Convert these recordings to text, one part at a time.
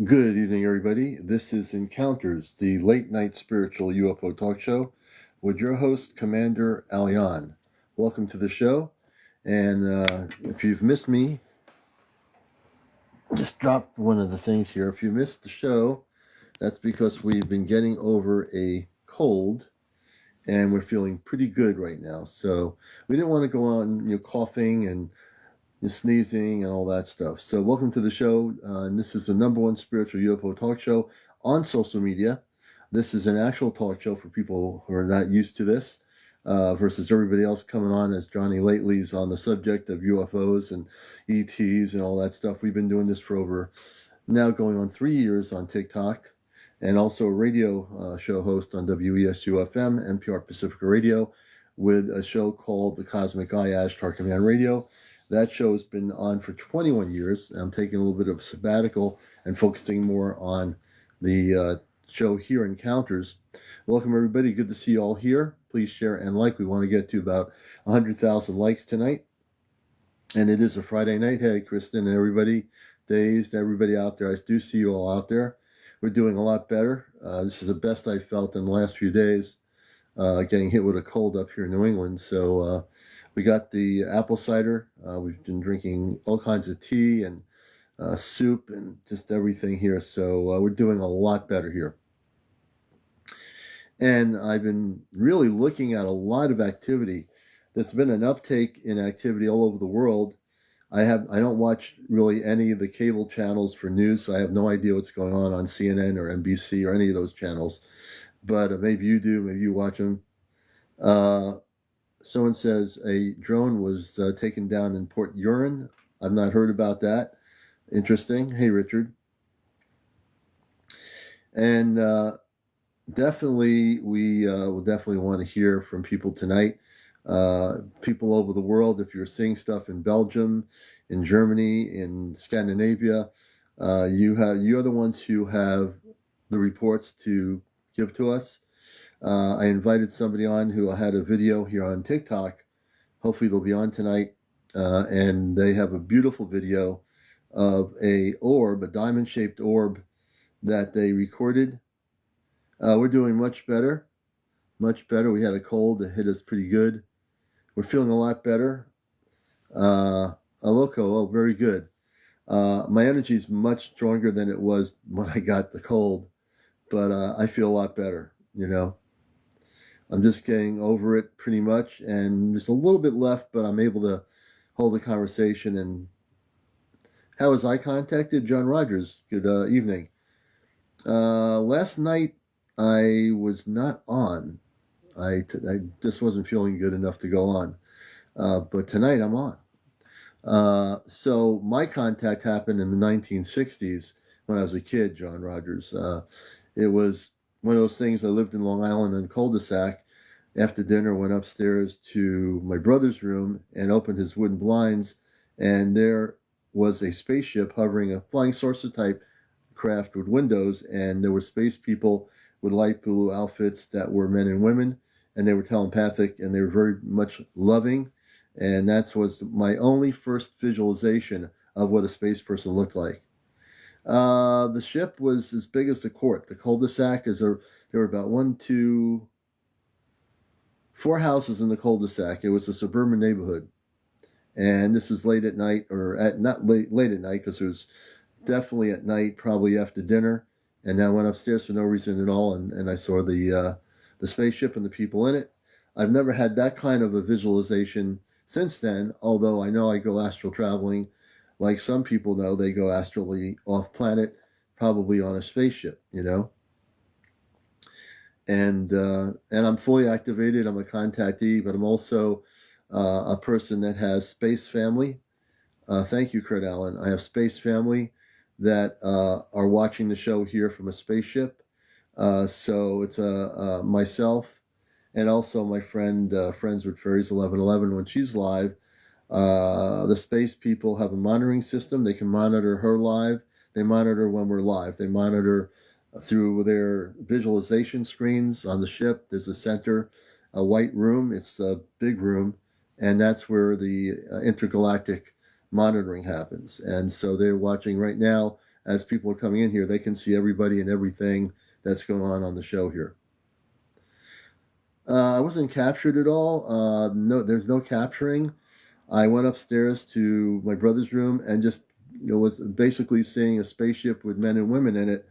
Good evening, everybody. This is Encounters, the late night spiritual UFO talk show with your host, CmdrAleon. Welcome to the show. And if you've missed me, just dropped one of the things here. If you missed the show, that's because we've been getting over a cold and we're feeling pretty good right now. So we didn't want to go on, coughing and sneezing and all that stuff. So welcome to the show. And this is the number one spiritual UFO talk show on social media. This is an actual talk show for people who are not used to this, versus everybody else coming on as Johnny Lately's on the subject of UFOs and ETs and all that stuff. We've been doing this for over now going on 3 years on TikTok, and also a radio show host on WESU-FM, NPR Pacifica Radio, with a show called The Cosmic Eye, Ashtar Command Radio. That show has been on for 21 years. I'm taking a little bit of a sabbatical and focusing more on the show here, Encounters. Welcome, everybody. Good to see you all here. Please share and like. We want to get to about 100,000 likes tonight. And it is a Friday night. Hey, Kristen and everybody, Dazed, everybody out there. I do see you all out there. We're doing a lot better. This is the best I've felt in the last few days, getting hit with a cold up here in New England. So we got the apple cider. We've been drinking all kinds of tea and soup and just everything here. So we're doing a lot better here. And I've been really looking at a lot of activity. There's been an uptake in activity all over the world. I don't watch really any of the cable channels for news, so I have no idea what's going on CNN or NBC or any of those channels. But maybe you do, maybe you watch them. Someone says a drone was taken down in Port Huron. I've not heard about that. Interesting. Hey, Richard. And definitely, we will definitely want to hear from people tonight. People over the world, if you're seeing stuff in Belgium, in Germany, in Scandinavia, you're the ones who have the reports to give to us. I invited somebody on who had a video here on TikTok. Hopefully they'll be on tonight. And they have a beautiful video of a diamond-shaped orb that they recorded. We're doing much better. Much better. We had a cold that hit us pretty good. We're feeling a lot better. Loco, very good. My energy is much stronger than it was when I got the cold, but I feel a lot better, I'm just getting over it pretty much, and there's a little bit left, but I'm able to hold the conversation. And how was I contacted? John Rogers, good evening. Last night I was not on. I just wasn't feeling good enough to go on. But tonight I'm on. So my contact happened in the 1960s when I was a kid, John Rogers. It was one of those things. I lived in Long Island in cul-de-sac. After dinner, went upstairs to my brother's room and opened his wooden blinds, and there was a spaceship hovering, a flying saucer type craft with windows, and there were space people with light blue outfits that were men and women, and they were telepathic, and they were very much loving, and that was my only first visualization of what a space person looked like. The ship was as big as the court. The cul-de-sac there were about 4 houses in the cul-de-sac. It was a suburban neighborhood, and this is late at night, or not late at night, because it was definitely at night, probably after dinner. And I went upstairs for no reason at all, and I saw the spaceship and the people in it. I've never had that kind of a visualization since then, although I know I go astral traveling. Like some people know, they go astrally off planet, probably on a spaceship, And I'm fully activated. I'm a contactee, but I'm also a person that has space family. Thank you, Kurt Allen. I have space family that are watching the show here from a spaceship. So it's myself and also my friend, Friends with Fairies 1111, when she's live. The space people have a monitoring system. They can monitor her live. They monitor when we're live. They monitor through their visualization screens on the ship. There's a center, a white room. It's a big room, and that's where the intergalactic monitoring happens. And so they're watching right now as people are coming in here, they can see everybody and everything that's going on the show here. I wasn't captured at all. No, there's no capturing. I went upstairs to my brother's room and just was basically seeing a spaceship with men and women in it.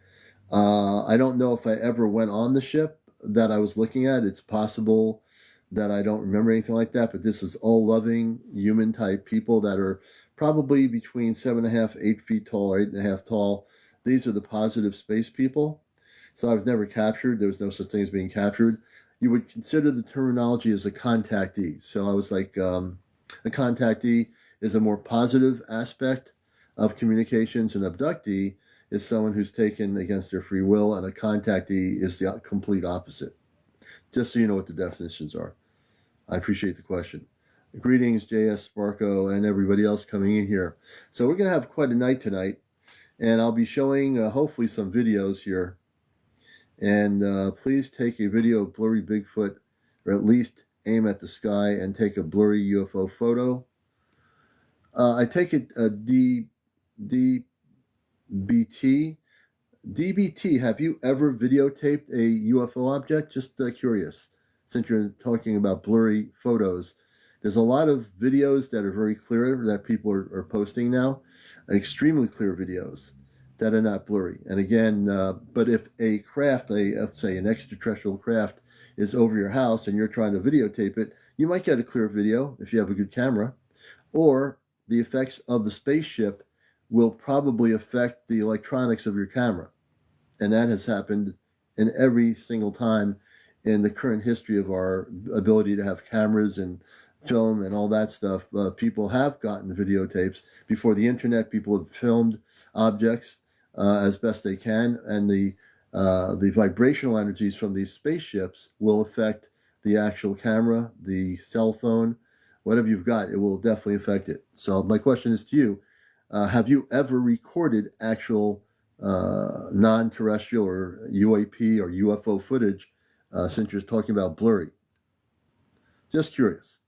I don't know if I ever went on the ship that I was looking at. It's possible that I don't remember anything like that, but this is all loving human type people that are probably between 7.5, 8 feet tall or 8.5 tall. These are the positive space people. So I was never captured. There was no such thing as being captured. You would consider the terminology as a contactee. So I was like, a contactee is a more positive aspect of communications. An abductee is someone who's taken against their free will, and a contactee is the complete opposite. Just so you know what the definitions are. I appreciate the question. Greetings, JS Sparko, and everybody else coming in here. So we're going to have quite a night tonight, and I'll be showing hopefully some videos here. And please take a video of blurry Bigfoot, or at least aim at the sky and take a blurry UFO photo. I take it DBT. DBT, have you ever videotaped a UFO object? Just curious, since you're talking about blurry photos. There's a lot of videos that are very clear that people are posting now, extremely clear videos that are not blurry. And again, but if a craft, let's say an extraterrestrial craft, is over your house and you're trying to videotape it, you might get a clear video if you have a good camera, or the effects of the spaceship will probably affect the electronics of your camera. And that has happened in every single time in the current history of our ability to have cameras and film and all that stuff. People have gotten videotapes. Before the internet, people have filmed objects as best they can, and the vibrational energies from these spaceships will affect the actual camera, the cell phone, whatever you've got. It will definitely affect it. So my question is to you, have you ever recorded actual non-terrestrial or UAP or UFO footage since you're talking about blurry? Just curious.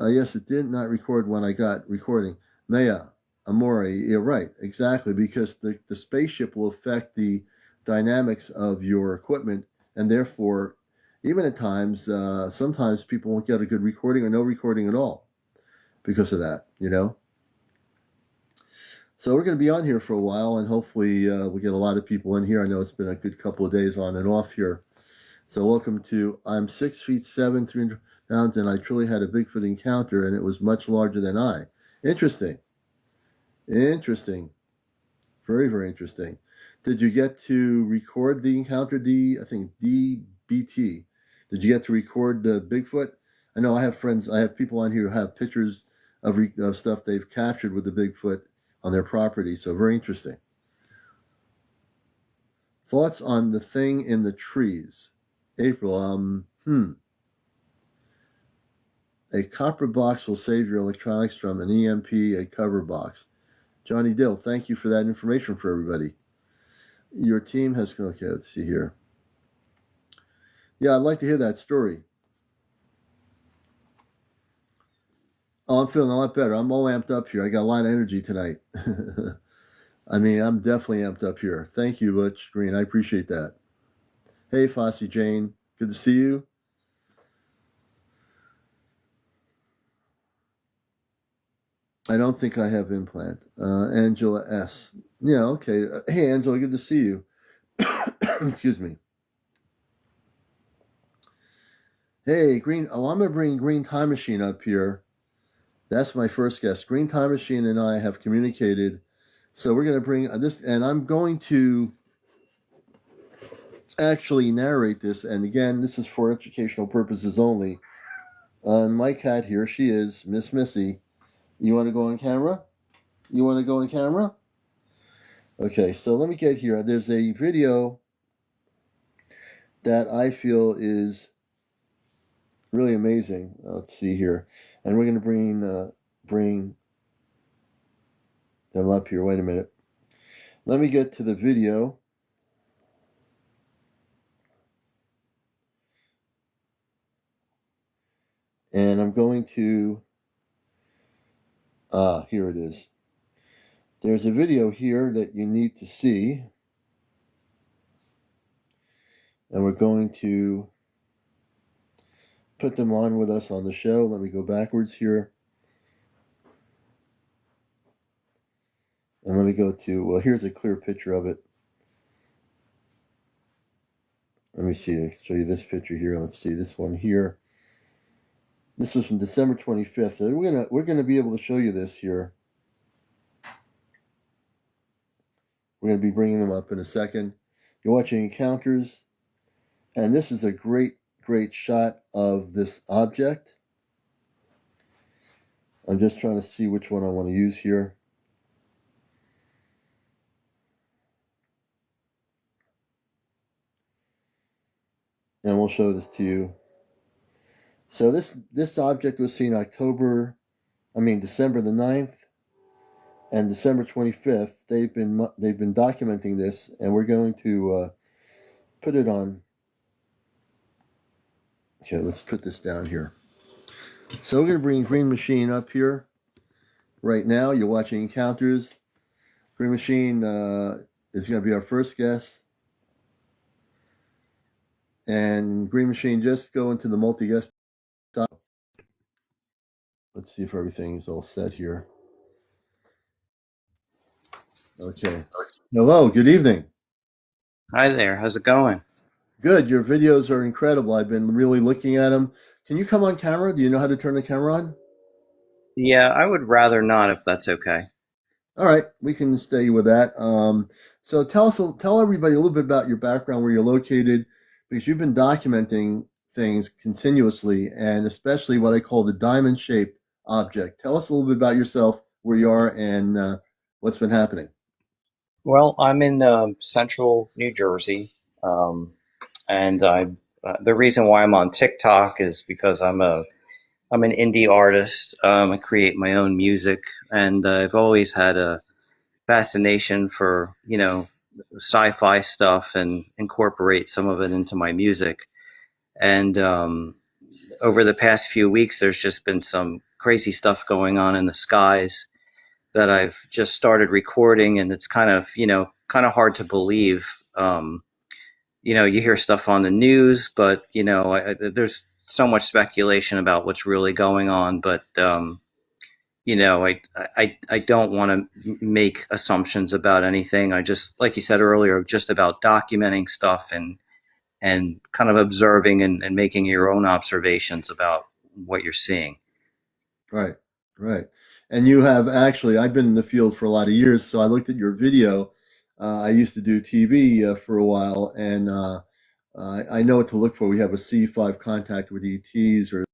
Yes, it did not record when I got recording. Maya, Amore, you're right, exactly, because the spaceship will affect the dynamics of your equipment, and therefore, even at times, sometimes people won't get a good recording or no recording at all because of that, you know? So we're going to be on here for a while, and hopefully we'll get a lot of people in here. I know it's been a good couple of days on and off here. So welcome to, I'm 6'7", 300 pounds, and I truly had a Bigfoot encounter, and it was much larger than I. Interesting. Interesting. Very, very interesting. Did you get to record the encounter, I think DBT? Did you get to record the Bigfoot? I know I have friends, I have people on here who have pictures of stuff they've captured with the Bigfoot on their property, so very interesting. Thoughts on the thing in the trees? April, a copper box will save your electronics from an EMP, a cover box. Johnny Dill, thank you for that information for everybody. Your team has, okay, let's see here. Yeah, I'd like to hear that story. Oh, I'm feeling a lot better. I'm all amped up here. I got a lot of energy tonight. I mean, I'm definitely amped up here. Thank you, Butch Green. I appreciate that. Hey, Fossey Jane. Good to see you. I don't think I have implant. Angela S. Yeah, okay. Hey, Angela, good to see you. Excuse me. Hey, Green. Oh, I'm going to bring Green Time Machine up here. That's my first guest. Green Time Machine and I have communicated. So we're going to bring this, and I'm going to actually narrate this. And again, this is for educational purposes only. My cat here, she is Miss Missy. You want to go on camera? You want to go on camera? Okay, so let me get here. There's a video that I feel is really amazing. Let's see here. And we're going to bring them up here. Wait a minute. Let me get to the video. And I'm going to, here it is. there's a video here that you need to see, and we're going to put them on with us on the show. Let me go backwards here. And let me go to, well, here's a clear picture of it. Let me see, I'll show you this picture here. Let's see this one here. This is from December 25th. So we're gonna be able to show you this here. We're gonna be bringing them up in a second. You're watching Encounters, and this is a great shot of this object. I'm just trying to see which one I want to use here. And we'll show this to you. So this object was seen December the 9th and December 25th. They've been documenting this, and we're going to put it on. Okay, let's put this down here. So we're going to bring Green Machine up here right now. You're watching Encounters. Green Machine is going to be our first guest. And Green Machine, just go into the multi-guest. Let's see if everything's all set here. Okay. Hello, good evening. Hi there, how's it going? Good, your videos are incredible. I've been really looking at them. Can you come on camera? Do you know how to turn the camera on? Yeah, I would rather not if that's okay. All right, we can stay with that. So tell everybody a little bit about your background, where you're located, because you've been documenting things continuously, and especially what I call the diamond-shaped object. Tell us a little bit about yourself, where you are, and what's been happening. Well, I'm in central New Jersey, and the reason why I'm on TikTok is because I'm an indie artist. I create my own music, and I've always had a fascination for sci-fi stuff and incorporate some of it into my music. And over the past few weeks, there's just been some crazy stuff going on in the skies that I've just started recording, and it's kind of hard to believe. You hear stuff on the news, but there's so much speculation about what's really going on. But I don't want to make assumptions about anything. I just, like you said earlier, just about documenting stuff and kind of observing and making your own observations about what you're seeing. Right, right. And you have actually, I've been in the field for a lot of years, so I looked at your video. I used to do TV for a while, and I know what to look for. We have a C5 contact with ETs or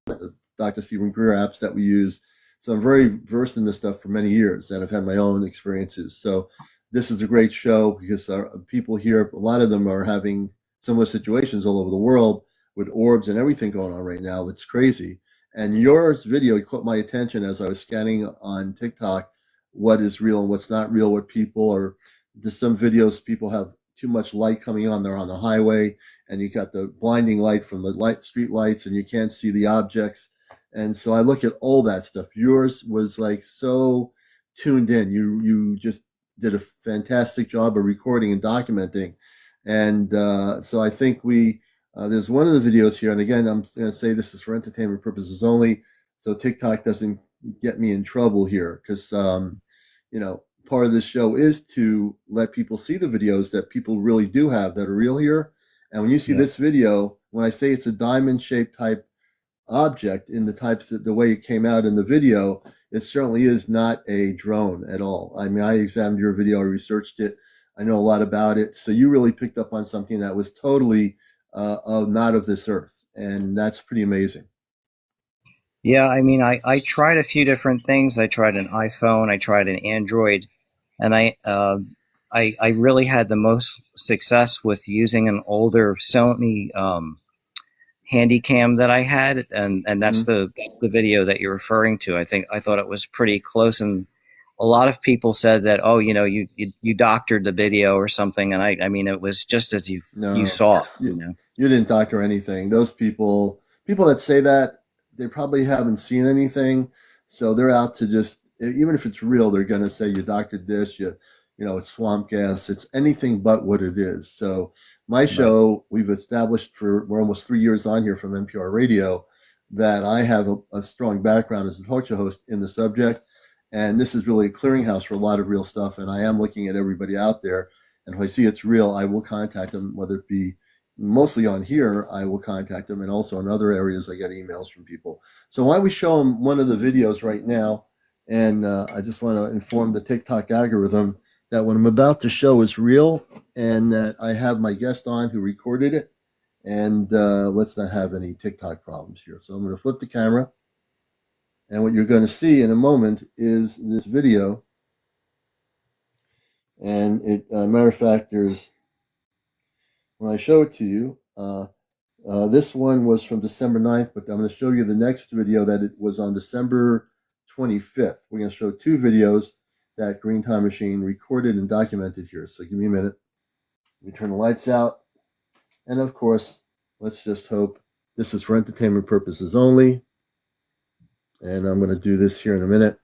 Dr. Stephen Greer apps that we use. So I'm very versed in this stuff for many years, and I've had my own experiences. So this is a great show because people here, a lot of them are having similar situations all over the world with orbs and everything going on right now. It's crazy. And yours video caught my attention as I was scanning on TikTok what is real and what's not real, what people are. There's some videos people have too much light coming on. They're on the highway, and you got the blinding light from the street lights, and you can't see the objects. And so I look at all that stuff. Yours was like so tuned in. You just did a fantastic job of recording and documenting. And so I think there's one of the videos here, and again, I'm going to say this is for entertainment purposes only, so TikTok doesn't get me in trouble here, because part of this show is to let people see the videos that people really do have that are real here. And when you see Yeah. this video, when I say it's a diamond-shaped type object in the way it came out in the video, it certainly is not a drone at all. I mean, I examined your video, I researched it, I know a lot about it. So you really picked up on something that was totally not of this earth, and that's pretty amazing. Yeah, I mean, I tried a few different things. I tried an iPhone, I tried an Android, and I really had the most success with using an older Sony Handycam that I had, and Hmm. that's the video that you're referring to. I thought it was pretty close, and a lot of people said that, oh, you doctored the video or something, and I mean, it was just as you No, saw, you didn't doctor anything. Those people that say that, they probably haven't seen anything, so they're out to just even if it's real, they're going to say you doctored this, it's swamp gas. It's anything but what it is. So my Right. show, we've established we're almost 3 years on here from NPR Radio, that I have a strong background as a talk show host in the subject. And this is really a clearinghouse for a lot of real stuff. And I am looking at everybody out there. And if I see it's real, I will contact them, whether it be mostly on here, I will contact them. And also in other areas, I get emails from people. So why don't we show them one of the videos right now? And I just want to inform the TikTok algorithm that what I'm about to show is real, and that I have my guest on who recorded it. And let's not have any TikTok problems here. So I'm going to flip the camera. And what you're going to see in a moment is this video. And matter of fact, when I show it to you, this one was from December 9th, but I'm going to show you the next video that it was on December 25th. We're going to show two videos that Green Time Machine recorded and documented here. So give me a minute. We turn the lights out. And of course, let's just hope this is for entertainment purposes only. And I'm going to do this here in a minute.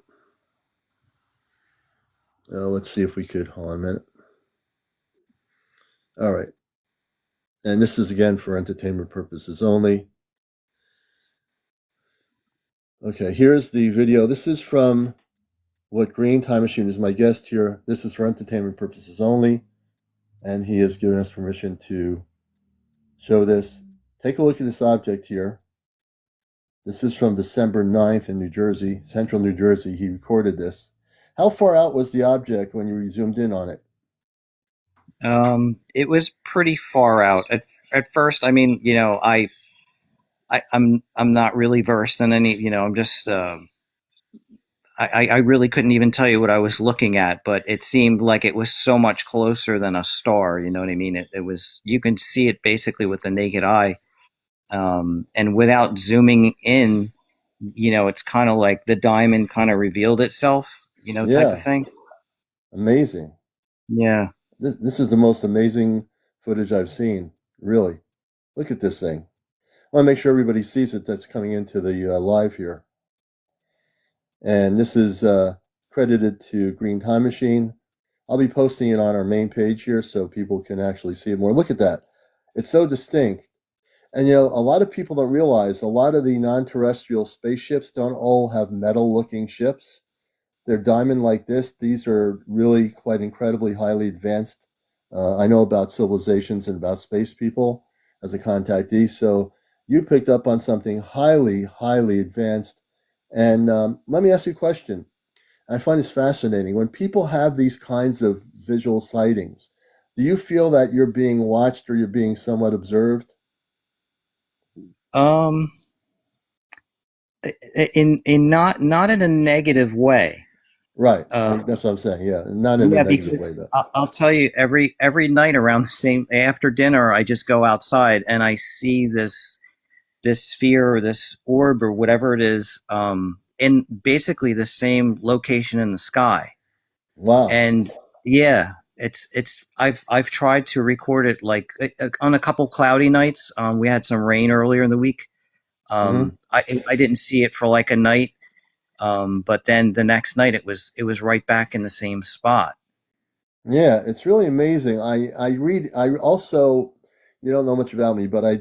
Let's see if we could, hold on a minute. All right. And this is again for entertainment purposes only. Okay, here's the video. This is from what Green Time Machine is my guest here. This is for entertainment purposes only. And he has given us permission to show this. Take a look at this object here. This is from December 9th in New Jersey, central New Jersey. He recorded this. How far out was the object when you zoomed in on it? It was pretty far out at first. I mean, I'm not really versed in any. I'm just. I really couldn't even tell you what I was looking at, but it seemed like it was so much closer than a star. You know what I mean? It was. You can see it basically with the naked eye, and without zooming in, it's kind of like the diamond kind of revealed itself. Type of Yeah, thing. amazing. Yeah. This is the most amazing footage I've seen, really. Look at this thing. I want to make sure everybody sees it that's coming into the live here. And this is credited to Green Time Machine. I'll be posting it on our main page here so people can actually see it more. Look at that. It's so distinct. And a lot of people don't realize a lot of the non-terrestrial spaceships don't all have metal-looking ships. They're diamond like this. These are really quite incredibly highly advanced. I know about civilizations and about space people as a contactee. So you picked up on something highly, highly advanced. And let me ask you a question. I find this fascinating. When people have these kinds of visual sightings, do you feel that you're being watched or you're being somewhat observed? Um, in not in a negative way. Right. Uh, That's what I'm saying. Yeah. Not in a yeah, negative way, because though. I'll tell you, every night around the same after dinner, I just go outside and I see this sphere or this orb or whatever it is, in basically the same location in the sky. Wow. And yeah, it's I've tried to record it like on a couple cloudy nights. We had some rain earlier in the week. Hmm. I didn't see it for like a night. But then the next night it was right back in the same spot. Yeah, it's really amazing. I also, you don't know much about me, but I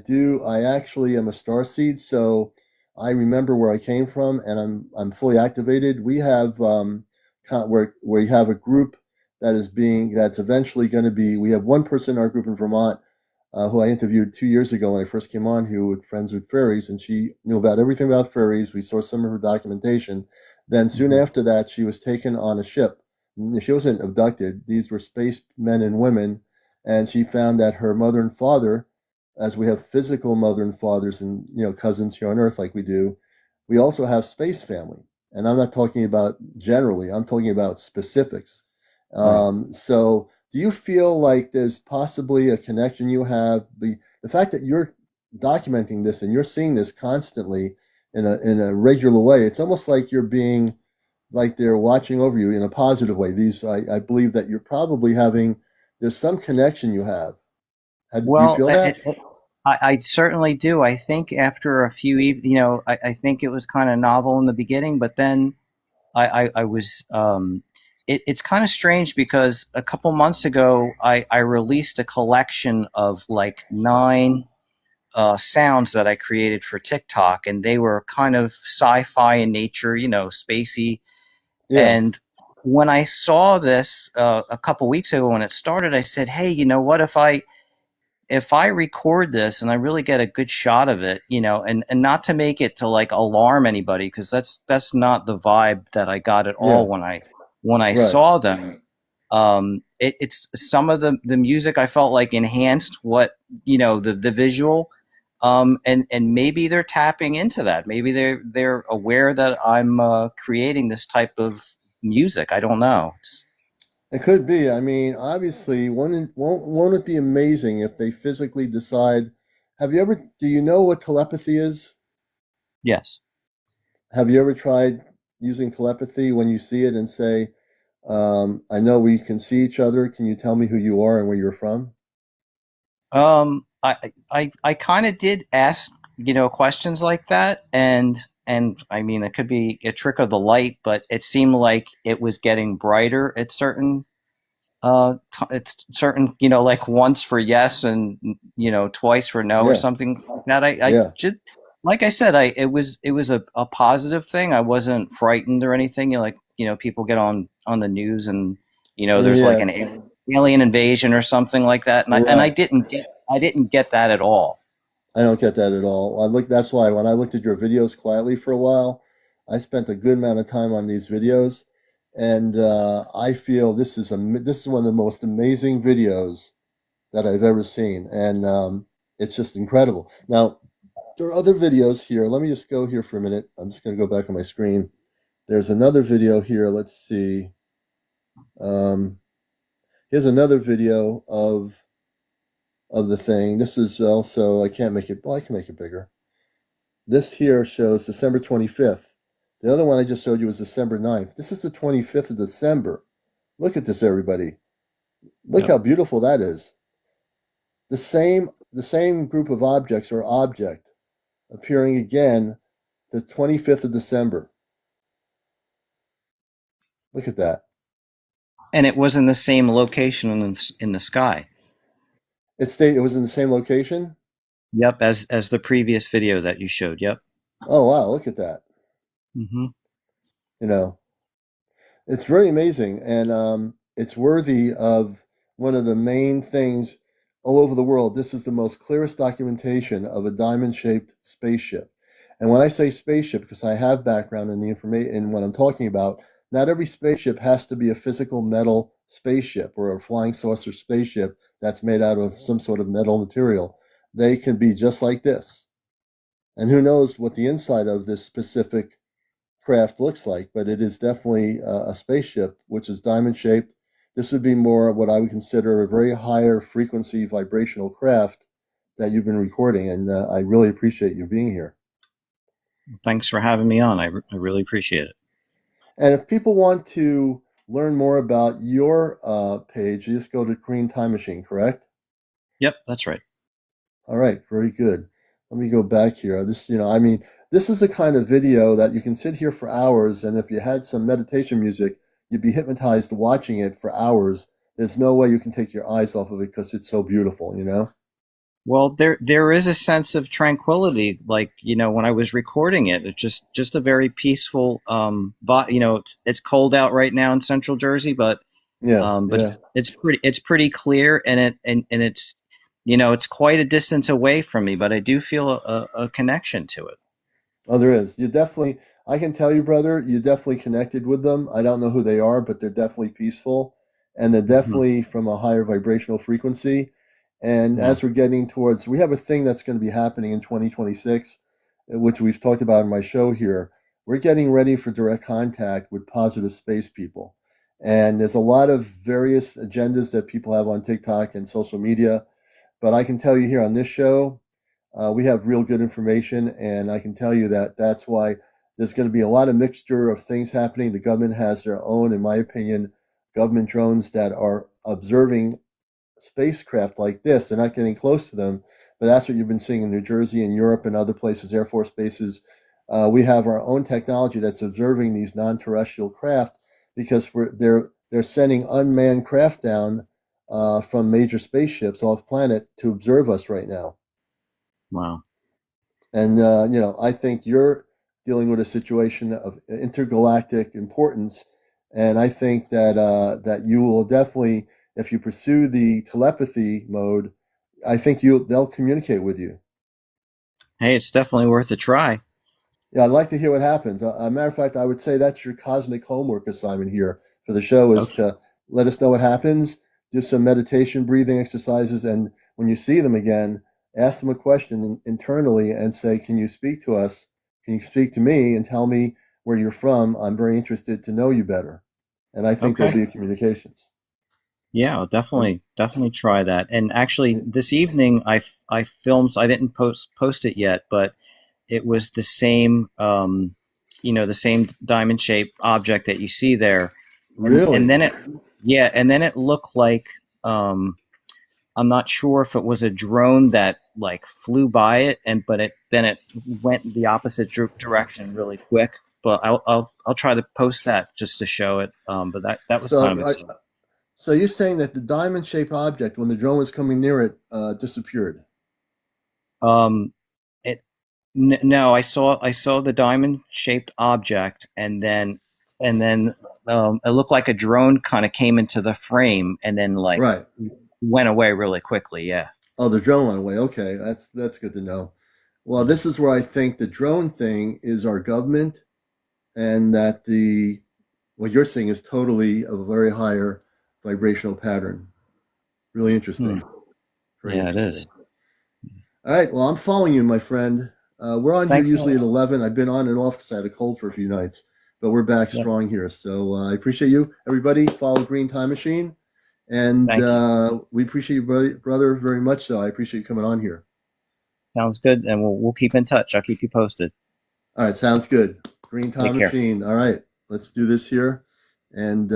actually am a star seed, so I remember where I came from and I'm fully activated. We have where we have a group that's eventually going to be, we have one person in our group in Vermont who I interviewed 2 years ago when I first came on, who was friends with fairies, and she knew about everything about fairies. We saw some of her documentation. Then soon Mhm. after that, she was taken on a ship. She wasn't abducted. These were space men and women, and she found that her mother and father, as we have physical mother and fathers and cousins here on Earth like we do, we also have space family. And I'm not talking about generally. I'm talking about specifics. Right. So do you feel like there's possibly a connection you have? The fact that you're documenting this and you're seeing this constantly in a regular way, it's almost like you're being like they're watching over you in a positive way. I believe that you're probably there's some connection you have. Do you Well, feel that? I certainly do. I think after a few, I think it was kind of novel in the beginning, but then I was. It's kind of strange because a couple months ago I released a collection of like nine sounds that I created for TikTok, and they were kind of sci-fi in nature, spacey. Yeah, And when I saw this a couple weeks ago when it started, I said, "Hey, you know what? If I record this and I really get a good shot of it, and not to make it to like alarm anybody, because that's not the vibe that I got at all yeah, when I right. saw them. It's some of the music I felt like enhanced what the visual, and maybe they're tapping into that. Maybe they're aware that I'm creating this type of music. I don't know. It could be. I mean, obviously, won't it be amazing if they physically decide? Do you know what telepathy is? Yes. Have you ever tried using telepathy when you see it and say, I know we can see each other. Can you tell me who you are and where you're from? I kind of did ask, questions like that, and I mean, it could be a trick of the light, but it seemed like it was getting brighter at certain it's certain, like once for yes and twice for no or Yeah, something like that. I yeah, just, like I said, I it was a positive thing. I wasn't frightened or anything. Like, people get on the news and there's like yeah, an alien invasion or something like that, and I right. didn't get that at all. I don't get that at all. That's why when I looked at your videos quietly for a while, I spent a good amount of time on these videos, and I feel this is one of the most amazing videos that I've ever seen, and it's just incredible. Now, there are other videos here. Let me just go here for a minute. I'm just going to go back on my screen. There's another video here. Let's see. Um, Here's another video of the thing. This is also I can't make it. Well, I can make it bigger. This here shows December 25th. The other one I just showed you was December 9th. This is the 25th of December. Look at this, everybody. Look Yep. how beautiful that is. The same group of objects or object appearing again the 25th of December. Look at that. And it was in the same location in the sky. It was in the same location. Yep, as the previous video that you showed. Yep. Oh wow, look at that. Hmm. You know, it's very amazing, and it's worthy of one of the main things all over the world. This is the most clearest documentation of a diamond-shaped spaceship. And when I say spaceship, because I have background in the information in what I'm talking about, not every spaceship has to be a physical metal spaceship or a flying saucer spaceship that's made out of some sort of metal material. They can be just like this. And who knows what the inside of this specific craft looks like, but it is definitely a spaceship, which is diamond shaped. This would be more what I would consider a very higher frequency vibrational craft that you've been recording, and I really appreciate you being here. Thanks for having me on. I really appreciate it. And if people want to learn more about your page, you just go to Green Time Machine, correct? Yep, that's right. All right, very good. Let me go back here. I mean, this is the kind of video that you can sit here for hours, and if you had some meditation music, you'd be hypnotized watching it for hours. There's no way you can take your eyes off of it because it's so beautiful, you know? Well, there is a sense of tranquility, like when I was recording it. It's just a very peaceful. It's cold out right now in Central Jersey, but Yeah, um, but yeah. it's pretty clear, and it's it's quite a distance away from me, but I do feel a connection to it. Oh, there is. I can tell you, brother, you definitely connected with them. I don't know who they are, but they're definitely peaceful and they're Hmm. definitely from a higher vibrational frequency. And Yeah. as we're getting towards, we have a thing that's going to be happening in 2026, which we've talked about in my show here. We're getting ready for direct contact with positive space people. And there's a lot of various agendas that people have on TikTok and social media. But I can tell you here on this show, we have real good information, and I can tell you that that's why there's going to be a lot of mixture of things happening. The government has their own, in my opinion, government drones that are observing spacecraft like this. They're not getting close to them, but that's what you've been seeing in New Jersey and Europe and other places, Air Force bases. We have our own technology that's observing these non-terrestrial craft because they're sending unmanned craft down from major spaceships off planet to observe us right now. Wow. And I think you're dealing with a situation of intergalactic importance, and I think that you will definitely, if you pursue the telepathy mode, I think they'll communicate with you. Hey, it's definitely worth a try. Yeah, I'd like to hear what happens. A matter of fact, I would say that's your cosmic homework assignment here for the show is Okay. to let us know what happens, do some meditation, breathing exercises, and when you see them again, ask them a question internally and say, "Can you speak to us? Can you speak to me and tell me where you're from? I'm very interested to know you better." And I think there'll Okay. be a communications. Yeah, I'll And definitely try that. And actually, this evening I filmed. I didn't post it yet, but it was the same, the same diamond shaped object that you see there, and really, then it looked like, I'm not sure if it was a drone that like flew by it, but it went the opposite direction really quick. But I'll try to post that just to show it. But that was kind of so exciting. so you're saying that the diamond-shaped object, when the drone was coming near it, disappeared? Um, it no, I saw the diamond shaped object, and then it looked like a drone kind of came into the frame, and then like Right. went away really quickly. Yeah. Oh, the drone went away. Okay, that's good to know. Well, this is where I think the drone thing is our government, and that the what you're seeing is totally of a very higher vibrational pattern. Really Hmm. interesting. Very Yeah, it is. interesting. All right. Well, I'm following you, my friend. We're on here Thanks a usually at lot. 11. I've been on and off because I had a cold for a few nights, but we're back Yep. strong here. So I appreciate you, everybody. Follow Green Time Machine, and Thank you. we appreciate you, brother, very much. So I appreciate you coming on here. Sounds good, and we'll keep in touch. I'll keep you posted. All right, sounds good. Green Take Time care. Machine. All right, let's do this here. And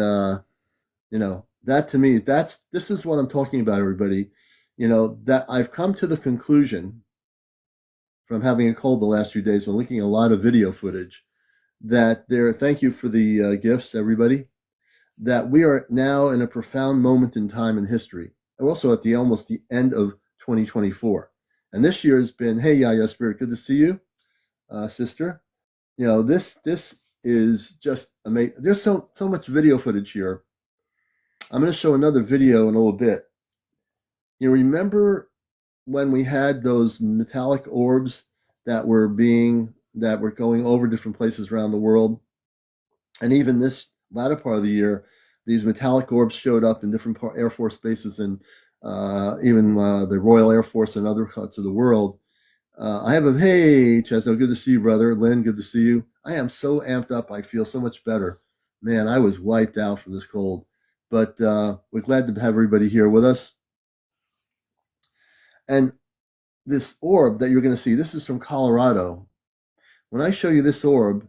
that to me, this is what I'm talking about, everybody. That I've come to the conclusion from having a cold the last few days and looking at a lot of video footage that there. Thank you for the gifts, everybody. That we are now in a profound moment in time in history. And also at the almost the end of 2024. And this year has been, hey, Yaya Spirit, good to see you, sister. This is just amazing. There's so much video footage here. I'm going to show another video in a little bit. You remember when we had those metallic orbs that were going over different places around the world, and even this latter part of the year, these metallic orbs showed up in different Air Force bases and even the Royal Air Force and other parts of the world. I have a hey, Chesno, good to see you, brother. Lynn, good to see you. I am so amped up. I feel so much better. Man, I was wiped out from this cold, but we're glad to have everybody here with us. And this orb that you're going to see, this is from Colorado. When I show you this orb,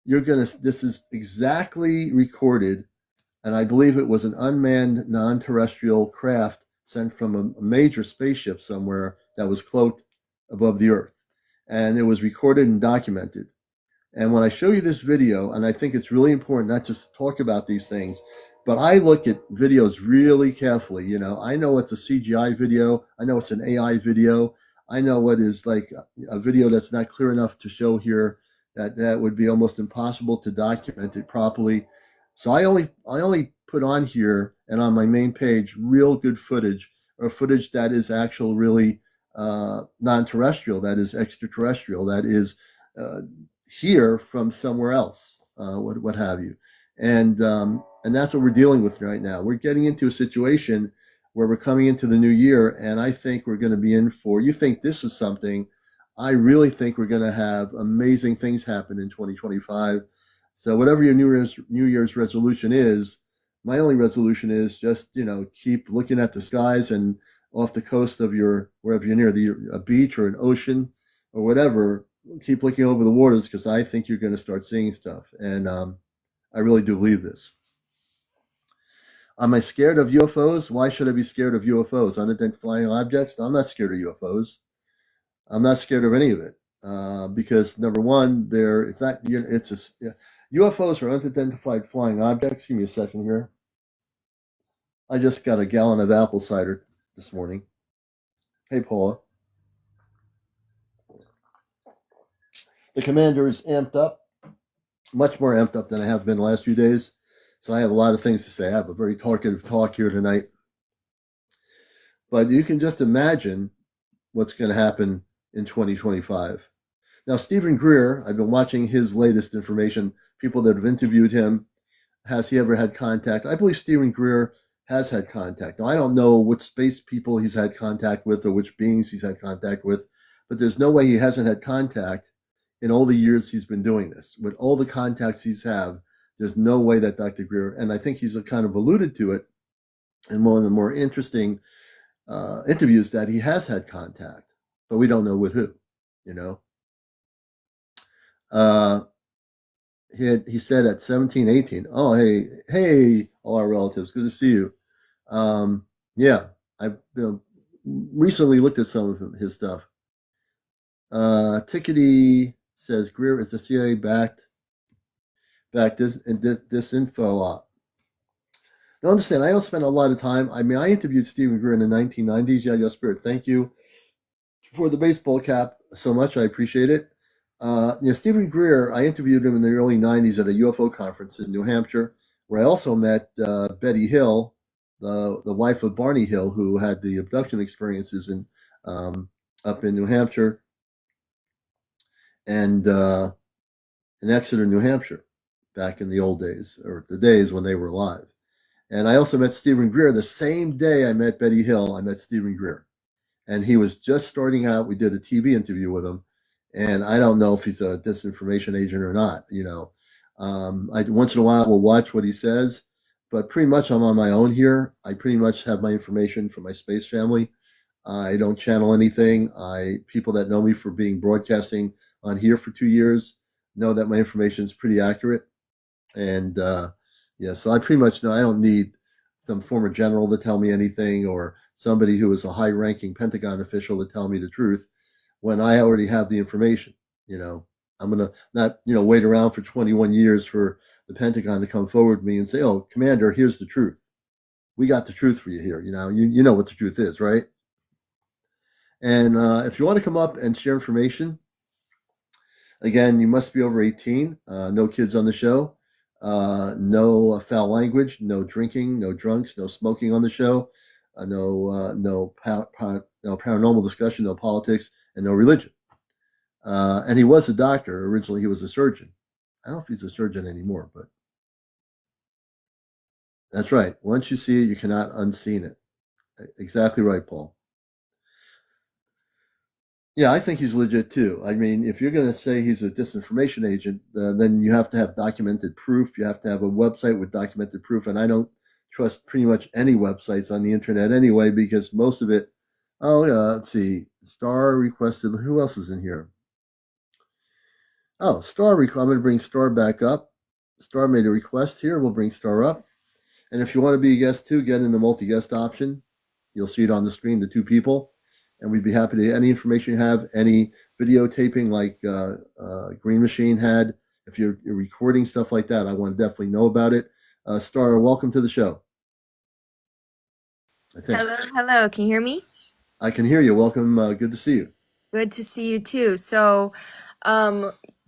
this is exactly recorded, and I believe it was an unmanned non-terrestrial craft sent from a major spaceship somewhere that was cloaked above the earth. And it was recorded and documented. And when I show you this video, and I think it's really important not just to talk about these things, but I look at videos really carefully. I know it's a CGI video. I know it's an AI video. I know what is like a video that's not clear enough to show here, that would be almost impossible to document it properly. So I only put on here and on my main page real good footage, or footage that is actual really non-terrestrial, that is extraterrestrial, that is uh, here from somewhere else, what have you, and that's what we're dealing with right now. We're getting into a situation where we're coming into the new year, and I think we're going to be in for. You think this is something? I really think we're going to have amazing things happen in 2025. So whatever your New Year's resolution is, my only resolution is just keep looking at the skies and off the coast of your wherever you're near a beach or an ocean or whatever, keep looking over the waters because I think you're going to start seeing stuff. And I really do believe this. Am I scared of UFOs? Why should I be scared of UFOs? Unidentified flying objects? No, I'm not scared of UFOs. I'm not scared of any of it. because number one, it's not, it's just, UFOs are unidentified flying objects. Give me a second here. I just got a gallon of apple cider this morning. Hey, Paula. The commander is amped up, much more amped up than I have been the last few days. So I have a lot of things to say. I have a very talkative talk here tonight. But you can just imagine what's going to happen in 2025. Now, Stephen Greer, I've been watching his latest information, people that have interviewed him. Has he ever had contact? I believe Stephen Greer has had contact. Now, I don't know which space people he's had contact with or which beings he's had contact with, but there's no way he hasn't had contact in all the years he's been doing this. With all the contacts he's had, there's no way that Dr. Greer, and I think he's kind of alluded to it in one of the more interesting interviews, that he has had contact, but we don't know with who, you know. He said at 17, 18, oh, hey, all our relatives, good to see you. Yeah, I've recently looked at some of his stuff. Tickety says Greer is the CIA backed disinfo op. Now understand, I don't spend a lot of time. I mean, I interviewed Stephen Greer in the 1990s. Yeah, your spirit, thank you for the baseball cap so much. I appreciate it. Stephen Greer, I interviewed him in the early 90s at a UFO conference in New Hampshire, where I also met Betty Hill, the wife of Barney Hill, who had the abduction experiences up in New Hampshire and in Exeter, New Hampshire, back in the old days, or the days when they were alive. And I also met Stephen Greer. The same day I met Betty Hill, I met Stephen Greer. And he was just starting out. We did a TV interview with him. And I don't know if he's a disinformation agent or not. I once in a while will watch what he says, but pretty much I'm on my own here. I pretty much have my information from my space family. I don't channel anything. People that know me for being broadcasting on here for 2 years know that my information is pretty accurate. And so I pretty much know I don't need some former general to tell me anything, or somebody who is a high-ranking Pentagon official to tell me the truth, when I already have the information. I'm going to not, wait around for 21 years for the Pentagon to come forward to me and say, oh, Commander, here's the truth. We got the truth for you here. You know what the truth is, right? And if you want to come up and share information, again, you must be over 18. No kids on the show. No foul language. No drinking. No drunks. No smoking on the show. No paranormal discussion. No politics. And no religion. And he was a doctor. Originally, he was a surgeon. I don't know if he's a surgeon anymore, but that's right. Once you see it, you cannot unseen it. Exactly right, Paul. Yeah, I think he's legit too. I mean, if you're going to say he's a disinformation agent, then you have to have documented proof. You have to have a website with documented proof. And I don't trust pretty much any websites on the internet anyway, because most of it, let's see, Star requested, who else is in here? Oh, Star, I'm going to bring Star back up. Star made a request here. We'll bring Star up. And if you want to be a guest too, get in the multi-guest option. You'll see it on the screen, the two people. And we'd be happy to, any information you have, any videotaping like Green Machine had. If you're recording stuff like that, I want to definitely know about it. Star, welcome to the show. I think. Hello. Can you hear me? I can hear you. Welcome. Good to see you. Good to see you too. So,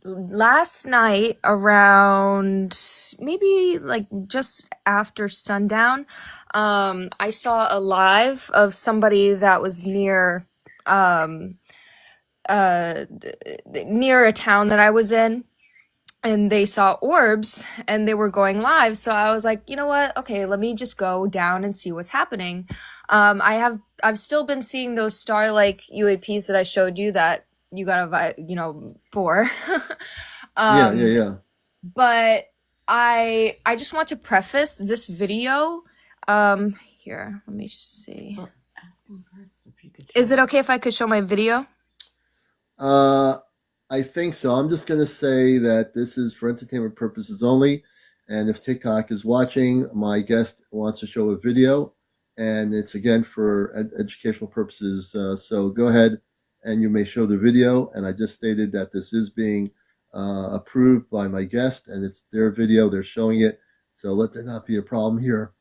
last night around maybe like just after sundown, I saw a live of somebody that was near, near a town that I was in. And they saw orbs and they were going live. So I was like, you know what? Okay, let me just go down and see what's happening. I've still been seeing those star-like UAPs that I showed you that you got a for. Yeah. But I just want to preface this video. Here, let me see. Is it okay if I could show my video? I think so. I'm just going to say that this is for entertainment purposes only. And if TikTok is watching, my guest wants to show a video. And it's, again, for educational purposes. So go ahead and you may show the video. And I just stated that this is being approved by my guest, and it's their video. They're showing it. So let there not be a problem here.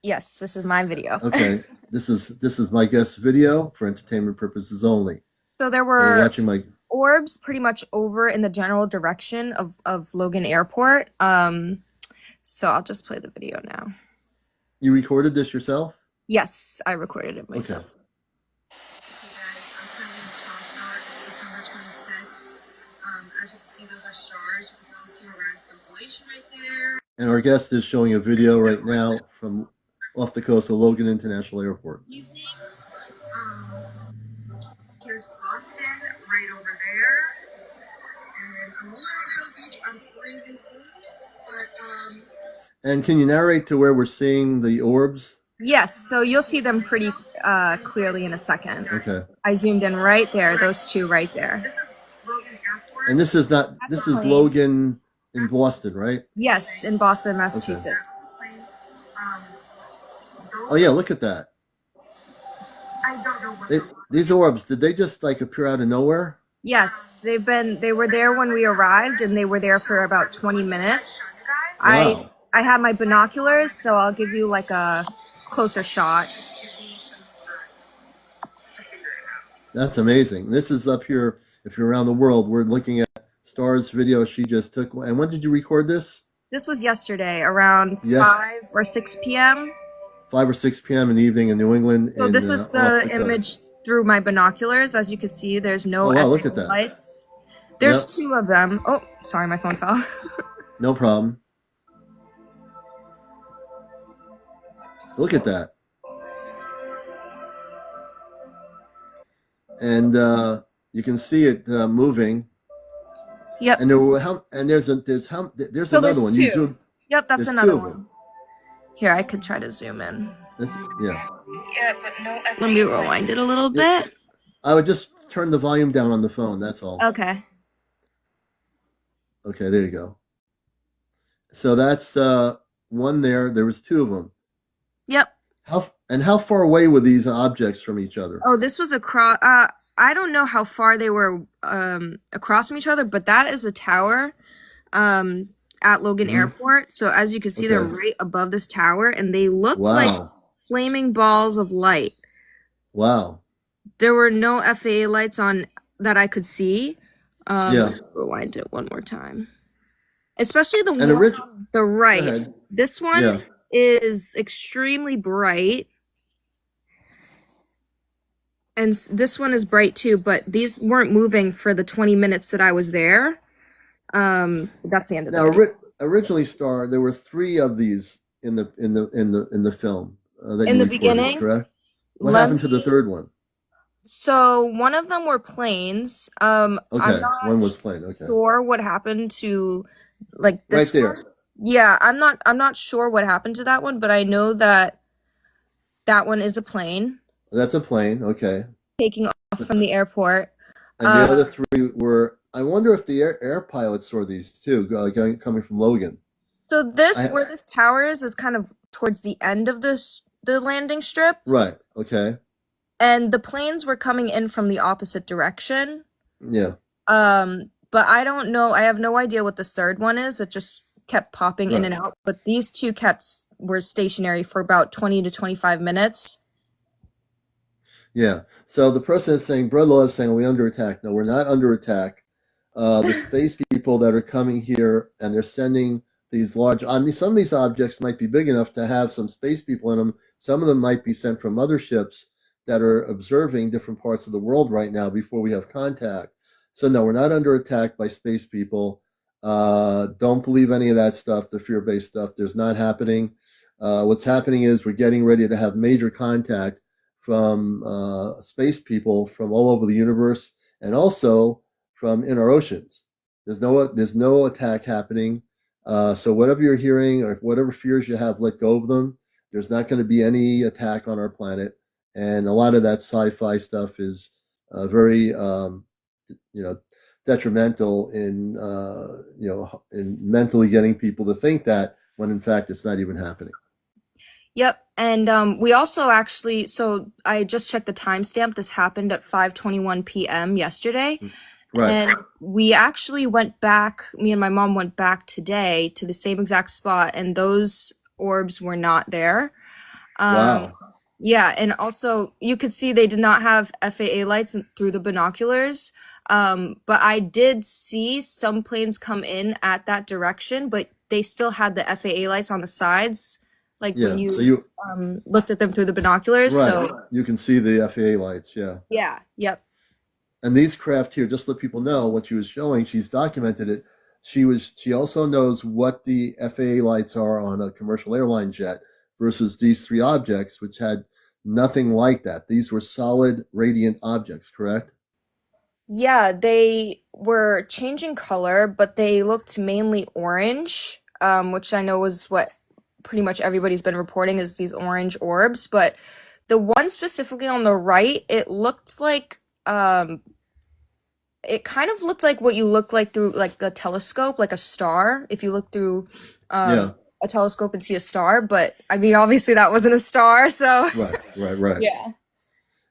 Yes, this is my video. Okay, this is my guest's video for entertainment purposes only. So there So we're were watching my orbs pretty much over in the general direction of Logan Airport. So I'll just play the video now. You recorded this yourself? Yes, I recorded it myself. Okay. Hey guys, I'm currently in Star. It's December 26th. As you can see, those are stars. You can probably see Orion's constellation right there. And our guest is showing a video right now from off the coast of Logan International Airport. Evening. Here's Boston right over there. And I'm a little on the beach. I'm freezing cold, but And can you narrate to where we're seeing the orbs? yes, so you'll see them pretty clearly in a second. Okay. I zoomed in right there, those two right there. And this is not, this is Logan in Boston, right? Yes, in Boston, Massachusetts. Oh yeah, look at that. I don't know what These orbs, did they just like appear out of nowhere? Yes, they were there when we arrived, and they were there for about 20 minutes. Wow. I had my binoculars, so I'll give you like a closer shot. That's amazing. This is up here, if you're around the world, we're looking at Star's video she just took. And when did you record this? This was yesterday around Yes. 5 or 6 p.m. 5 or 6 p.m. in the evening in New England. So this is off the coast. image through my binoculars. As you can see, there's no Oh, wow, look FA at that. lights. There's Yep. two of them. Oh, sorry, my phone fell. No problem. Look at that. And you can see it moving. Yep. And there's So another there's one. two. You zoom. Yep, that's There's another two of one. them. Here, I could try to zoom in. Yeah. Yeah, but no FA. Let me rewind it a little bit. I would just turn the volume down on the phone. That's all. Okay. Okay, there you go. So that's one there. There was two of them. Yep. How far away were these objects from each other? Oh, this was across. I don't know how far they were across from each other, but that is a tower at Logan Airport. So as you can see, they're right above this tower, and they look like flaming balls of light. Wow. There were no FAA lights on that I could see. Yeah. Rewind it one more time. Especially the one And on the right. Go ahead. This one is extremely bright. And this one is bright too, but these weren't moving for the 20 minutes that I was there. That's the end of the video. Originally, Star, there were 3 of these in the film that In you the recorded, beginning, correct? What happened to the third one? So one of them were planes. I'm not one was plane. Okay. sure what happened to like this right there. one. Yeah, I'm not sure what happened to that one, but I know that one is a plane That's a plane. Okay. taking off from the airport. And the other 3 were. I wonder if the air pilots saw these too, coming from Logan. So where this tower is kind of towards the end of the landing strip. Right. Okay. And the planes were coming in from the opposite direction. Yeah. But I don't know. I have no idea what this third one is. It just kept popping in and out. But these two were stationary for about 20 to 25 minutes. Yeah. So the person is saying, Brother Love saying, are we under attack? No, we're not under attack. The space people that are coming here and they're sending these large, some of these objects might be big enough to have some space people in them. Some of them might be sent from other ships that are observing different parts of the world right now before we have contact. So no, we're not under attack by space people. Don't believe any of that stuff, the fear-based stuff. There's not happening. What's happening is we're getting ready to have major contact from space people from all over the universe and also from in our oceans. There's no attack happening. So whatever you're hearing or whatever fears you have, let go of them. There's not going to be any attack on our planet. And a lot of that sci-fi stuff is very, detrimental in, in mentally getting people to think that when in fact it's not even happening. Yep. And we also actually, so I just checked the timestamp. This happened at 5:21 p.m. yesterday. Right. And we actually went back, me and my mom went back today to the same exact spot, and those orbs were not there. Wow. Yeah, and also you could see they did not have FAA lights through the binoculars. But I did see some planes come in at that direction, but they still had the FAA lights on the sides, like when Yeah. So you you, looked at them through the binoculars. right. So You can see the FAA lights. Yeah. yeah, yep. And these craft here, just to let people know what she was showing, she's documented it. She also knows what the FAA lights are on a commercial airline jet versus these three objects, which had nothing like that. These were solid, radiant objects, correct? Yeah, they were changing color, but they looked mainly orange, which I know was what pretty much everybody's been reporting is these orange orbs. But the one specifically on the right, it kind of looked like what you look like through like a telescope, like a star. If you look through Yeah. a telescope and see a star, but I mean, obviously that wasn't a star, so Right. yeah.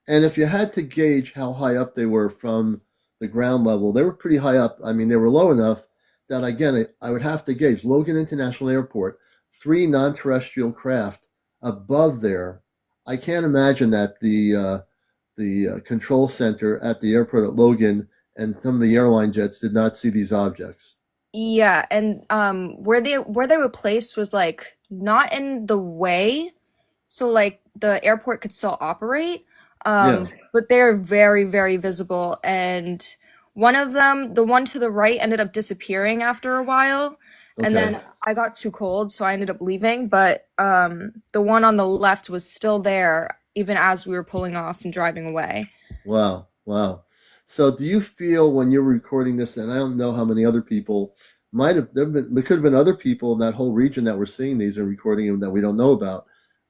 And if you had to gauge how high up they were from the ground level, they were pretty high up. I mean, they were low enough that, again, I would have to gauge Logan International Airport, three non-terrestrial craft above there. I can't imagine that the control center at the airport at Logan and some of the airline jets did not see these objects. Yeah, and where they were placed was like not in the way, so like the airport could still operate. Yeah. But they're very, very visible. And one of them, the one to the right, ended up disappearing after a while. And Okay. then I got too cold, so I ended up leaving. But the one on the left was still there even as we were pulling off and driving away. Wow. So do you feel when you're recording this, and I don't know how many other people there could have been other people in that whole region that were seeing these and recording them that we don't know about,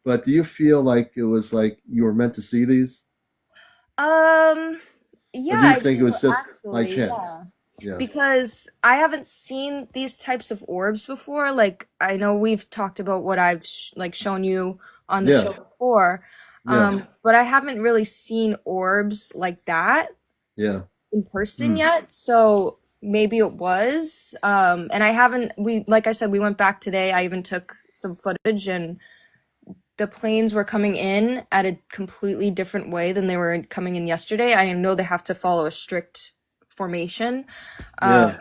but do you feel like it was like you were meant to see these? Um, Or yeah, do you I think it do was just by actually, chance? yeah. Yeah. Because I haven't seen these types of orbs before. Like I know we've talked about what I've like shown you on the Yeah. show before, Yeah. but I haven't really seen orbs like that Yeah. in person Mm. yet. So maybe it was. And I haven't. We like I said, we went back today. I even took some footage, and the planes were coming in at a completely different way than they were coming in yesterday. I know they have to follow a strict formation. Yeah.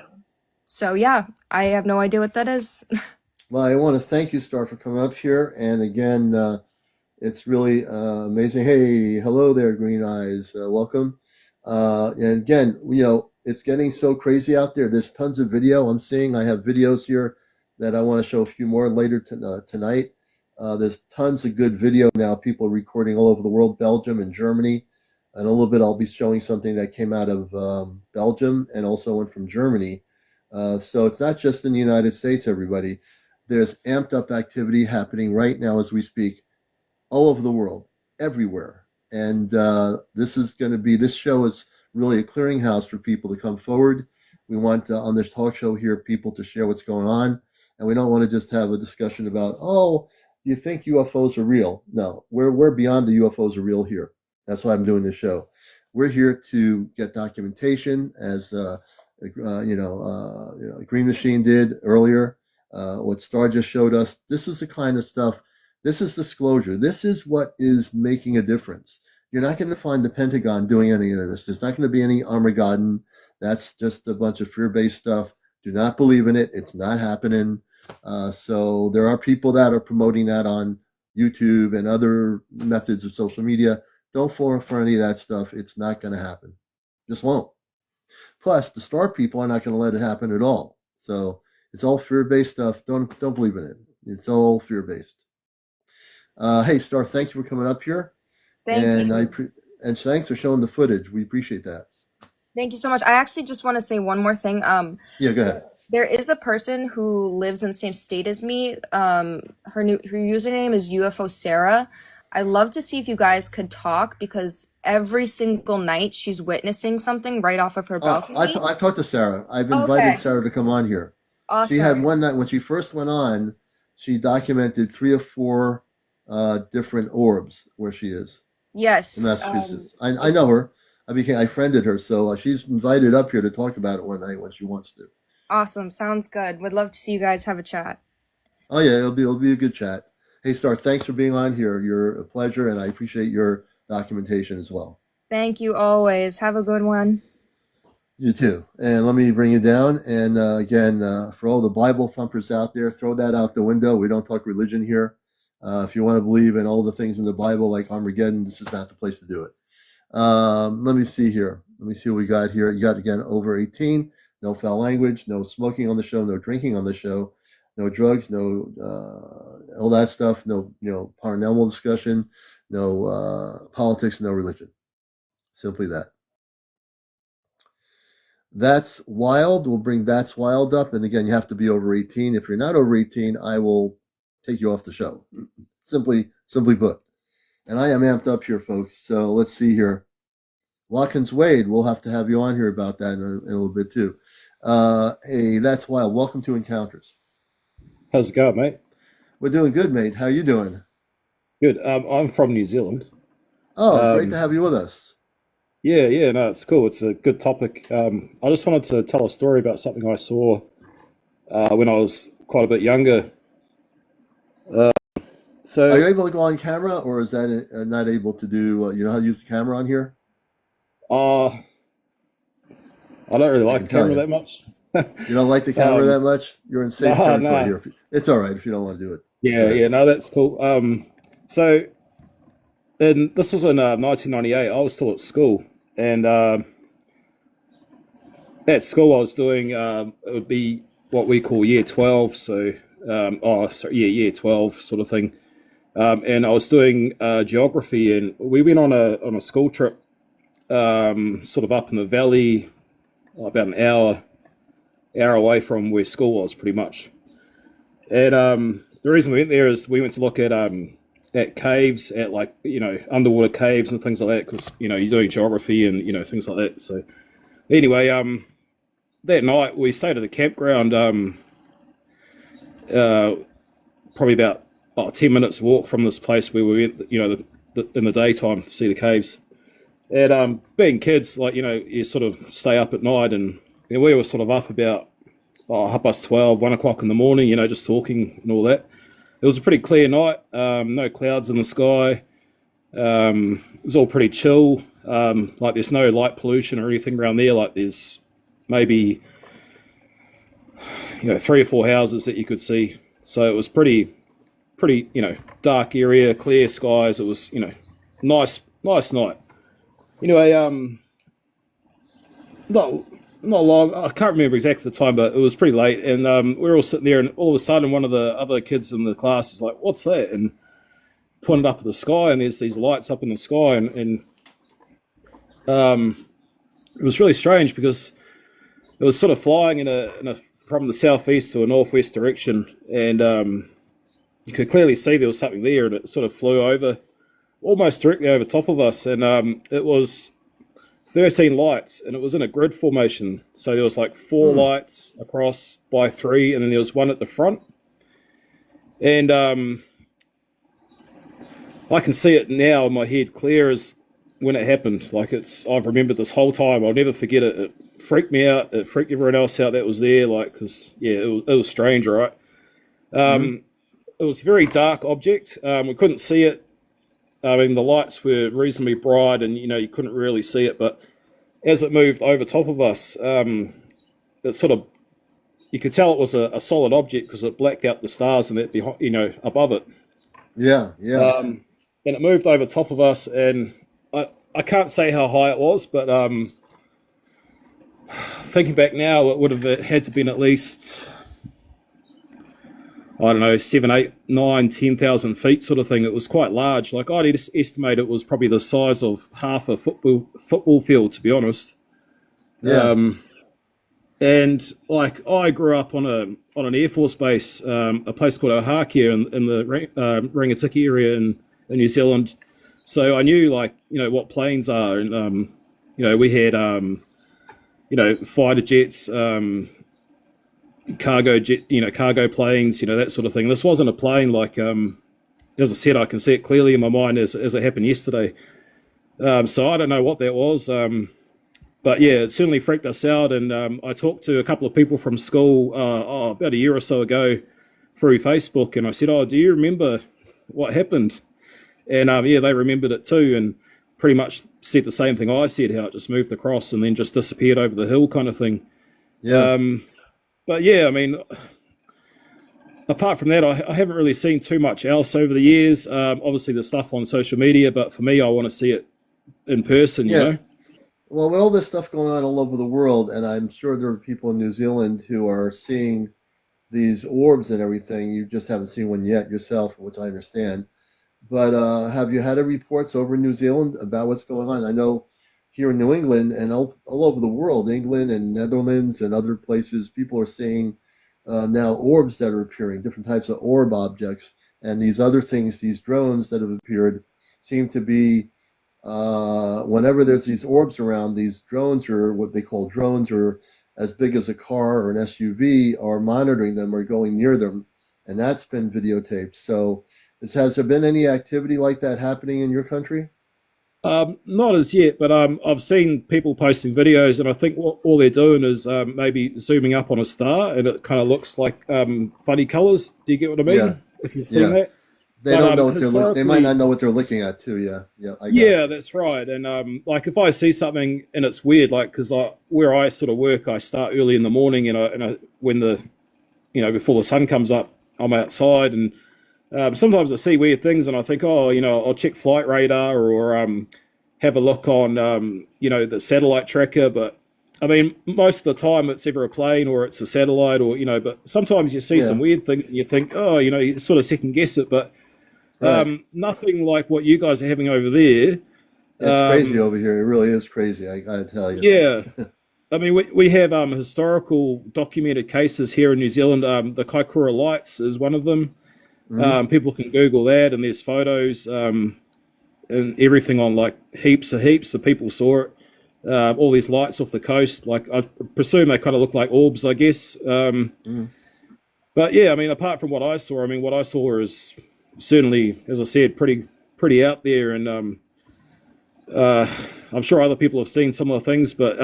So yeah, I have no idea what that is. Well, I want to thank you, Star, for coming up here. And again, it's really amazing. Hey, hello there, Green Eyes. Welcome. And again, it's getting so crazy out there. There's tons of video I'm seeing. I have videos here that I want to show a few more later tonight. There's tons of good video now. People recording all over the world, Belgium and Germany. And a little bit, I'll be showing something that came out of Belgium and also one from Germany. So it's not just in the United States, everybody. There's amped up activity happening right now as we speak all over the world, everywhere. And this show is really a clearinghouse for people to come forward. We want on this talk show here people to share what's going on. And we don't want to just have a discussion about, oh, do you think UFOs are real? No, we're beyond the UFOs are real here. That's why I'm doing this show. We're here to get documentation, as Green Machine did earlier. What Star just showed us. This is the kind of stuff. This is disclosure. This is what is making a difference. You're not going to find the Pentagon doing any of this. There's not going to be any Armageddon. That's just a bunch of fear-based stuff. Do not believe in it. It's not happening. So there are people that are promoting that on YouTube and other methods of social media. Don't fall for any of that stuff. It's not going to happen. Just won't. Plus, the Star people are not going to let it happen at all. So it's all fear-based stuff. Don't believe in it. It's all fear-based. Hey, Star, thank you for coming up here. Thank you. And thanks for showing the footage. We appreciate that. Thank you so much. I actually just want to say one more thing. Yeah, go ahead. There is a person who lives in the same state as me. Her username is UFO Sarah. I'd love to see if you guys could talk, because every single night she's witnessing something right off of her balcony. I talked to Sarah. I've invited Sarah to come on here. Awesome. She had one night when she first went on, she documented 3 or 4 different orbs where she is in Yes. Massachusetts. I know her. I friended her, so she's invited up here to talk about it one night when she wants to. Awesome. Sounds good. Would love to see you guys have a chat. Oh yeah, it'll be a good chat. Hey Star, thanks for being on here. You're a pleasure, and I appreciate your documentation as well. Thank you always. Have a good one. You too. And let me bring you down. And again, for all the Bible thumpers out there, throw that out the window. We don't talk religion here. If you want to believe in all the things in the Bible, like Armageddon, this is not the place to do it. Let me see here. Let me see what we got here. You got, again, over 18, no foul language, no smoking on the show, no drinking on the show, no drugs, no all that stuff, no paranormal discussion, no politics, no religion. Simply that. That's Wild. We'll bring That's Wild up. And again, you have to be over 18. If you're not over 18, I will take you off the show. Simply put. And I am amped up here, folks. So let's see here. Watkins Wade, we'll have to have you on here about that in a little bit too. Hey, That's Wild. Welcome to Encounters. How's it going, mate? We're doing good, mate. How you doing? Good. I'm from New Zealand. Oh, great to have you with us. Yeah, no, it's cool. It's a good topic. I just wanted to tell a story about something I saw when I was quite a bit younger. Are you So, able to go on camera, or is that not able to do? You know how to use the camera on here? uh, I don't really I like can the tell camera you. that much. You don't like the camera that Um, much? You're in safe nah, territory nah. here. It's all right if you don't want to do it. Go Yeah, ahead. no, that's cool. So, and this was in 1998. I was still at school, and at school I was doing it would be what we call year 12. So, year 12 sort of thing. And I was doing geography, and we went on a school trip, sort of up in the valley, about an hour away from where school was, pretty much. And the reason we went there is we went to look at caves, at like underwater caves and things like that, because you're doing geography and things like that. So anyway, that night we stayed at the campground, uh, probably about 10 minutes walk from this place where we went, in the daytime to see the caves. And being kids, you sort of stay up at night, and we were sort of up about 12:30, 1 o'clock in the morning, just talking and all that. It was a pretty clear night, no clouds in the sky. It was all pretty chill. Like there's no light pollution or anything around there. Like there's maybe 3 or 4 houses that you could see. So it was pretty dark area, clear skies. It was nice night. Anyway, not not long. I can't remember exactly the time, but it was pretty late, and we were all sitting there, and all of a sudden, one of the other kids in the class is like, "What's that?" and pointed up at the sky, and there's these lights up in the sky, and it was really strange because it was sort of flying in a from the southeast to a northwest direction, and you could clearly see there was something there, and it sort of flew over, almost directly over top of us, and it was 13 lights, and it was in a grid formation. So there was like four lights across by three, and then there was one at the front. And I can see it now in my head clear as when it happened. Like I've remembered this whole time. I'll never forget it. It freaked me out. It freaked everyone else out that was there. Like, because it was strange, all right. It was a very dark object. We couldn't see it. I mean, the lights were reasonably bright, and you couldn't really see it. But as it moved over top of us, it sort of, you could tell it was a solid object because it blacked out the stars and that behind, above it. Yeah. And it moved over top of us, and I can't say how high it was, but thinking back now, it would have had to been at least, I don't know, 7, 8, 9, 10,000 feet sort of thing. It was quite large. Like I'd estimate it was probably the size of half a football field, to be honest. Yeah. And like I grew up on an Air Force base, a place called Ohakea in the Rangitikei area in New Zealand. So I knew what planes are, and we had fighter jets, cargo planes, that sort of thing. This wasn't a plane like as I said, I can see it clearly in my mind as it happened yesterday. So I don't know what that was. But yeah, it certainly freaked us out. And I talked to a couple of people from school about a year or so ago through Facebook, and I said, "Oh, do you remember what happened?" And yeah, they remembered it too, and pretty much said the same thing I said, how it just moved across and then just disappeared over the hill, kind of thing. Yeah. But yeah, I mean, apart from that, I haven't really seen too much else over the years. Obviously, the stuff on social media, but for me, I want to see it in person. You know. Well, with all this stuff going on all over the world, and I'm sure there are people in New Zealand who are seeing these orbs and everything. You just haven't seen one yet yourself, which I understand. But have you had any reports over in New Zealand about what's going on? I know here in New England and all over the world, England and Netherlands and other places, people are seeing now orbs that are appearing, different types of orb objects. And these other things, these drones that have appeared, seem to be, whenever there's these orbs around, these drones, or what they call drones, or as big as a car or an SUV, are monitoring them or going near them. And that's been videotaped. So has there been any activity like that happening in your country? Not as yet, but I've seen people posting videos, and I think what all they're doing is maybe zooming up on a star, and it kind of looks like funny colors. Do you get what I mean? Yeah. If you've seen that. They don't know what they're they might not know what they're looking at too. Yeah, that's right. And like if I see something and it's weird, like because where I sort of work, I start early in the morning, and when the before the sun comes up, I'm outside, and sometimes I see weird things, and I think, oh, I'll check flight radar or have a look on the satellite tracker. But I mean, most of the time it's either a plane or it's a satellite, or but sometimes you see some weird thing and you think, oh, you sort of second guess it, but. Right. Nothing like what you guys are having over there. It's crazy over here. It really is crazy. I gotta tell you. Yeah, I mean, we have historical documented cases here in New Zealand. The Kaikoura Lights is one of them. Mm-hmm. People can Google that, and there's photos and everything on like heaps of people saw it. All these lights off the coast, like I presume they kind of look like orbs, I guess. But yeah, I mean, apart from what I saw is certainly, as I said, pretty out there, and I'm sure other people have seen similar things. But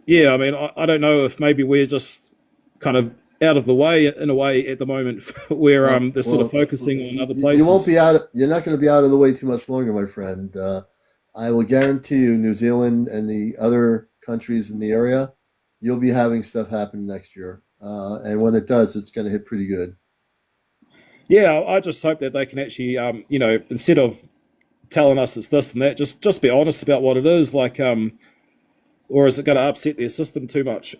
yeah, I mean, I don't know if maybe we're just kind of out of the way in a way at the moment, where they're sort of focusing on other places. You won't be out. You're not going to be out of the way too much longer, my friend. I will guarantee you, New Zealand and the other countries in the area, you'll be having stuff happen next year, and when it does, it's going to hit pretty good. Yeah, I just hope that they can actually, instead of telling us it's this and that, just be honest about what it is, like, or is it going to upset their system too much?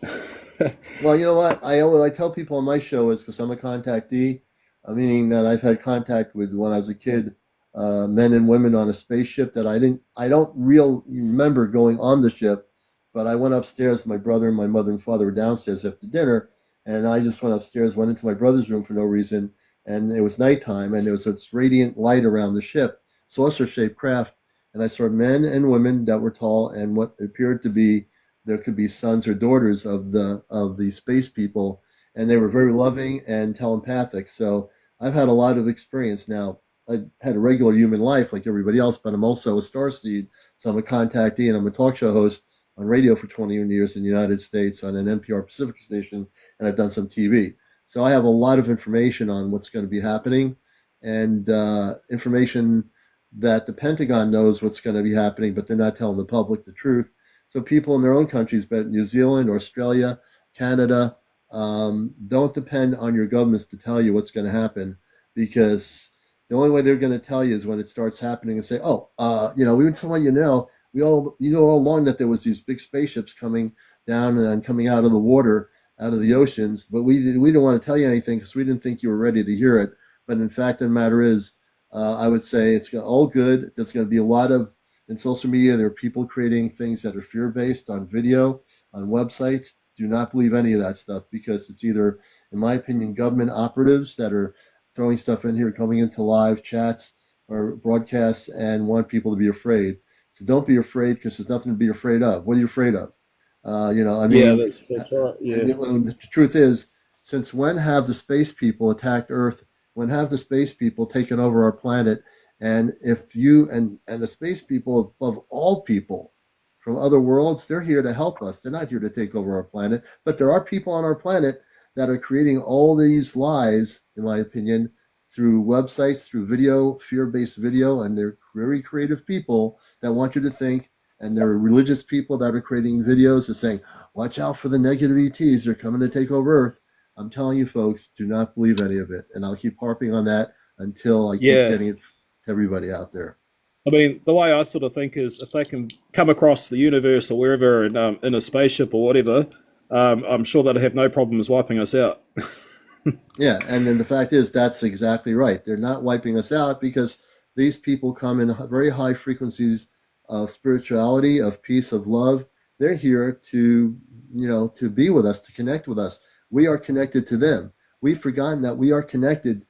Well, you know what? I tell people on my show is because I'm a contactee, meaning that I've had contact with when I was a kid, men and women on a spaceship that I don't really remember going on the ship, but I went upstairs. My brother and my mother and father were downstairs after dinner, and I just went upstairs, went into my brother's room for no reason. And it was nighttime, and there was this radiant light around the ship, saucer-shaped craft, and I saw men and women that were tall, and what appeared to be, there could be sons or daughters of the space people, and they were very loving and telepathic. So I've had a lot of experience now. I had a regular human life like everybody else, but I'm also a starseed, so I'm a contactee, and I'm a talk show host on radio for 20 years in the United States on an NPR Pacific station, and I've done some TV. So I have a lot of information on what's going to be happening, and information that the Pentagon knows what's going to be happening, but they're not telling the public the truth. So people in their own countries, but New Zealand, Australia, Canada, don't depend on your governments to tell you what's going to happen, because the only way they're going to tell you is when it starts happening and say, we would tell you know all along that there was these big spaceships coming down and coming out of the water, out of the oceans, but we didn't want to tell you anything because we didn't think you were ready to hear it. But in fact, the matter is, I would say it's all good. There's going to be a lot of, in social media, there are people creating things that are fear-based on video, on websites. Do not believe any of that stuff, because it's either, in my opinion, government operatives that are throwing stuff in here, coming into live chats or broadcasts and want people to be afraid. So don't be afraid, because there's nothing to be afraid of. What are you afraid of? Yeah, that's right. Yeah. The truth is, since when have the space people attacked Earth when have the space people taken over our planet. And if you and the space people above all people from other worlds, they're here to help us. They're not here to take over our planet. But there are people on our planet that are creating all these lies, in my opinion, through websites, through video, fear-based video, and they're very creative people that want you to think, and there are religious people that are creating videos and saying, watch out for the negative ETs, they're coming to take over Earth. I'm telling you folks, do not believe any of it. And I'll keep harping on that until I keep Yeah. getting it to everybody out there. I mean, the way I sort of think is if they can come across the universe or wherever in a spaceship or whatever, I'm sure they'd have no problems wiping us out. Yeah, and then the fact is, that's exactly right. They're not wiping us out because these people come in very high frequencies of spirituality, of peace, of love. They're here to, to be with us, to connect with us. We are connected to them. We've forgotten that we are connected.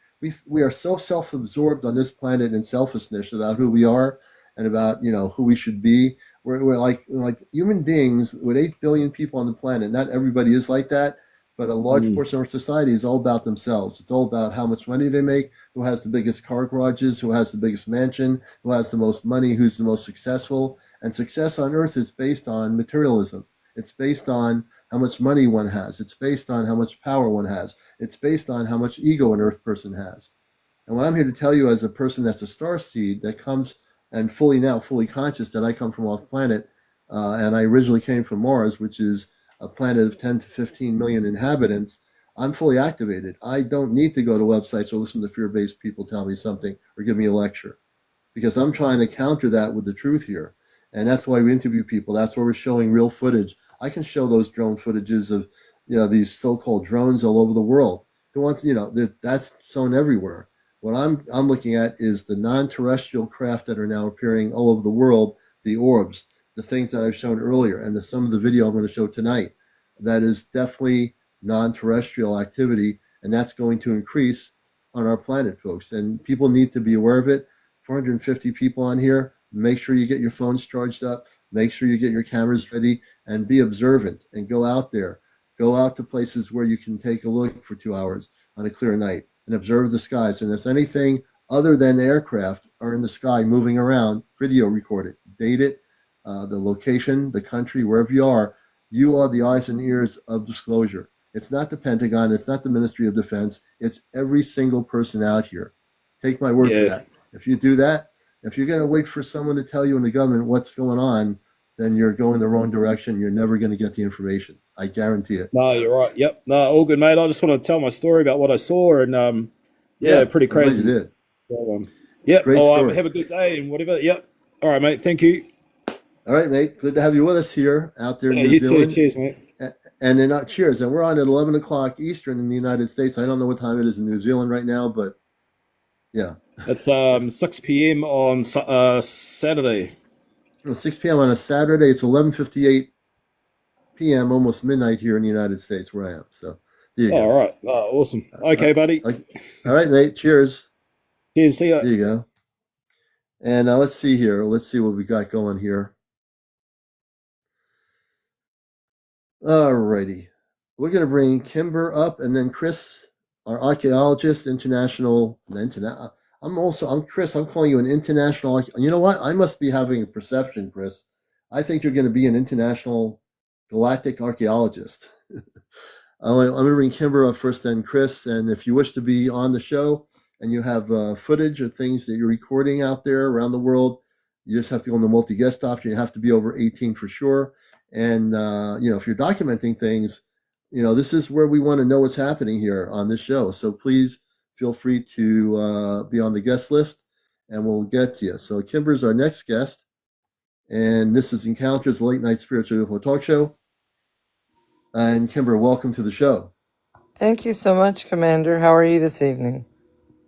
We are so self-absorbed on this planet in selfishness about who we are and about, who we should be. We're like human beings with 8 billion people on the planet. Not everybody is like that. But a large portion of our society is all about themselves. It's all about how much money they make, who has the biggest car garages, who has the biggest mansion, who has the most money, who's the most successful. And success on earth is based on materialism. It's based on how much money one has. It's based on how much power one has. It's based on how much ego an earth person has. And what I'm here to tell you as a person that's a star seed that comes and fully conscious that I come from off planet, and I originally came from Mars, which is a planet of 10 to 15 million inhabitants, I'm fully activated. I don't need to go to websites or listen to fear-based people tell me something or give me a lecture because I'm trying to counter that with the truth here. And that's why we interview people. That's why we're showing real footage. I can show those drone footages of, these so-called drones all over the world. Who wants, that's shown everywhere. What I'm looking at is the non-terrestrial craft that are now appearing all over the world, the orbs, the things that I've shown earlier, and some of the video I'm going to show tonight. That is definitely non-terrestrial activity, and that's going to increase on our planet, folks. And people need to be aware of it. 450 people on here. Make sure you get your phones charged up. Make sure you get your cameras ready, and be observant. And go out there. Go out to places where you can take a look for 2 hours on a clear night and observe the skies. And if anything other than aircraft are in the sky moving around, video record it, date it. The location, the country, wherever you are the eyes and ears of disclosure. It's not the Pentagon. It's not the Ministry of Defense. It's every single person out here. Take my word for that. If you do that, if you're going to wait for someone to tell you in the government what's going on, then you're going the wrong direction. You're never going to get the information. I guarantee it. No, you're right. Yep. No, all good, mate. I just want to tell my story about what I saw, and pretty crazy. I'm glad you did. So, yep. Great story. Have a good day and whatever. Yep. All right, mate. Thank you. All right, mate. Good to have you with us here out there in New you Zealand. Too. Cheers, mate. And then cheers. And we're on at 11 o'clock Eastern in the United States. I don't know what time it is in New Zealand right now, but yeah. It's 6 p.m. on Saturday. 6 p.m. on a Saturday. It's 11:58 p.m., almost midnight here in the United States where I am. So there you go. All right. Awesome. Okay, buddy. Okay. All right, mate. Cheers. Cheers. See ya. There you go. And let's see here. Let's see what we got going here. All righty. We're going to bring Kimber up and then Chris, our archaeologist, I'm Chris. I'm calling you an international. You know what? I must be having a perception, Chris. I think you're going to be an international galactic archaeologist. I'm going to bring Kimber up first, then Chris. And if you wish to be on the show and you have footage of things that you're recording out there around the world, you just have to go on the multi-guest option. You have to be over 18 for sure. And, if you're documenting things, this is where we want to know what's happening here on this show. So please feel free to be on the guest list and we'll get to you. So Kimber's our next guest. And this is Encounters, the Late Night Spiritual UFO Talk Show. And Kimber, welcome to the show. Thank you so much, Commander. How are you this evening?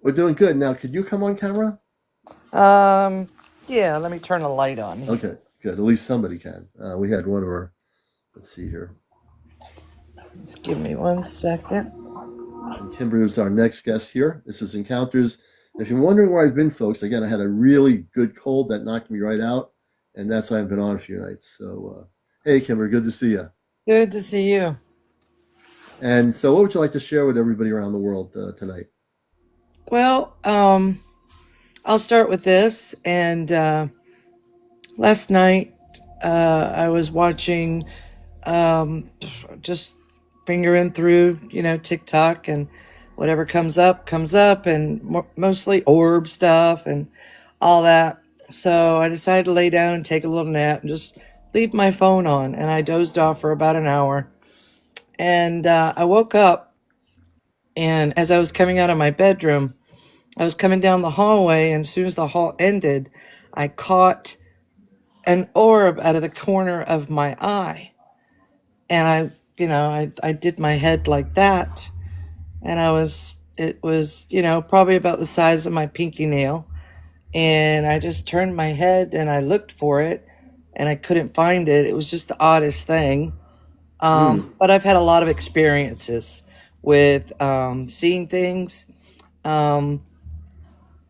We're doing good. Now, could you come on camera? Yeah, let me turn a light on here. Okay, good. At least somebody can. We had one of our, let's see here. Just give me 1 second. And Kimber is our next guest here. This is Encounters. And if you're wondering where I've been, folks, again, I had a really good cold that knocked me right out. And that's why I've been on a few nights. So, hey, Kimber, good to see you. Good to see you. And so what would you like to share with everybody around the world tonight? Well, I'll start with this. And last night, I was watching, just fingering through, TikTok, and whatever comes up, and mostly orb stuff and all that. So I decided to lay down and take a little nap and just leave my phone on. And I dozed off for about an hour. And I woke up, and as I was coming out of my bedroom, I was coming down the hallway, and as soon as the hall ended, I caught an orb out of the corner of my eye. And I did my head like that. And it was, probably about the size of my pinky nail. And I just turned my head and I looked for it and I couldn't find it. It was just the oddest thing. But I've had a lot of experiences with seeing things. Um,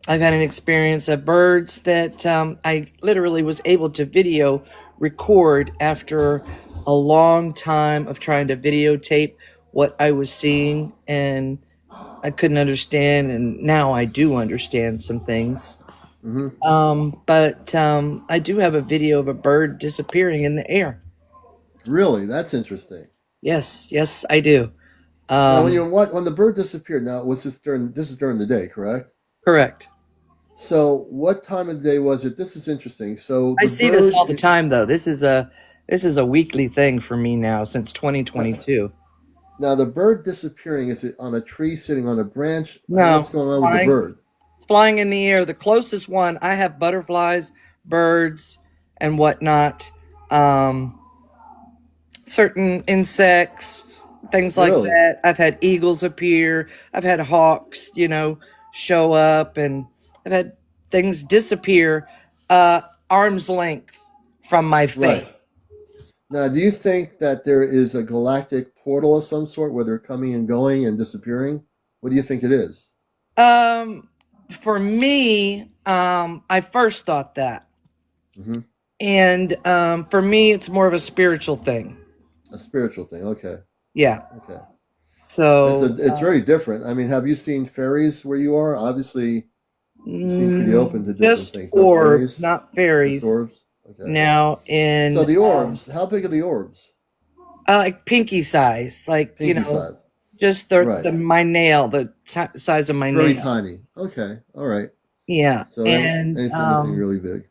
I've had an experience of birds that I literally was able to video record after a long time of trying to videotape what I was seeing, and I couldn't understand, and now I do understand some things. Hmm. But I do have a video of a bird disappearing in the air. Really, that's interesting. Yes, I do. Now, Um, when the bird disappeared, now was this is during the day, correct? Correct. So, what time of the day was it? This is interesting. So, I the see this bird, all the time, though. This is a weekly thing for me now since uh, 2022. now the bird disappearing, is it on a tree, sitting on a branch? No, What's going on with the flying. bird? It's flying in the air. The closest one, I have butterflies, birds, and whatnot. Um, Certain insects, things like Really? that. I've had eagles appear. I've had hawks, show up, and I've had things disappear arm's length from my Right. face. Now, do you think that there is a galactic portal of some sort where they're coming and going and disappearing? What do you think it is? Um, for me, I first thought that. Hmm. And for me, it's more of a spiritual thing. A spiritual thing. Okay. Yeah. Okay. So, It's very different. I mean, have you seen fairies where you are? Obviously, you seem to be open to different just things. No orbs, fairies, not just fairies. orbs. Okay. Now, So in the orbs, how big are the orbs? like pinky size, like Pinky size. just Right. my nail, the size of my Very nail. tiny. Okay. All right. Yeah, So and anything really big.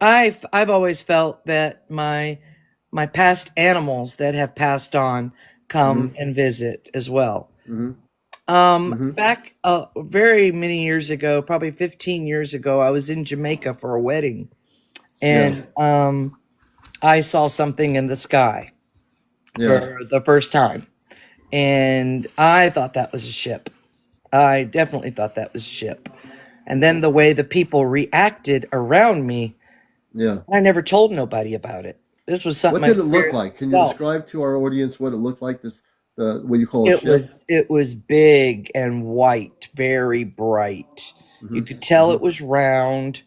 I've always felt that my past animals that have passed on come Mm-hmm. and visit as well. Mm-hmm. Mm-hmm. Back very many years ago, probably 15 years ago, I was in Jamaica for a wedding, Yeah. and I saw something in the sky Yeah. for the first time, and I thought that was a ship. I definitely thought that was a ship. And then the way the people reacted around me, Yeah. I never told nobody about it. This was something What I did it look experienced like? Can you myself. describe to our audience what it looked like? This the what you call a It ship? was it was big and white, very bright. You Mm-hmm. could tell Mm-hmm. it was round.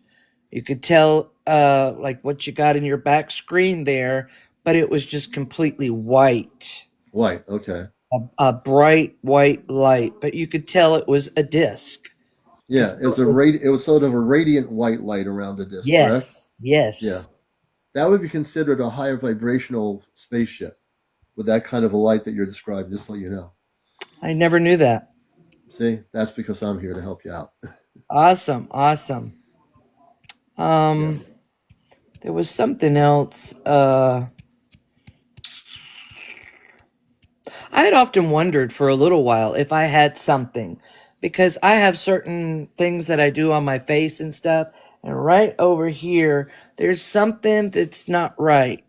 You could tell like what you got in your back screen there, but it was just completely white. White. Okay. A bright white light, but you could tell it was a disc. You could Yeah. tell It's it a was, It was sort of a radiant white light around the disk, correct? yes, Yeah. yes. That would be considered a higher vibrational spaceship with that kind of a light that you're describing. Just so you know. I never knew that. See, that's because I'm here to help you out. Awesome, awesome. Yeah. Um, there was something else. I had often wondered for a little while if I had something, because I have certain things that I do on my face and stuff, and right over here, there's something that's not right.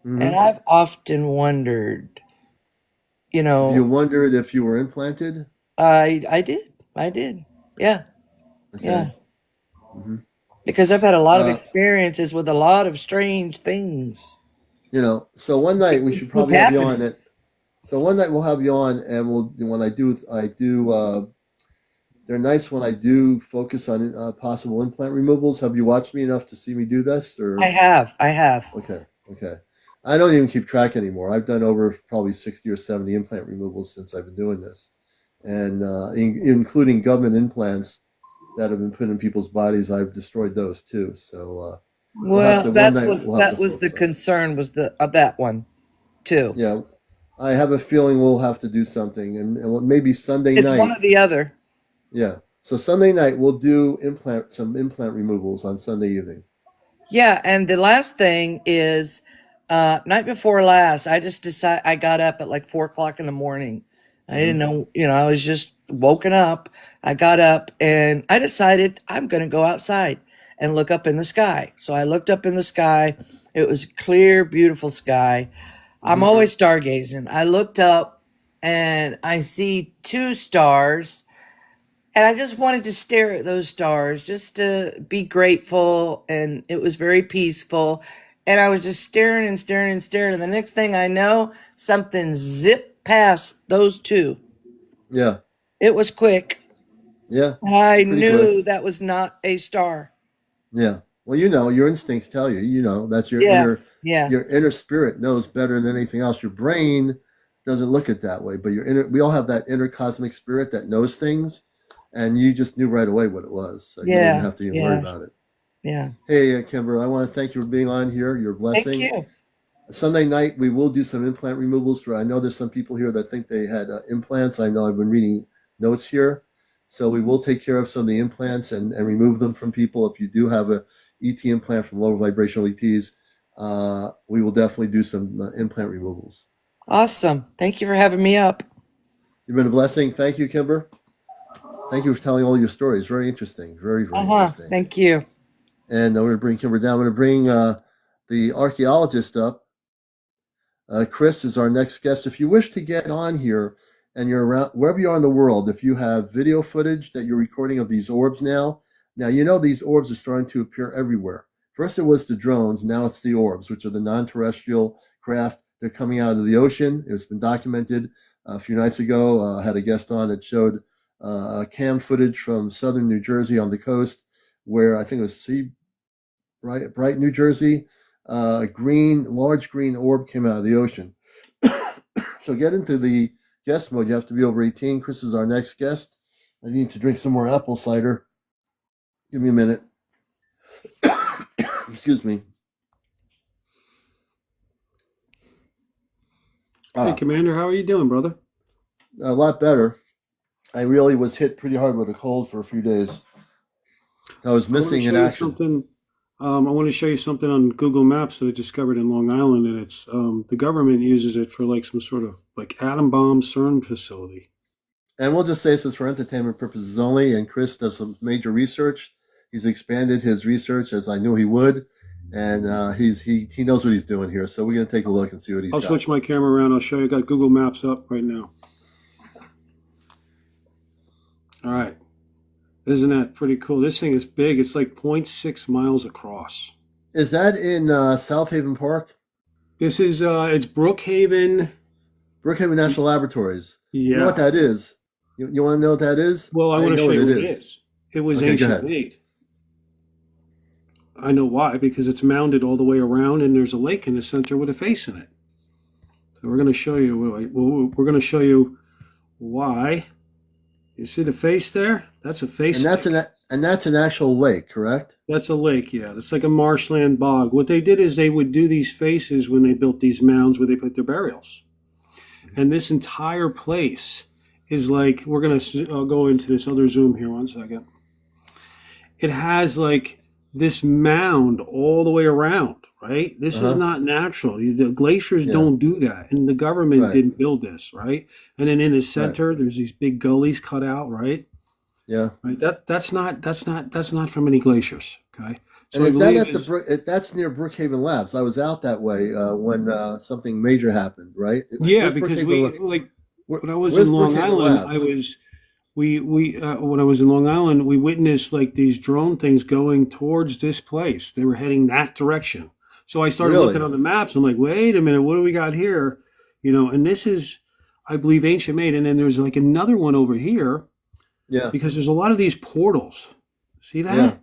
And Mm-hmm. I've often wondered, you You know, wondered if you were implanted? I did. Yeah, Okay. yeah. Mm-hmm. Because I've had a lot of Uh, experiences with a lot of strange things so one night we should keep probably have you on happening. it. So one night we'll have you on, and we'll when I do. They're nice when I do focus on possible implant removals. Have you watched me enough to see me do this, or I have. okay, okay? I don't even keep track anymore. I've done over probably 60 or 70 implant removals since I've been doing this, and including government implants that have been put in people's bodies. I've destroyed those too. So we'll have to Well, one night we'll have to that was the focus on it. concern was the that one too. Yeah, I have a feeling we'll have to do something, and maybe Sunday It's one night. or the other. Yeah, so Sunday night we'll do some implant removals on Sunday evening. Yeah, and the last thing is, night before last, I just decided I got up at like 4 o'clock in the morning. I didn't know, I was just woken up. I got up and I decided I'm going to go outside and look up in the sky. So I looked up in the sky. It was a clear, beautiful sky. I'm always stargazing. I looked up and I see two stars. And I just wanted to stare at those stars, just to be grateful. And it was very peaceful. And I was just staring and staring and staring. And the next thing I know, something zipped past those two. Yeah, It was quick. yeah, And I pretty quick. knew that was not a star. Yeah. Well, your instincts tell you. That's Yeah. Yeah. your inner spirit knows better than anything else. Your brain doesn't look at that way, but we all have that inner cosmic spirit that knows things, and you just knew right away what it was, so you didn't Yeah. have to even worry Yeah. about it. Yeah. Hey, Kimber, I want to thank you for being on here. Your Thank blessing. you. Sunday night we will do some implant removals. I know there's some people here that think they had implants. I know I've been reading notes here, so we will take care of some of the implants and remove them from people. If you do have a ET implant from lower vibrational ETs, we will definitely do some implant removals. Awesome. Thank you for having me up. You've been a blessing. Thank you, Kimber. Thank you for telling all your stories. Very interesting. Very, very interesting. Thank you. And I'm going to bring Kimber down. I'm going to bring the archaeologist up. Chris is our next guest. If you wish to get on here and you're around wherever you are in the world, if you have video footage that you're recording of these orbs now these orbs are starting to appear everywhere. First it was the drones, now it's the orbs, which are the non-terrestrial craft. They're coming out of the ocean. It's been documented. A few nights ago, I had a guest on that showed cam footage from southern New Jersey on the coast, where I think it was Bright, New Jersey. Large green orb came out of the ocean. So get into the guest mode. You have to be over 18. Chris is our next guest. I need to drink some more apple cider. Give me a minute. Excuse me. Hey, Commander, how are you doing, brother? A lot better. I really was hit pretty hard with a cold for a few days. I was missing in action. I want to show you something on Google Maps that I discovered in Long Island, and it's the government uses it for like some sort of like atom bomb CERN facility. And we'll just say this is for entertainment purposes only. And Chris does some major research. He's expanded his research as I knew he would, and he knows what he's doing here. So we're going to take a look and see what he's got. I'll switch my camera around. I'll show you. I got Google Maps up right now. All right. Isn't that pretty cool? This thing is big. It's like 0.6 miles across. Is that in South Haven Park? This is it's Brookhaven. Brookhaven National Laboratories. Yeah. You know what that is? You want to know what that is? Well, I want to show you what it is. It was ancient made. I know why, because it's mounded all the way around, and there's a lake in the center with a face in it. So we're going to show you. We're going to show you why. You see the face there? That's a face. And that's an actual lake, correct? That's a lake, yeah. It's like a marshland bog. What they did is they would do these faces when they built these mounds where they put their burials. And this entire place is like, we're going to go into this other zoom here 1 second. It has like this mound all the way around, right? This is not natural. The glaciers don't do that. And the government didn't build this, right? And then in the center, there's these big gullies cut out, right? Yeah. Right. That's not from any glaciers. Okay. So and is that at that's near Brookhaven Labs? I was out that way when something major happened, right? Yeah, because when I was in Long Island, when I was in Long Island, we witnessed like these drone things going towards this place. They were heading that direction. So I started looking on the maps. I'm like, wait a minute, what do we got here? And this is, I believe, ancient made. And then there's like another one over here. Yeah. Because there's a lot of these portals. See that? Yeah.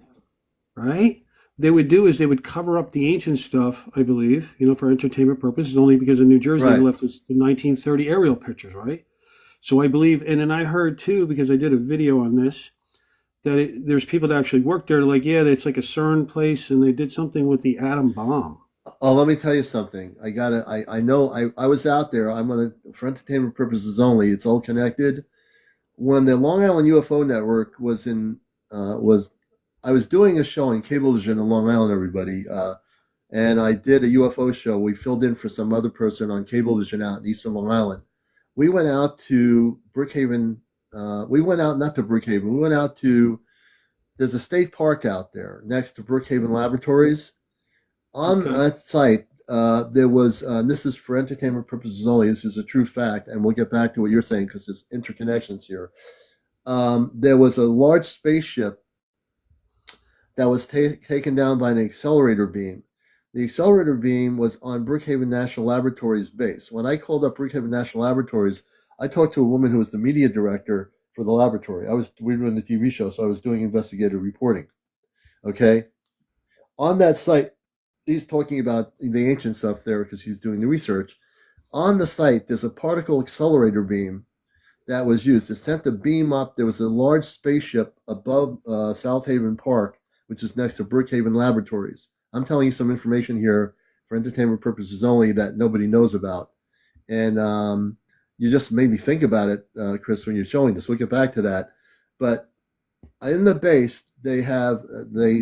Right? They would do is they would cover up the ancient stuff, I believe, for entertainment purposes, only because in New Jersey they left us the 1930 aerial pictures, right? So I believe, and then I heard too, because I did a video on this, that there's people that actually work there, like, yeah, it's like a CERN place, and they did something with the atom bomb. Oh, let me tell you something. I know I was out there. I'm on for entertainment purposes only. It's all connected. When the Long Island UFO Network I was doing a show on Cablevision in Long Island, everybody, and I did a UFO show. We filled in for some other person on Cablevision out in Eastern Long Island. We went out to Brookhaven. We went out not to Brookhaven. We went out to there's a state park out there next to Brookhaven Laboratories. On that site, there was, this is for entertainment purposes only, this is a true fact, and we'll get back to what you're saying because there's interconnections here. There was a large spaceship that was taken down by an accelerator beam. The accelerator beam was on Brookhaven National Laboratories base. When I called up Brookhaven National Laboratories, I talked to a woman who was the media director for the laboratory. We were doing the TV show, so I was doing investigative reporting. Okay? On that site, he's talking about the ancient stuff there because he's doing the research. On the site, there's a particle accelerator beam that was used. It sent the beam up. There was a large spaceship above South Haven Park, which is next to Brookhaven Laboratories. I'm telling you some information here for entertainment purposes only that nobody knows about. And you just made me think about it, Chris, when you're showing this. We'll get back to that. But in the base, they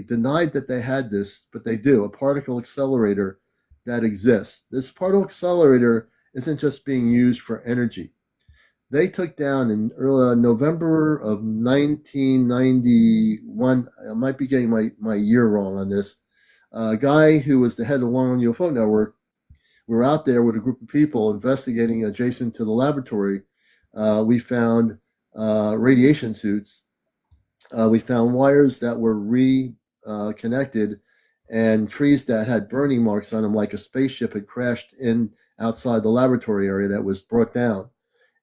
denied that they had this, but they do, a particle accelerator that exists. This particle accelerator isn't just being used for energy. They took down in early November of 1991, I might be getting my year wrong on this, a guy who was the head of Long Island UFO Network. We were out there with a group of people investigating adjacent to the laboratory. We found radiation suits. We found wires that were reconnected and trees that had burning marks on them, like a spaceship had crashed in outside the laboratory area that was brought down.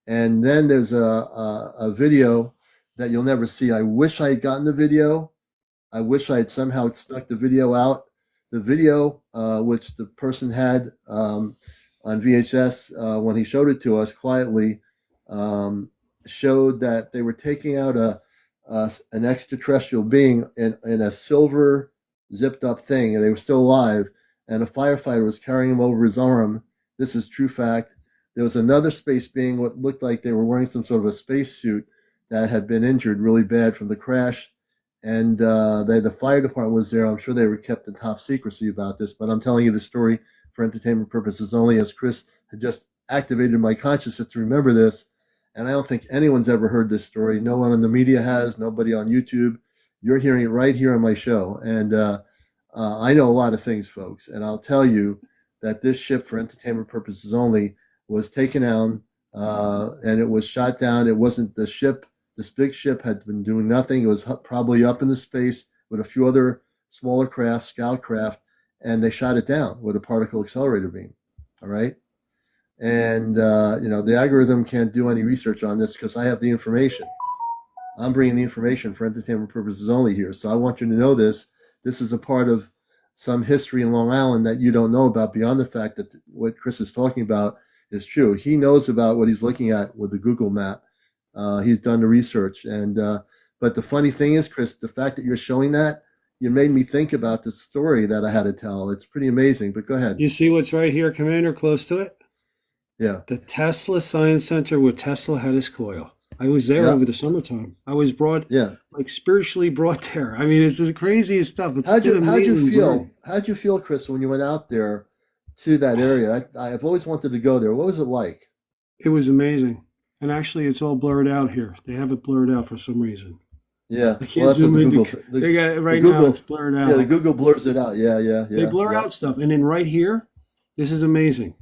And then there's a video that you'll never see. I wish I had gotten the video. I wish I had somehow snuck the video out. The video, which the person had on VHS when he showed it to us quietly, showed that they were taking out an extraterrestrial being in a silver zipped up thing, and they were still alive, and a firefighter was carrying him over his arm. This is true fact. There was another space being, what looked like they were wearing some sort of a space suit that had been injured really bad from the crash, and the fire department was there. I'm sure they were kept in top secrecy about this, but I'm telling you the story for entertainment purposes only, as Chris had just activated my consciousness to remember this. And I don't think anyone's ever heard this story. No one in the media has, nobody on YouTube. You're hearing it right here on my show. And I know a lot of things, folks. And I'll tell you that this ship, for entertainment purposes only, was taken down and it was shot down. It wasn't the ship. This big ship had been doing nothing. It was probably up in the space with a few other smaller craft, scout craft, and they shot it down with a particle accelerator beam. All right. And, the algorithm can't do any research on this because I have the information. I'm bringing the information for entertainment purposes only here. So I want you to know this. This is a part of some history in Long Island that you don't know about, beyond the fact that what Chris is talking about is true. He knows about what he's looking at with the Google map. He's done the research. But the funny thing is, Chris, the fact that you're showing that, you made me think about the story that I had to tell. It's pretty amazing, but go ahead. You see what's right here, Commander, close to it? Yeah. The Tesla Science Center where Tesla had his coil. I was there over the summertime. I was spiritually brought there. I mean, it's the craziest stuff. How'd you feel? How'd you feel, Chris, when you went out there to that area? I've always wanted to go there. What was it like? It was amazing. And actually, it's all blurred out here. They have it blurred out for some reason. Yeah. I can't zoom in. They got it right now. It's blurred out. Yeah, the Google blurs it out. Yeah. They blur out stuff. And then right here, this is amazing.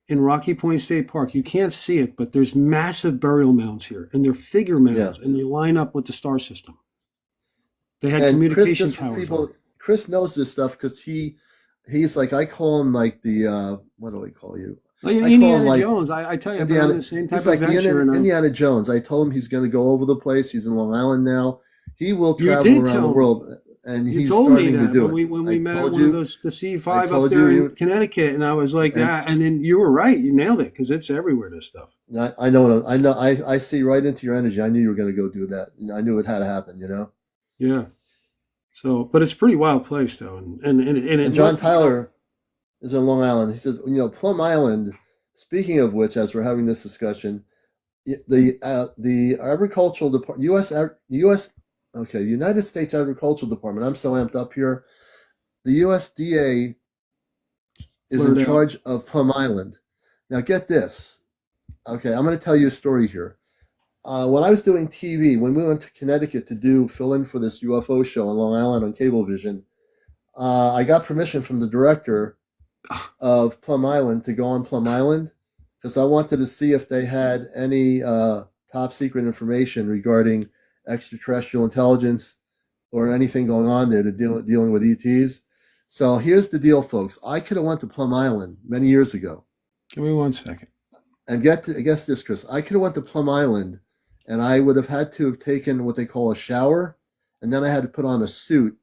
In Rocky Point State Park, you can't see it, but there's massive burial mounds here, and they're figure mounds, and they line up with the star system. They had communication towers. Chris knows this stuff because he's like, I call him like the what do I call you? Like Indiana Jones. I tell you, I've been on the same type of adventure. Indiana Jones. I told him he's going to go over the place. He's in Long Island now. He will travel around the world. and You he's told me starting to that do when it. we I met at told one of you. those the I C5 up told there you. in Connecticut, and I was like And that, and then you were right. You nailed it because it's everywhere. This stuff. I know. I know. I see right into your energy. I knew you were going to go do that. I knew it had to happen. Yeah. So, but it's a pretty wild place though, and it And John looked, Tyler is in Long Island. He says, Plum Island. Speaking of which, as we're having this discussion, the agricultural department, okay, United States Agricultural Department. I'm so amped up here. The USDA is in blurred out. charge of Plum Island. Now, get this. Okay, I'm going to tell you a story here. When I was doing TV, when we went to Connecticut to fill in for this UFO show on Long Island on Cablevision, I got permission from the director of Plum Island to go on Plum Island because I wanted to see if they had any top secret information regarding extraterrestrial intelligence or anything going on there dealing with ETs. So here's the deal, folks. I could have went to Plum Island many years ago. Give me 1 second. And guess this, Chris. I could have went to Plum Island, and I would have had to have taken what they call a shower, and then I had to put on a suit,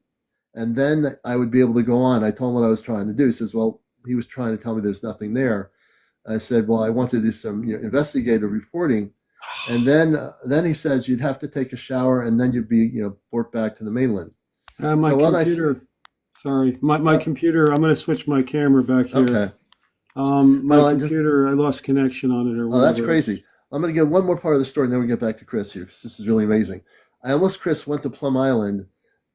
and then I would be able to go on. I told him what I was trying to do. He says, well, he was trying to tell me there's nothing there. I said, well, I want to do some investigative reporting. And then he says you'd have to take a shower, and then you'd be brought back to the mainland. My So computer. Sorry, my computer. I'm going to switch my camera back here. Okay. My computer. I lost connection on it, or whatever. Oh, that's crazy. I'm going to get one more part of the story, and then we get back to Chris here because this is really amazing. Chris went to Plum Island,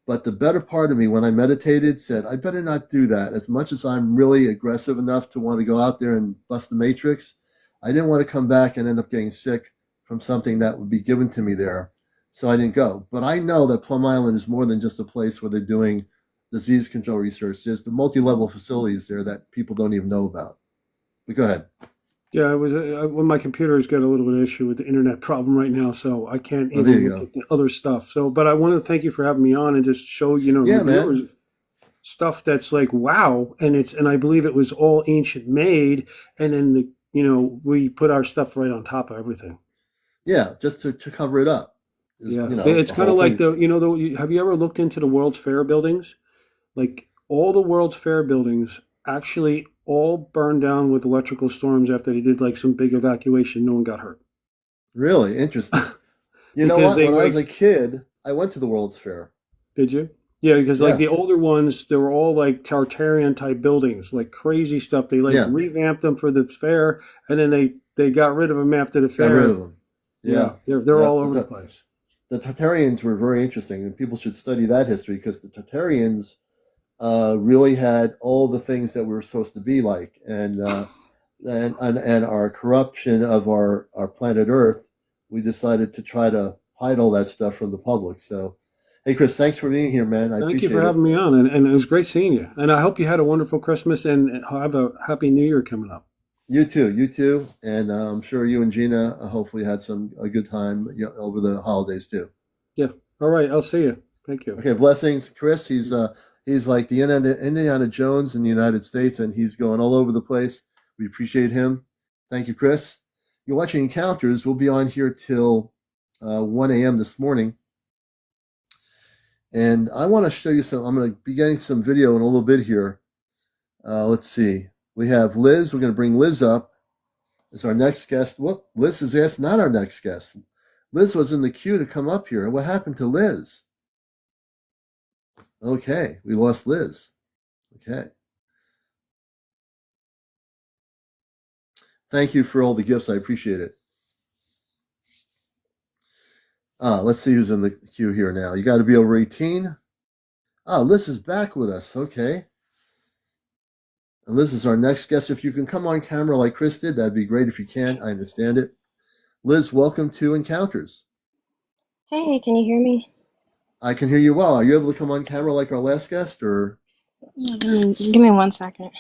but the better part of me, when I meditated, said I better not do that. As much as I'm really aggressive enough to want to go out there and bust the matrix, I didn't want to come back and end up getting sick from something that would be given to me there. So I didn't go. But I know that Plum Island is more than just a place where they're doing disease control research. There's the multi-level facilities there that people don't even know about. But go ahead. Yeah, it was when my computer's got a little bit of issue with the internet problem right now, so I can't Oh, there even you look go. at the other stuff. So, but I want to thank you for having me on and just show Yeah, the man. viewers stuff that's like wow, and I believe it was all ancient made, and then we put our stuff right on top of everything. Yeah, just to cover it up. Yeah, it's the kind of whole like thing. have you ever looked into the World's Fair buildings? Like all the World's Fair buildings actually all burned down with electrical storms after they did like some big evacuation. No one got hurt. Really interesting. You know Because what? When I was a kid, I went to the World's Fair. Did you? Yeah, because like Yeah. the older ones, they were all like Tartarian type buildings, like crazy stuff. They like Yeah. revamped them for the fair, and then they got rid of them after the Got fair. rid of them. Yeah. they're Yeah. all over the place. The Tartarians were very interesting, and people should study that history because the Tartarians really had all the things that we were supposed to be like, and our corruption of our planet Earth. We decided to try to hide all that stuff from the public. So, hey, Chris, thanks for being here, man. I Thank appreciate you for it. having me on, and it was great seeing you. And I hope you had a wonderful Christmas and have a happy New Year coming up. You too, and I'm sure you and Gina hopefully had a good time over the holidays too. Yeah. All right. I'll see you. Thank you. Okay, blessings, Chris. He's like the Indiana Jones in the United States, and he's going all over the place. We appreciate him. Thank you, Chris. You're watching Encounters. We'll be on here till 1 a.m. this morning. And I want to show you some. I'm going to be getting some video in a little bit here. Let's see. We have Liz. We're going to bring Liz up as our next guest. What? Liz is not our next guest. Liz was in the queue to come up here. What happened to Liz? Okay, we lost Liz. Okay. Thank you for all the gifts. I appreciate it. Let's see who's in the queue here now. You got to be over 18. Liz is back with us. Okay. And Liz is our next guest. If you can come on camera like Chris did, that'd be great. If you can't, I understand it. Liz, welcome to Encounters. Hey, can you hear me? I can hear you well. Are you able to come on camera like our last guest, or? Yeah, give me 1 second.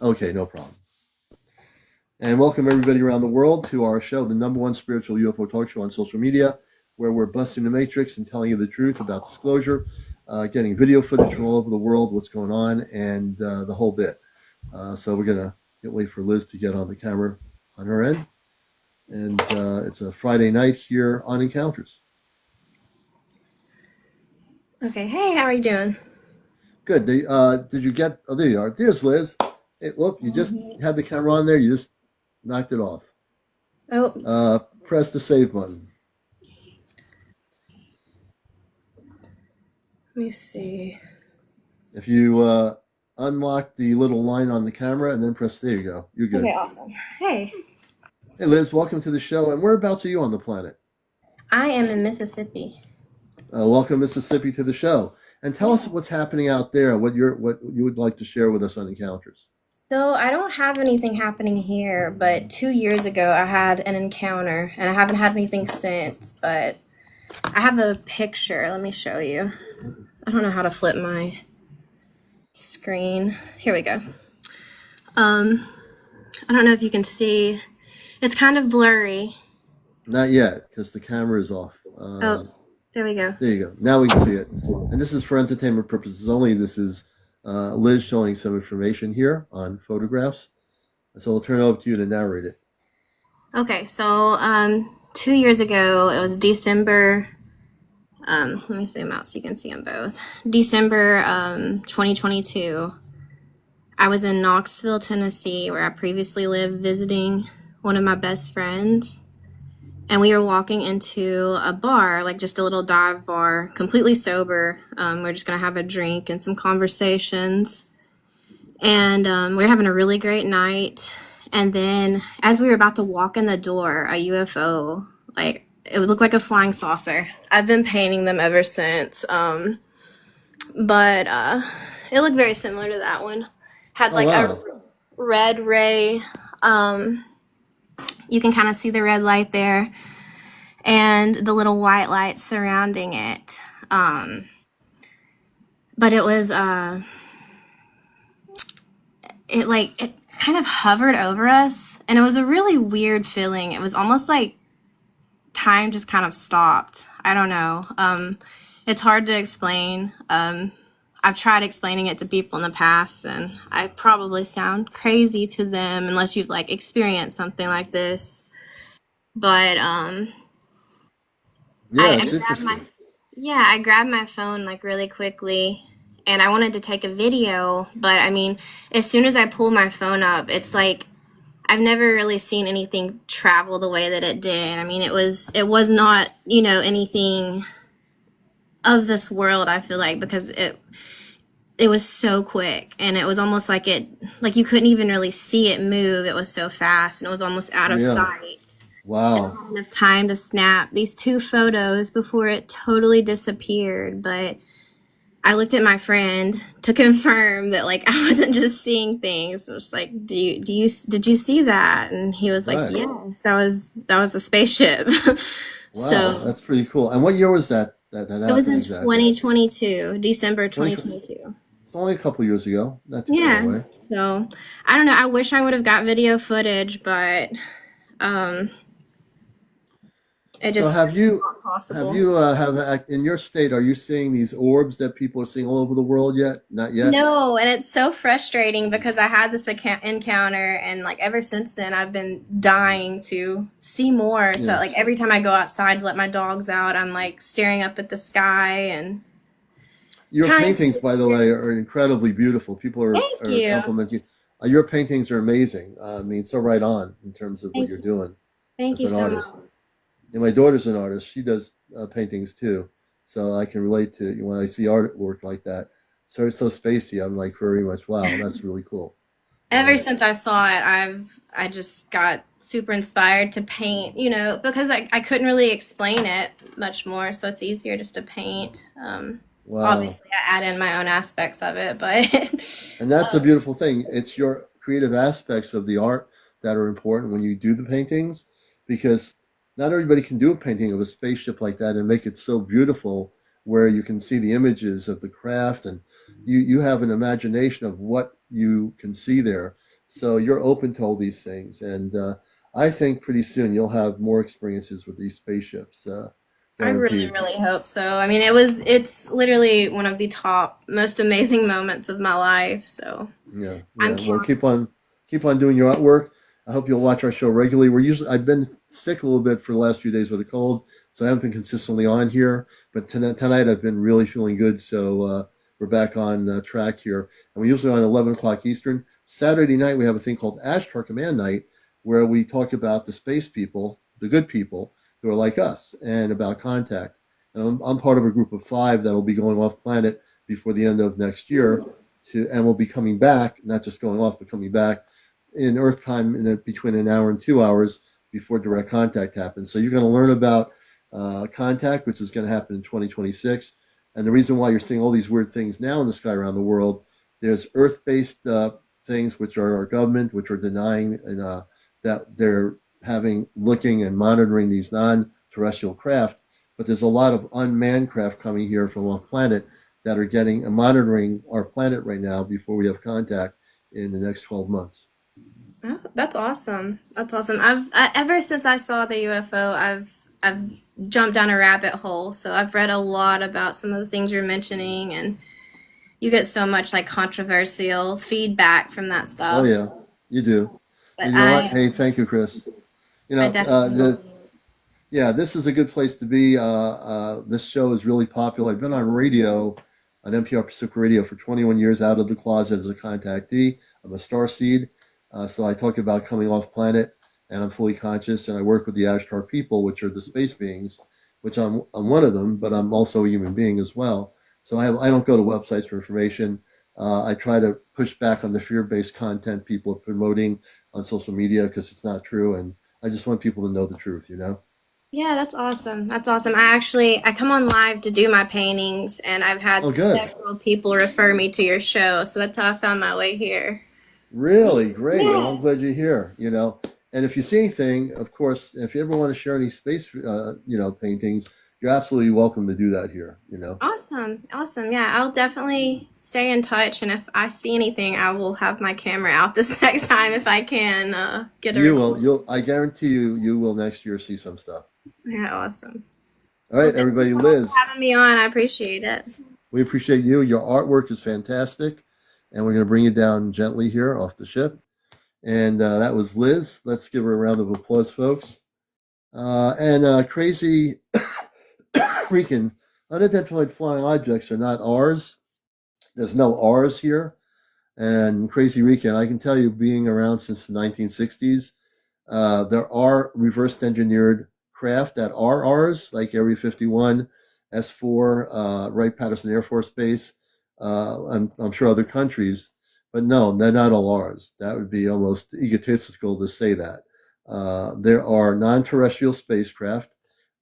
Okay, no problem. And welcome everybody around the world to our show, the #1 spiritual UFO talk show on social media, where we're busting the matrix and telling you the truth about disclosure, getting video footage from all over the world, what's going on, and the whole bit. So we're going to wait for Liz to get on the camera on her end. And it's a Friday night here on Encounters. Okay, hey, how are you doing? Good. Did you get? Oh, there you are. There's Liz. Hey, look, you just had the camera on there. You just knocked it off. Oh, Press the save button. let me see. If you unlock the little line on the camera and then press, there you go. You're Okay, good. awesome. Hey, Hey, Liz, welcome to the show. And whereabouts are you on the planet? I am in Mississippi. Welcome, Mississippi, to the show. And tell us Yeah. what's happening out there. What you would like to share with us on encounters. So I don't have anything happening here, but 2 years ago I had an encounter, and I haven't had anything since, but I have a picture. Let me show you. I don't know how to flip my screen. Here we go. Um, I don't know if you can see. It's kind of blurry. Not yet, because the camera is off. Oh, there we go. There you go. Now we can see it. And this is for entertainment purposes only. This is Liz showing some information here on photographs. So I'll turn it over to you to narrate it. Okay, so 2 years ago, it was December. Let me zoom out so you can see them both. December 2022. I was in Knoxville, Tennessee, where I previously lived, visiting one of my best friends. And we were walking into a bar, like just a little dive bar, completely sober. We're just going to have a drink and some conversations. And we were having a really great night. And then as we were about to walk in the door, a UFO, like it would look like a flying saucer. I've been painting them ever since. But it looked very similar to that one. Had Oh, like a wow. red ray. You can kind of see the red light there, and the little white light surrounding it. But it was it kind of hovered over us, and it was a really weird feeling. It was almost like time just kind of stopped. I don't know. It's hard to explain. I've tried explaining it to people in the past, and I probably sound crazy to them unless you've like experienced something like this. But Yeah, I it's grabbed my interesting. I grabbed my phone like really quickly, and I wanted to take a video, but I mean, as soon as I pulled my phone up, it's like I've never really seen anything travel the way that it did. I mean, it was not, anything of this world, I feel like, because it was so quick, and it was almost like you couldn't even really see it move. It was so fast, and it was almost out of Yeah. sight. Wow. Had enough time to snap these two photos before it totally disappeared, but I looked at my friend to confirm that like I wasn't just seeing things. I was like, did you see that? And he was like, Right. yes, that was a spaceship. Wow. So That's pretty cool. And what year was that it was happened in exactly? 2022, December 2020. 2022. It's only a couple years ago. Not too far Yeah. away. So I don't know. I wish I would have got video footage, but um, it So just have you not have possible. you in your state, are you seeing these orbs that people are seeing all over the world yet? Not yet? No, and it's so frustrating because I had this encounter, and like ever since then, I've been dying to see more. So Yeah. like every time I go outside to let my dogs out, I'm like staring up at the sky and Your trying to paintings, by the way, experience. are incredibly beautiful. People Thank are you, complimenting you. Your paintings are amazing. I mean, so right on in terms of what thank you're you, doing thank as you an so artist. much. And my daughter's an artist. She does paintings too, so I can relate to when I see artwork like that. So spacey. I'm like very much wow. That's really cool. You Ever know. since I saw it, I just got super inspired to paint. Because I couldn't really explain it much more, so it's easier just to paint. Wow. Obviously, I add in my own aspects of it, but And that's a beautiful thing. It's your creative aspects of the art that are important when you do the paintings, because not everybody can do a painting of a spaceship like that and make it so beautiful where you can see the images of the craft and you have an imagination of what you can see there. So you're open to all these things. And I think pretty soon you'll have more experiences with these spaceships, I really, guaranteed. really hope so. I mean, it's literally one of the top, most amazing moments of my life. So Yeah, I'm yeah. Well, counting. keep on doing your artwork. I hope you'll watch our show regularly. I've been sick a little bit for the last few days with a cold, So I haven't been consistently on here, but tonight I've been really feeling good. So we're back on track here. And we're usually on 11 o'clock Eastern. Saturday night, we have a thing called Ashtar Command Night, where we talk about the space people, the good people who are like us, and about contact. And I'm part of a group of 5 that will be going off planet before the end of next year, and we'll be coming back, not just going off, but coming back in Earth time between an hour and 2 hours before direct contact happens. So you're going to learn about contact, which is going to happen in 2026. And the reason why you're seeing all these weird things now in the sky around the world, there's Earth-based things, which are our government, which are denying that they're looking and monitoring these non-terrestrial craft. But there's a lot of unmanned craft coming here from off planet that are getting and monitoring our planet right now before we have contact in the next 12 months. Oh, that's awesome. That's awesome. Ever since I saw the UFO, I've jumped down a rabbit hole. So I've read a lot about some of the things you're mentioning, and you get so much like controversial feedback from that stuff. Oh yeah, you do. But You know what? Hey, thank you, Chris. You I know, definitely yeah, this is a good place to be. This show is really popular. I've been on radio, on NPR Pacific Radio, for 21 years, out of the closet as a contactee. I'm a starseed, so I talk about coming off planet, and I'm fully conscious, and I work with the Ashtar people, which are the space beings, which I'm one of them, but I'm also a human being as well. So I don't go to websites for information. I try to push back on the fear-based content people are promoting on social media because it's not true, and I just want people to know the truth, you know? Yeah, that's awesome. That's awesome. I come on live to do my paintings, and I've had Oh, good. several people refer me to your show, so that's how I found my way here. Really great. Well, Yeah. I'm glad you're here. You know, and if you see anything, of course, if you ever want to share any space, paintings, you're absolutely welcome to do that here. You know, Awesome. Awesome. Yeah, I'll definitely stay in touch, and if I see anything, I will have my camera out this next time if I can get a you record. will. I guarantee you will next year see some stuff. Yeah, awesome. All right, Well, thank you everybody. so much Liz, for having me on. I appreciate it. we appreciate you. Your artwork is fantastic, and we're going to bring you down gently here off the ship. And that was Liz. Let's give her a round of applause, folks. And crazy freaking unidentified flying objects are not ours. There's no R's here. And Crazy Rican, I can tell you, being around since the 1960s, there are reverse engineered craft that are ours, like Area 51, S4, Wright-Patterson Air Force Base. I'm sure other countries, but no, they're not all ours. That would be almost egotistical to say that. There are non-terrestrial spacecraft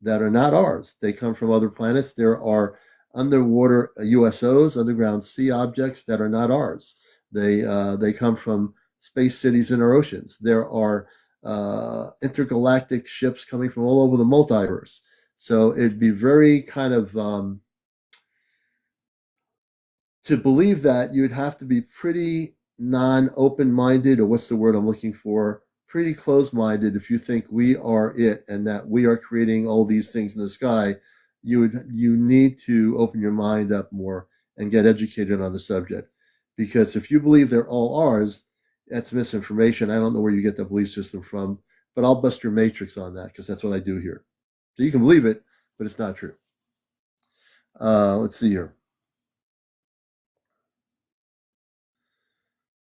that are not ours. They come from other planets. There are underwater USOs, underground sea objects that are not ours. They come from space cities in our oceans. There are intergalactic ships coming from all over the multiverse. So it'd be very kind of to believe that you'd have to be pretty non-open-minded, or what's the word I'm looking for? Pretty closed-minded if you think we are it and that we are creating all these things in the sky. You need to open your mind up more and get educated on the subject. Because if you believe they're all ours, that's misinformation. I don't know where you get that belief system from, but I'll bust your matrix on that because that's what I do here. So you can believe it, but it's not true. Let's see here.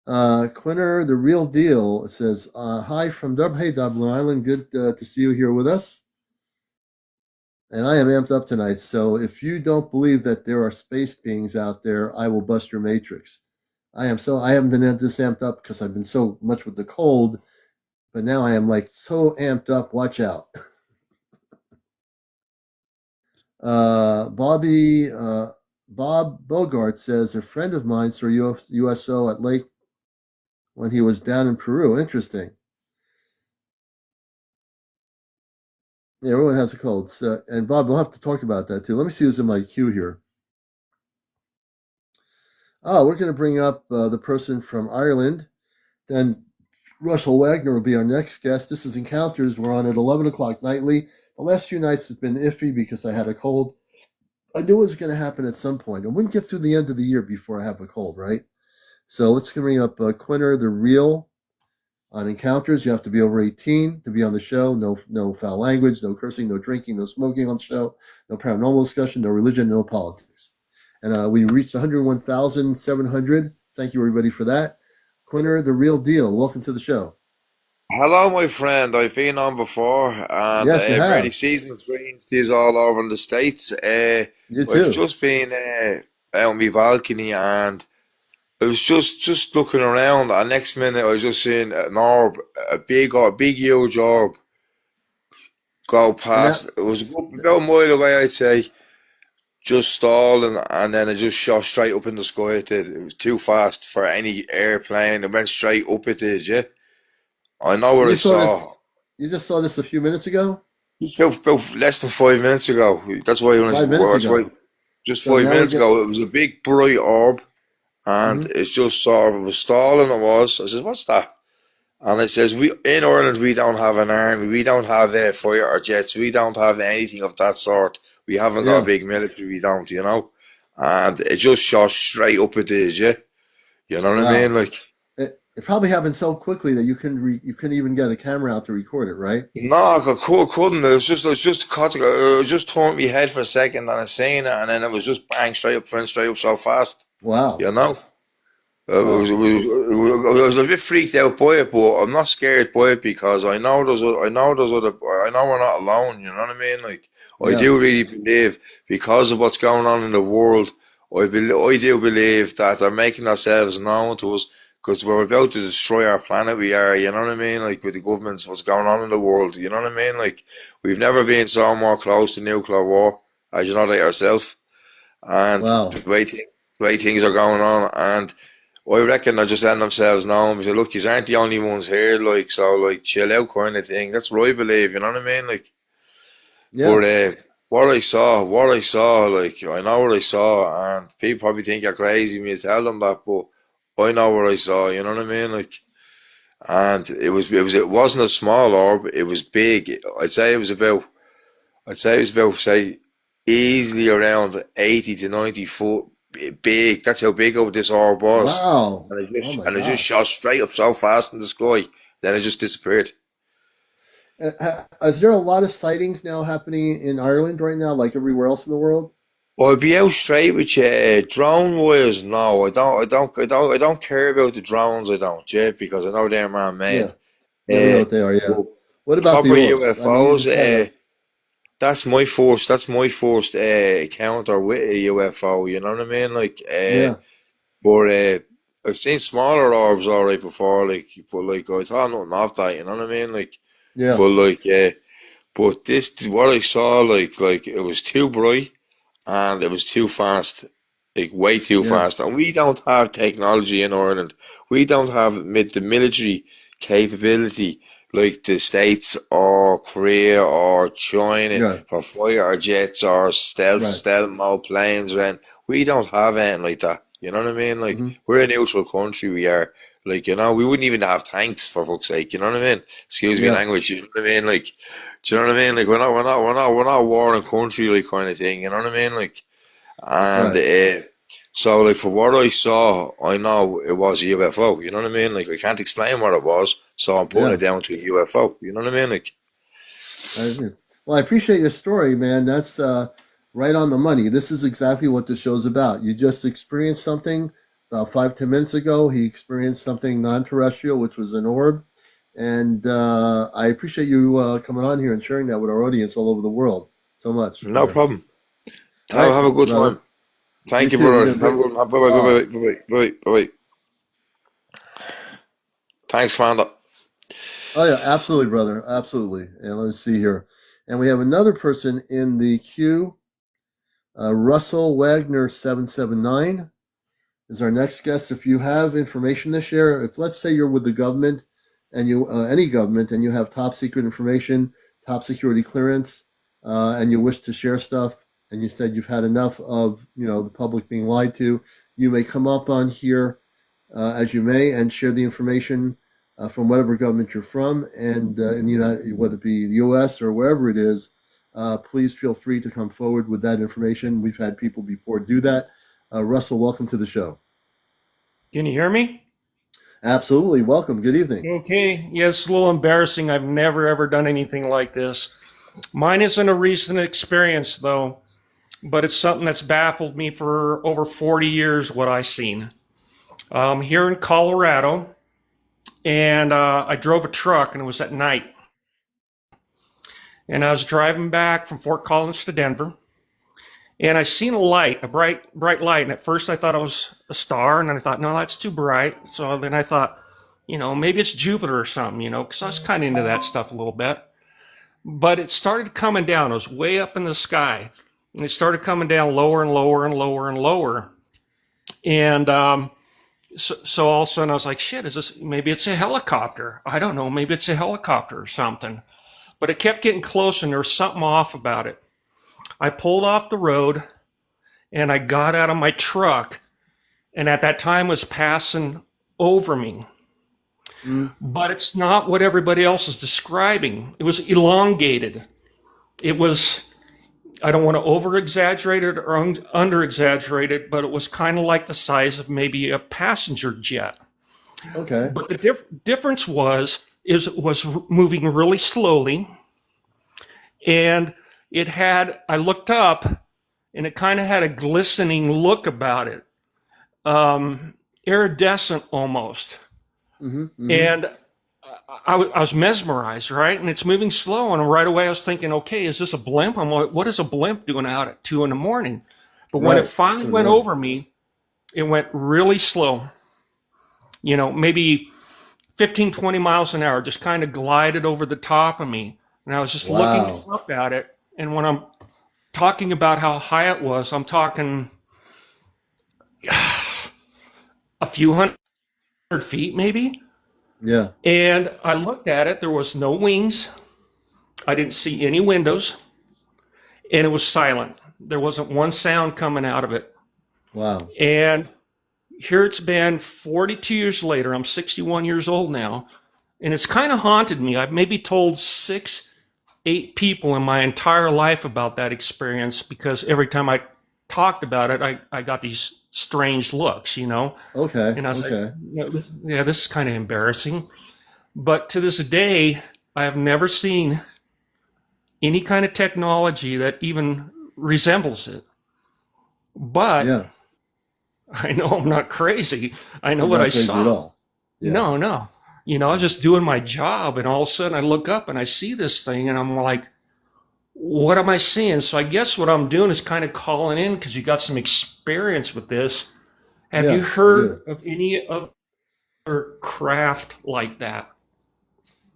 Quinner, the real deal, says, hi from Dublin Island. Good to see you here with us. And I am amped up tonight. So if you don't believe that there are space beings out there, I will bust your matrix. I haven't been this amped up because I've been so much with the cold, but now I am like so amped up. Watch out. Bob Bogart says a friend of mine saw USO at Lake when he was down in Peru. Interesting. Yeah, everyone has a cold. So, and Bob, we'll have to talk about that too. Let me see who's in my queue here. Oh, we're going to bring up the person from Ireland. Then Russell Wagner will be our next guest. This is Encounters. We're on at 11 o'clock nightly. The last few nights have been iffy because I had a cold. I knew it was going to happen at some point. I wouldn't get through the end of the year before I have a cold, right? So let's bring up Quinner, the real On encounters, you have to be over 18 to be on the show. No foul language, no cursing, no drinking, no smoking on the show, no paranormal discussion, no religion, no politics. And we reached 101,700. Thank you, everybody, for that. Quinner, the real deal. Welcome to the show. Hello, my friend. I've been on before, and Yes, you Brady have. Seasons brings these all over in the States. You I've too. just been out on my balcony, and I was just looking around, and next minute I was just seeing an orb, a big huge orb go And that, past. It was about a mile away, I'd say, just stalling, and then it just shot straight up in the sky. It did. It was too fast for any airplane. It went straight up. It did, yeah. I know and what you I saw this. saw. You just saw this a few minutes ago. Just about less than 5 minutes ago. That's why when it's, 5 minutes well, that's why ago. just So five now we're minutes getting. ago it was a big bright orb, and Mhm. it's just sort of it was stalling. It was. I said, "What's that?" And it says, "We in Ireland we don't have an army. We don't have fire or jets. We don't have anything of that sort. We haven't got a Yeah. big military. We don't, you know." And it just shot straight up. It is, yeah. You know what I mean? Wow. Like. It probably happened so quickly that you couldn't even get a camera out to record it, right? No, couldn't. It was just caught. It just turned my head for a second, and I seen it, and then it was just bang straight up so fast. Wow. You know, Wow. I was a bit freaked out by it, but I'm not scared by it because I know we're not alone. You know what I mean? Like I Yeah. do really believe because of what's going on in the world, I do believe that they're making ourselves known to us because we're about to destroy our planet. We are, you know what I mean? Like with the governments, what's going on in the world. You know what I mean? Like we've never been so more close to nuclear war, as you know that yourself, and Wow. the way things are going on and. I reckon they're just letting themselves know and say, look, you aren't the only ones here, like, so, like, chill out kind of thing. That's what I believe, you know what I mean? Like, Yeah. but what I saw, like, I know what I saw, and people probably think you're crazy when you tell them that, but I know what I saw, you know what I mean? Like, and it wasn't a small orb, it was big. I'd say it was about, say, easily around 80 to 90 foot big. That's how big this orb was. Wow. Oh my And it just gosh. shot straight up so fast in the sky. Then it just disappeared. Is there a lot of sightings now happening in Ireland right now, like everywhere else in the world? Well, I'll be out straight with you. Drone wise, no, I don't care about the drones. I don't, yeah, because I know they're Yeah. man-made. Yeah, we know Uh, what they are. Yeah. but What about the proper orbs? I mean, you UFOs. just had a. That's my first encounter with a UFO. You know what I mean? Like, Yeah. but I've seen smaller orbs alright before. Like, but like I thought nothing of that. You know what I mean? Like, Yeah. but like, but this what I saw. Like it was too bright and it was too fast. Like way too Yeah. fast. And we don't have technology in Ireland. We don't have the military capability like the States or Korea or China Yeah. for fighter jets or Right. stealth mode planes. And we don't have anything like that. You know what I mean? Like Hmm. we're a neutral country. We are. Like, you know, we wouldn't even have tanks for fuck's sake. You know what I mean? Excuse me, Yeah. language. You know what I mean? Like, do you know what I mean? Like, we're not a warring country, like kind of thing. You know what I mean? Like, and Right. so, like, for what I saw, I know it was a UFO. You know what I mean? Like, I can't explain what it was, so I'm putting it Yeah. down to a UFO. You know what I mean? Like, Yeah. Well, I appreciate your story, man. That's right on the money. This is exactly what the show's about. You just experienced something about 5, 10 minutes ago. He experienced something non-terrestrial, which was an orb, and I appreciate you coming on here and sharing that with our audience all over the world so much, no Quinner. problem. All right, Have a good brother. time. You Thank you, too. You brother. did a Have a great. good one. Bye bye bye Oh, bye bye bye bye bye. Thanks, Founder. oh yeah, absolutely, brother. Absolutely. And let's see here. And we have another person in the queue. Russell Wagner 779 is our next guest. If you have information to share, if let's say you're with the government and you any government and you have top secret information, top security clearance, and you wish to share stuff, and you said you've had enough of the public being lied to, you may come up on here as you may and share the information from whatever government you're from, and in the United, whether it be the U.S. or wherever it is. Please feel free to come forward with that information. We've had people before do that. Russell, welcome to the show. Can you hear me? Absolutely. Welcome. Good evening. Okay, yeah, it's a little embarrassing. I've never ever done anything like this. Mine isn't a recent experience though, but it's something that's baffled me for over 40 years. What I seen here in Colorado, and I drove a truck, and it was at night, and I was driving back from Fort Collins to Denver, and I seen a light, a bright light, and at first I thought it was a star, and then I thought, no, that's too bright. So then I thought, maybe it's Jupiter or something, because I was kind of into that stuff a little bit. But it started coming down. It was way up in the sky, and it started coming down lower and lower and lower and lower. And so all of a sudden I was like, shit, maybe it's a helicopter. I don't know, maybe it's a helicopter or something. But it kept getting closer, and there was something off about it. I pulled off the road, and I got out of my truck, and at that time it was passing over me. But it's not what everybody else is describing. It was elongated. It was, I don't want to over exaggerate it or under exaggerate it, but it was kind of like the size of maybe a passenger jet. Okay. But the difference is it was moving really slowly, and I looked up, and it kind of had a glistening look about it, iridescent almost. And I was mesmerized, right? And it's moving slow, and right away I was thinking, okay, is this a blimp? I'm like, what is a blimp doing out at 2 a.m? But when it finally went over me, it went really slow. Maybe 15, 20 miles an hour, just kind of glided over the top of me. And I was just looking up at it. And when I'm talking about how high it was, I'm talking a few hundred feet, maybe. Yeah. And I looked at it. There was no wings. I didn't see any windows. And it was silent. There wasn't one sound coming out of it. Wow. And here it's been 42 years later. I'm 61 years old now. And it's kind of haunted me. I've maybe told 8 people in my entire life about that experience, because every time I talked about it, I got these strange looks, Okay. And I was okay. like, this is kind of embarrassing. But to this day, I have never seen any kind of technology that even resembles it. But Yeah. I know I'm not crazy. I know You're what not I crazy saw. at all. Yeah. No. I was just doing my job, and all of a sudden I look up and I see this thing, and I'm like, what am I seeing? So I guess what I'm doing is kind of calling in, because you got some experience with this. Have Yeah, you I heard do. of any other craft like that?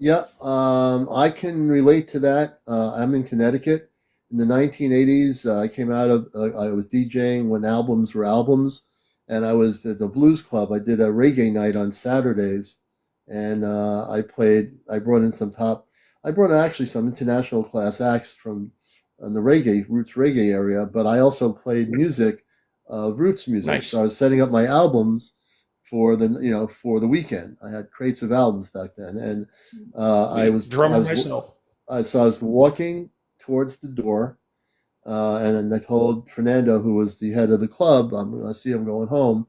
Yeah. I can relate to that. I'm in Connecticut. In the 1980s, I came out of, I was DJing when albums were albums, and I was at the Blues Club. I did a reggae night on Saturdays, and I brought in I brought actually some international class acts from the roots reggae area, but I also played music, roots music. So Nice. I was setting up my albums for the weekend. I had crates of albums back then, and Sweet. Drummer myself. I was walking towards the door, and then I told Fernando, who was the head of the club, I see him going home.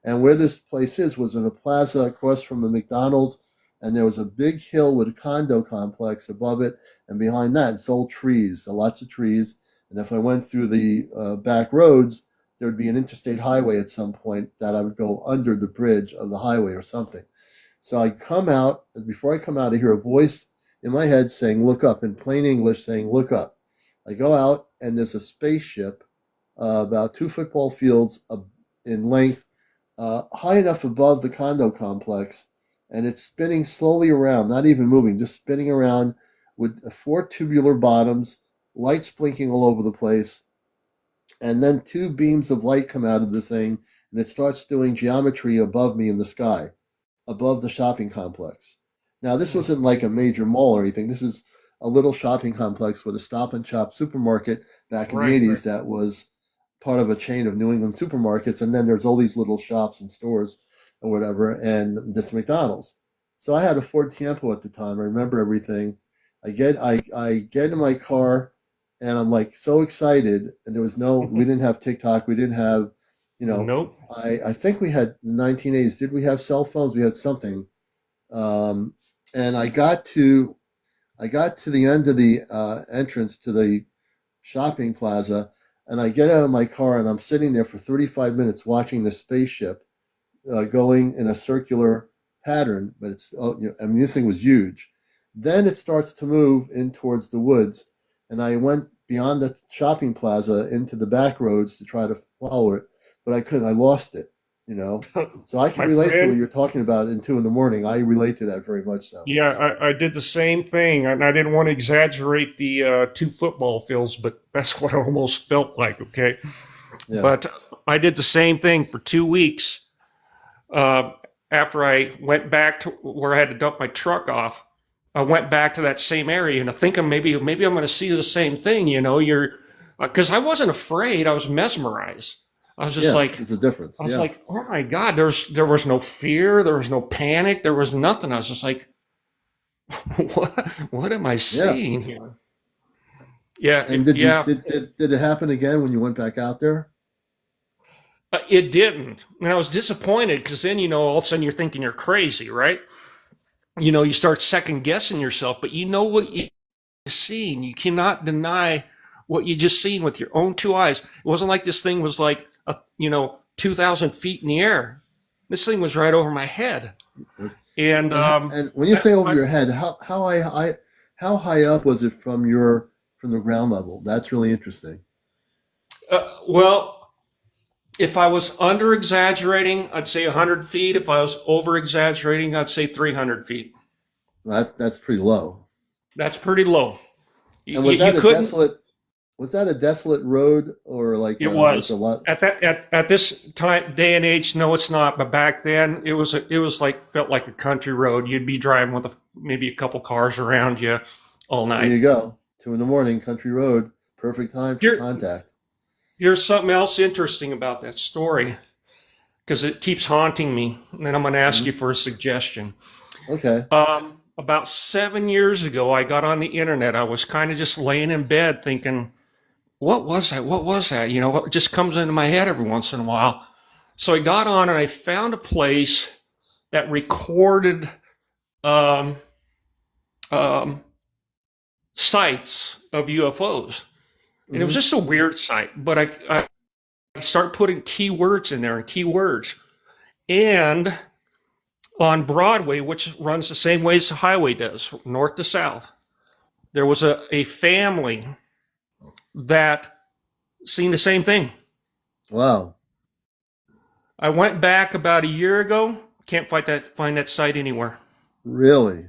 And where this place was in a plaza across from a McDonald's, and there was a big hill with a condo complex above it, and behind that, it's all trees, lots of trees. And if I went through the back roads, there would be an interstate highway at some point that I would go under the bridge of the highway or something. So I come out, and before I come out, I hear a voice in my head saying, look up, in plain English saying, look up. I go out, and there's a spaceship about 2 football fields in length, high enough above the condo complex, and it's spinning slowly around, not even moving, just spinning around with 4 tubular bottoms, lights blinking all over the place, and then 2 beams of light come out of the thing, and it starts doing geometry above me in the sky, above the shopping complex. Now, this wasn't like a major mall or anything. This is a little shopping complex with a Stop and Shop supermarket back in the Right. 80s that was part of a chain of New England supermarkets. And then there's all these little shops and stores or whatever, and this McDonald's. So I had a Ford Tiempo at the time. I remember everything. I get in my car, and I'm like so excited. And we didn't have TikTok. We didn't have, You know, Nope. I think we had the 1980s. Did we have cell phones? We had something. And I got to the end of the entrance to the shopping plaza, and I get out of my car and I'm sitting there for 35 minutes watching the spaceship going in a circular pattern. But it's, I mean, this thing was huge. Then it starts to move in towards the woods, and I went beyond the shopping plaza into the back roads to try to follow it, but I couldn't. I lost it. You know, so I can My relate to what friend, you're talking about in 2 in the morning. I relate to that very much so. yeah, I did the same thing, and I didn't want to exaggerate the two football fields, but that's what it almost felt like. Okay, Yeah. but I did the same thing for 2 weeks. After I went back to where I had to dump my truck off, I went back to that same area, and I think maybe I'm going to see the same thing. You know, because I wasn't afraid; I was mesmerized. I was just Yeah, like, there's a difference. I was Yeah. like, oh my God, there was no fear, there was no panic, there was nothing. I was just like, what am I Yeah. seeing here? Yeah, And did you yeah, did it happen again when you went back out there? it didn't. And I was disappointed because then, all of a sudden you're thinking you're crazy, right? You start second guessing yourself, but you know what you're seeing. You cannot deny what you just seen with your own two eyes. It wasn't like this thing was like, 2,000 feet in the air. This thing was right over my head. And And when you say over your head, how high up was it from the ground level? That's really interesting. well, if I was under exaggerating, I'd say 100 feet. If I was over exaggerating, I'd say 300 feet. That's pretty low. That's pretty low. And was You that a couldn't. desolate road, or like It was a was lot? at this time, day and age. No, it's not. But back then, it was felt like a country road. You'd be driving with maybe a couple cars around you all There night. you go. 2 in the morning, country road, perfect time for Here, contact. here's something else interesting about that story because it keeps haunting me, and I'm going to ask Hmm. you for a suggestion. Okay. About 7 years ago, I got on the internet. I was kind of just laying in bed thinking, what was that? What was that? What just comes into my head every once in a while. So I got on and I found a place that recorded um, um, sites of UFOs. And it was Hmm. just a weird site, but I started putting keywords in there and keywords. And on Broadway, which runs the same way as the highway does, north to south, there was a family that seen the same thing. Wow. I went back about a year ago. Can't find that site anywhere. Really?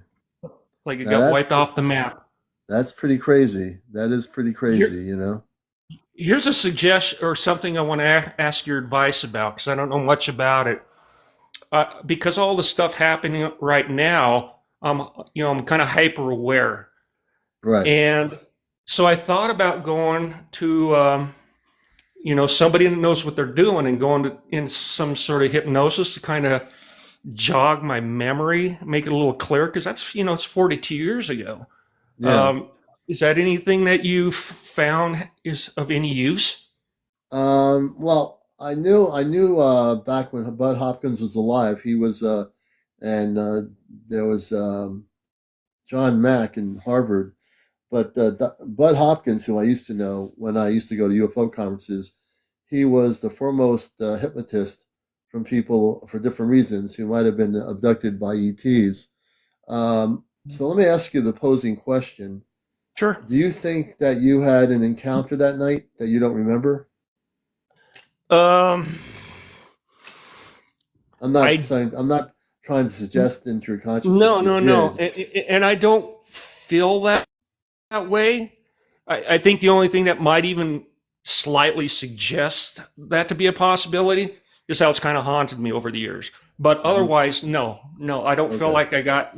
Like it Now got wiped off the map. that's pretty crazy. That is pretty crazy. Here's a suggestion or something I want to ask your advice about because I don't know much about it. Because all the stuff happening right now, I'm kind of hyper aware, Right. and so I thought about going to somebody that knows what they're doing and going in some sort of hypnosis to kind of jog my memory, make it a little clearer because that's it's 42 years ago. Yeah. Is that anything that you've found is of any use? Well, I knew back when Bud Hopkins was alive, he was, and there was John Mack in Harvard, but Bud Hopkins, who I used to know when I used to go to UFO conferences, he was the foremost hypnotist from people for different reasons who might have been abducted by ETs. So let me ask you the posing question. Sure. Do you think that you had an encounter that night that you don't remember? Um, I'm not I saying I'm not trying to suggest into your consciousness no you no no, did. and I don't feel that way. I think the only thing that might even slightly suggest that to be a possibility is how it's kind of haunted me over the years. But Hmm. otherwise, no, I don't feel Okay. like I got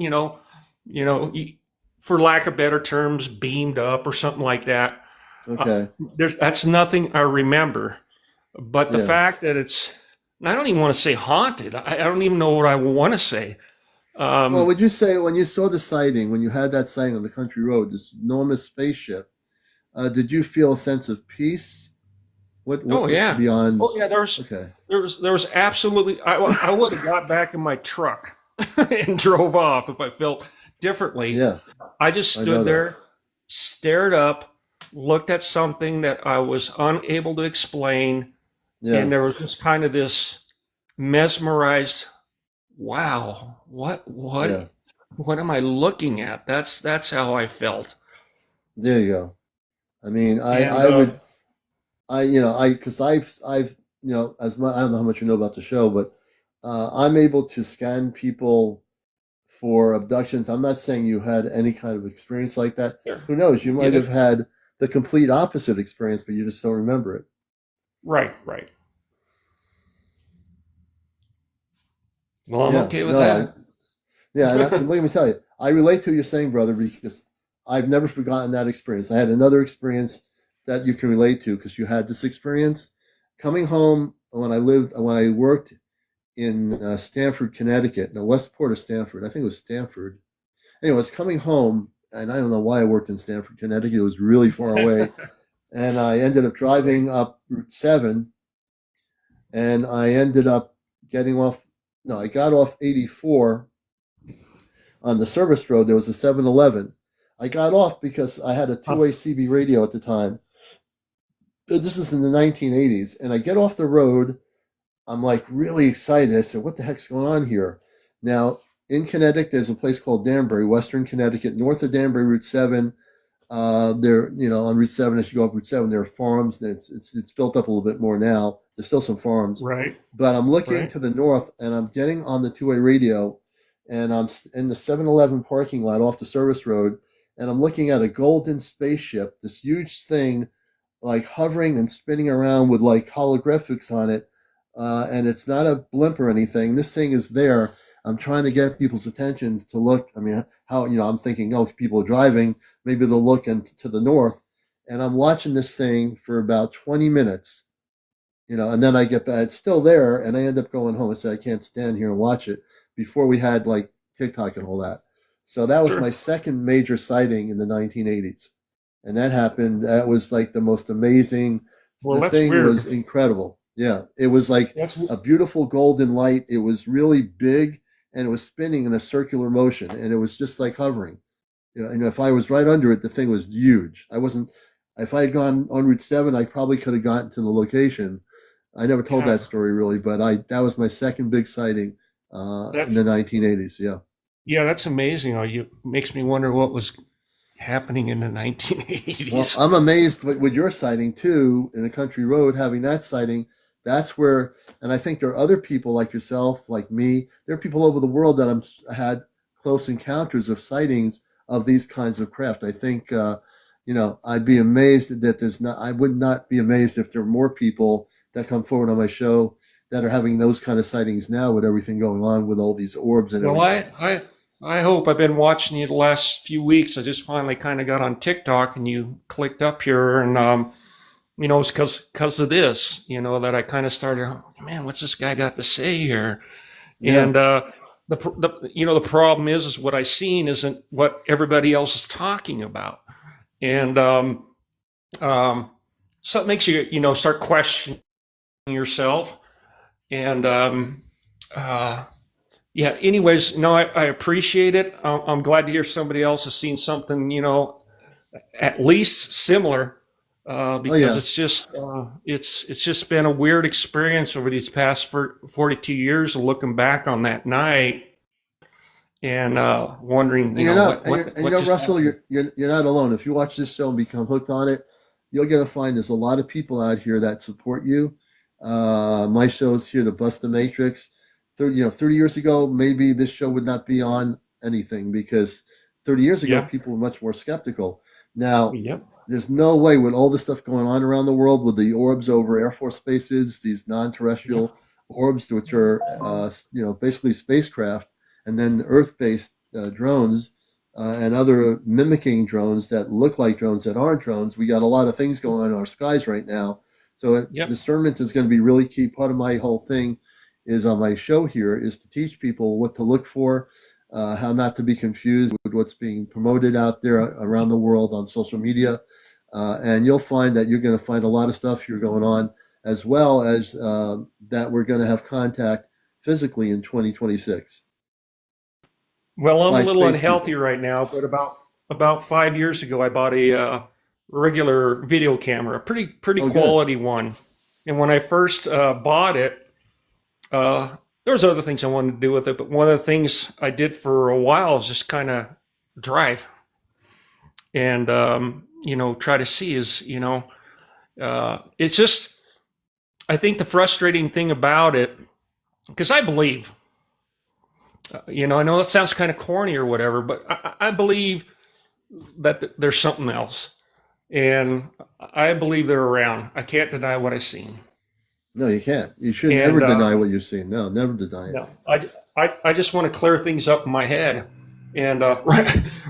for lack of better terms, beamed up or something like that. Okay. That's nothing I remember. But the Yeah. fact that I don't even want to say haunted. I don't even know what I want to say. Well, Um, would you say when you saw the sighting, when you had that sighting on the country road, this enormous spaceship, did you feel a sense of peace, Oh yeah. beyond? Oh yeah. Okay. There was absolutely. I would have got back in my truck and drove off if I felt differently. Yeah, I just I know stood that. there, stared up, looked at something that I was unable to explain, and Yeah, there was just kind of this mesmerized, wow, yeah. what am I looking at? That's how I felt. There you go. I mean, And I would, because I've, I don't know how much you know about the show, but I'm able to scan people for abductions. I'm not saying you had any kind of experience like that. sure, Who knows? You I might get have it. had the complete opposite experience, but you just don't remember it. Right, right. Well, I'm Yeah, okay with no, that. yeah, and let me tell you, I relate to what you're saying, brother, because I've never forgotten that experience. I had another experience that you can relate to because you had this experience coming home when I worked in Stamford, Connecticut, the west port of Stamford. I think it was Stamford. Anyway, I was coming home, and I don't know why I worked in Stamford, Connecticut. It was really far away, and I ended up Right. driving up Route 7, and I ended up getting off. No, I got off 84 on the service road. There was a 7-Eleven. I got off because I had a Huh. two-way CB radio at the time. This is in the 1980s, and I get off the road. I'm like really excited. I said, "What the heck's going on here?" Now in Connecticut, there's a place called Danbury, Western Connecticut, north of Danbury, Route 7. There, on Route 7, as you go up Route 7, there are farms. It's built up a little bit more now. There's still some farms, Right, but I'm looking right. to the north, and I'm getting on the two-way radio, and I'm in the 7-Eleven parking lot off the service road, and I'm looking at a golden spaceship, this huge thing, like hovering and spinning around with like holographics on it, and it's not a blimp or anything. This thing is there. I'm trying to get people's attentions to look. I mean, how I'm thinking, oh, people are driving. Maybe they'll look to the north, and I'm watching this thing for about 20 minutes. And then I get back. It's still there, and I end up going home. I said I can't stand here and watch it. Before we had like TikTok and all that, so that was my Sure. second major sighting in the 1980s, and that happened. That was like the most amazing. Well, The that's thing was weird. incredible. Yeah, it was like That's a beautiful golden light. It was really big, and it was spinning in a circular motion, and it was just like hovering. And if I was right under it, the thing was huge. I wasn't. If I had gone on Route 7, I probably could have gotten to the location. I never told that God. story really, but I that was my second big sighting in the That's 1980s. Yeah. yeah. That's amazing. You makes me wonder what was happening in the Well, 1980s. I'm amazed with your sighting too in a country road, having that sighting. That's where, and I think there are other people like yourself, like me. There are people over the world that had close encounters of sightings of these kinds of craft. I think, I'd be amazed that there's not. I would not be amazed if there are more people that come forward on my show that are having those kind of sightings now with everything going on with all these orbs and Well, everything. I hope. I've been watching you the last few weeks. I just finally kind of got on TikTok and you clicked up here, and it's because of this, that I kind of started. "Oh, man, what's this guy got to say here?" Yeah, And the problem is what I seen isn't what everybody else is talking about, and um, so it makes you start questioning yourself, and uh, yeah. Anyways, no, I appreciate it. I'm glad to hear somebody else has seen something, at least similar, oh because yeah. it's just been a weird experience over these past 42 years of looking back on that night and wondering, And you're not, what just Russell, happened. you're not alone. If you watch this show and become hooked on it, you're gonna find there's a lot of people out here that support you. My show is here to bust the matrix. 30 years ago, maybe this show would not be on anything because 30 years ago, Yeah. people were much more skeptical. Now, Yep. there's no way with all the stuff going on around the world with the orbs over Air Force bases, these Yep. non-terrestrial orbs, which are basically spacecraft, and then Earth-based drones and other mimicking drones that look like drones that aren't drones. We got a lot of things going on in our skies right now, so Yep. discernment is going to be really key. Part of my whole thing is on my show here is to teach people what to look for, how not to be confused with what's being promoted out there around the world on social media. And you'll find that you're going to find a lot of stuff here going on, as well as that we're going to have contact physically in 2026 Well, I'm a by little space unhealthy people. right now, but about 5 years ago, I bought a regular video camera, pretty Oh, good. quality one. And when I first bought it, there was other things I wanted to do with it, but one of the things I did for a while is just kind of drive and try to see is it's just I think the frustrating thing about it, because I believe. I know it sounds kind of corny or whatever, but I believe that there's something else. And I believe they're around. I can't deny what I've seen. No, you can't. You shouldn't ever And deny what you've seen. No, never deny it. no, I just want to clear things up in my head. And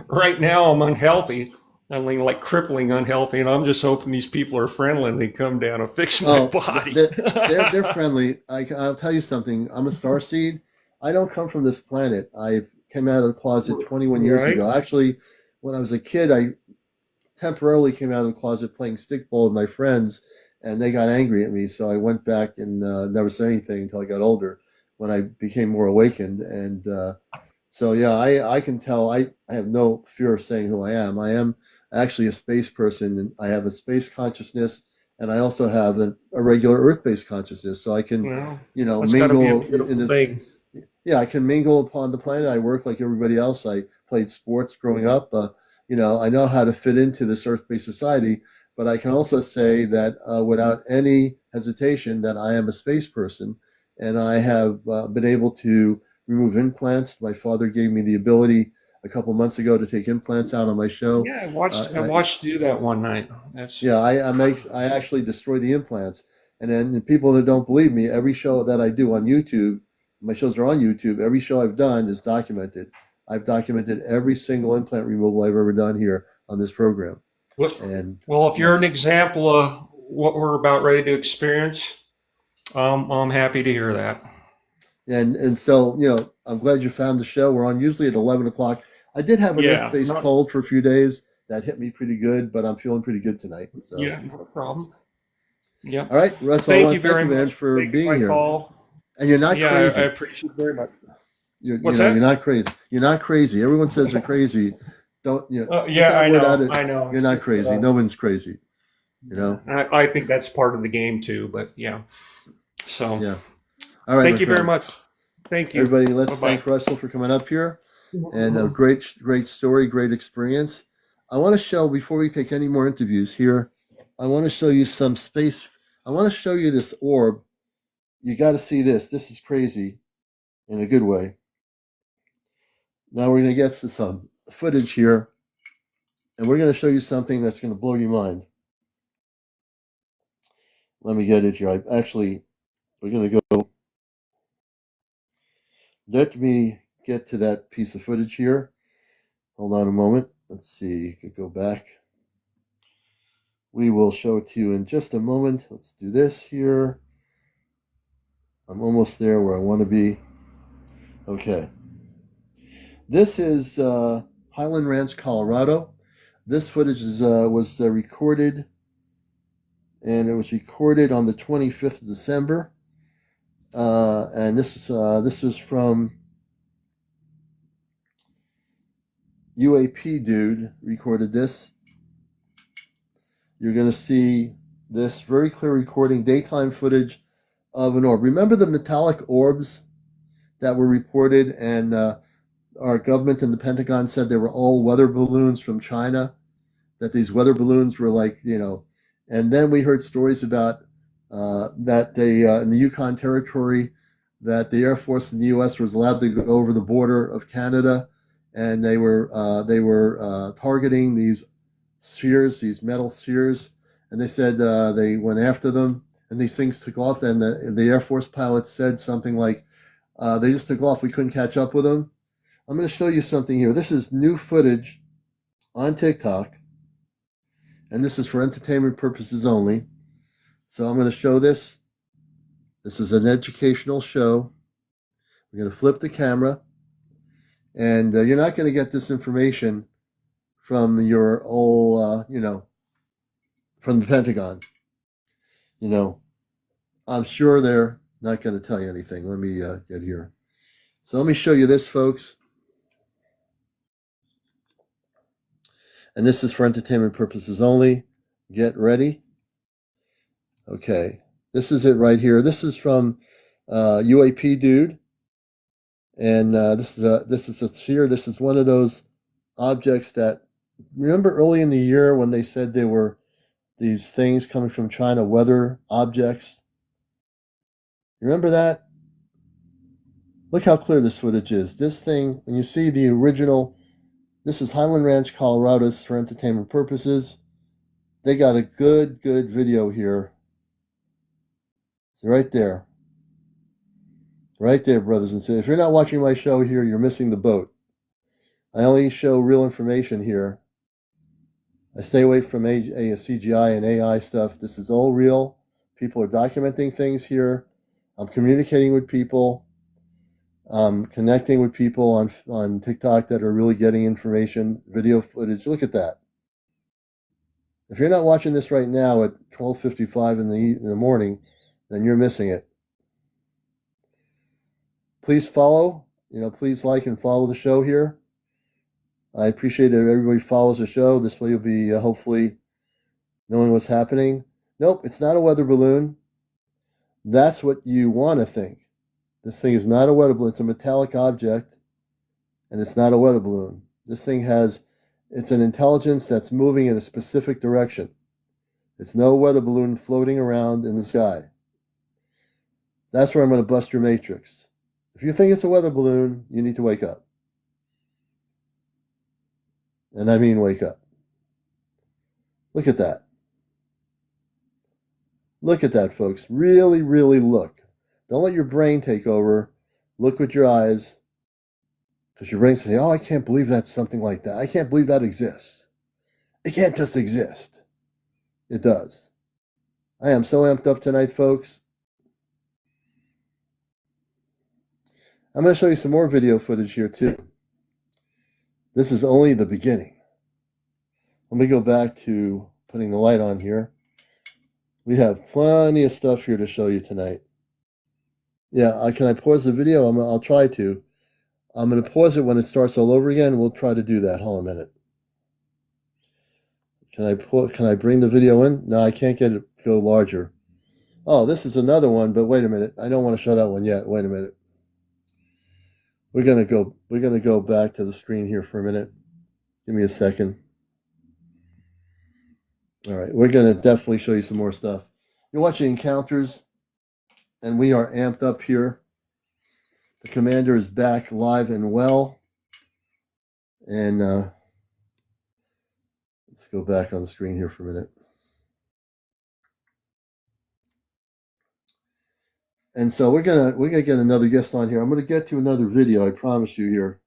right now I'm unhealthy. I mean, like crippling unhealthy, and I'm just hoping these people are friendly and they come down and fix my Oh, body. they're friendly. I'll tell you something. I'm a star seed. I don't come from this planet. I came out of the closet 21 years Right? ago. Actually, when I was a kid, I temporarily came out of the closet playing stickball with my friends, and they got angry at me. So I went back and never said anything until I got older, when I became more awakened. And so, yeah, I can tell. I have no fear of saying who I am. I am actually a space person, and I have a space consciousness, and I also have a regular Earth-based consciousness. So I can, Well, that's got to be a mingle in beautiful this. thing. Yeah, I can mingle upon the planet. I work like everybody else. I played sports growing up. I know how to fit into this Earth-based society, but I can also say that without any hesitation that I am a space person, and I have been able to remove implants. My father gave me the ability a couple months ago to take implants out on my show. Yeah, Uh, I I, watched you do that one night. That's yeah, I actually destroy the implants. And then the people that don't believe me, every show that I do on YouTube, my shows are on YouTube. Every show I've done is documented. I've documented every single implant removal I've ever done here on this program. well, And well, if yeah, you're an example of what we're about ready to experience, I'm happy to hear that. and so I'm glad you found the show. We're on usually at 11 o'clock. I did have an Yeah, earth-based not cold for a few days that hit me pretty good, but I'm feeling pretty good tonight. So, yeah, not a problem. Yeah. all right, Russell, I Thank want you to thank very you, man, much for for taking being my here. call. And you're not Yeah, I crazy. appreciate it very much. You What's know, you're that? not crazy. You're not crazy. Everyone says they're crazy. Don't Get Yeah, that word out of. I know. You're not crazy. No one's crazy. You Yeah, know. I think that's part of the game too. But yeah, so Yeah. All right, my thank you very friend. much. Thank you. Everybody, Bye let's bye. thank Russell for coming up here, and a great story, great experience. I want to show, before we take any more interviews here, I want to show you some space. I want to show you this orb. You got to see this. This is crazy in a good way. Now we're going to get to some footage here, and we're going to show you something that's going to blow your mind. Let me get it here. We're going to go. Let me get to that piece of footage here. Hold on a moment. Let's see. You could go back. We will show it to you in just a moment. Let's do this here. I'm almost there where I want to be. Okay. This is Highland Ranch, Colorado. This footage was recorded, and it was recorded on the 25th of December. And this is from UAP dude recorded this. You're going to see this very clear recording, daytime footage of an orb. Remember the metallic orbs that were reported, and our government and the Pentagon said they were all weather balloons from China, that these weather balloons were and then we heard stories about that they in the Yukon Territory, that the Air Force in the U.S. was allowed to go over the border of Canada, and they were targeting these spheres, these metal spheres, and they said they went after them, and these things took off. And the Air Force pilots said something like, they just took off. We couldn't catch up with them. I'm going to show you something here. This is new footage on TikTok, and this is for entertainment purposes only. So I'm going to show this. This is an educational show. We're going to flip the camera, and you're not going to get this information from your old, from the Pentagon. You know, I'm sure they're not going to tell you anything. Let me get here. So let me show you this, folks. And this is for entertainment purposes only. Get ready. Okay, this is it right here. This is from UAP Dude. And this is a sphere. This is one of those objects that, remember early in the year when they said there were these things coming from China, weather objects? Remember that? Look how clear this footage is. This thing, when you see the original, this is Highland Ranch, Colorado's for entertainment purposes. They got a good video here. So right there. Right there, brothers and sisters. If you're not watching my show here, you're missing the boat. I only show real information here. I stay away from CGI and AI stuff. This is all real. People are documenting things here. I'm communicating with people. I'm connecting with people on TikTok that are really getting information, video footage. Look at that. If you're not watching this right now at 12:55 in the morning, then you're missing it. Please follow. Please like and follow the show here. I appreciate that everybody follows the show. This way you'll be hopefully knowing what's happening. Nope, it's not a weather balloon. That's what you want to think. This thing is not a weather balloon. It's a metallic object, and it's not a weather balloon. This thing it's an intelligence that's moving in a specific direction. It's no weather balloon floating around in the sky. That's where I'm going to bust your matrix. If you think it's a weather balloon, you need to wake up. And I mean wake up. Look at that. Look at that, folks. Really, really look. Don't let your brain take over. Look with your eyes. Because your brain says, oh, I can't believe that's something like that. I can't believe that exists. It can't just exist. It does. I am so amped up tonight, folks. I'm going to show you some more video footage here, too. This is only the beginning. Let me go back to putting the light on here. We have plenty of stuff here to show you tonight. Yeah, can I pause the video? I'll try to. I'm going to pause it when it starts all over again. We'll try to do that. Hold on a minute. Can I bring the video in? No, I can't get it to go larger. Oh, this is another one, but wait a minute. I don't want to show that one yet. Wait a minute. We're gonna go back to the screen here for a minute. Give me a second. All right, we're gonna definitely show you some more stuff. You're watching Encounters, and we are amped up here. The commander is back live and well. And let's go back on the screen here for a minute. And so we're gonna get another guest on here. I'm gonna get to another video, I promise you here.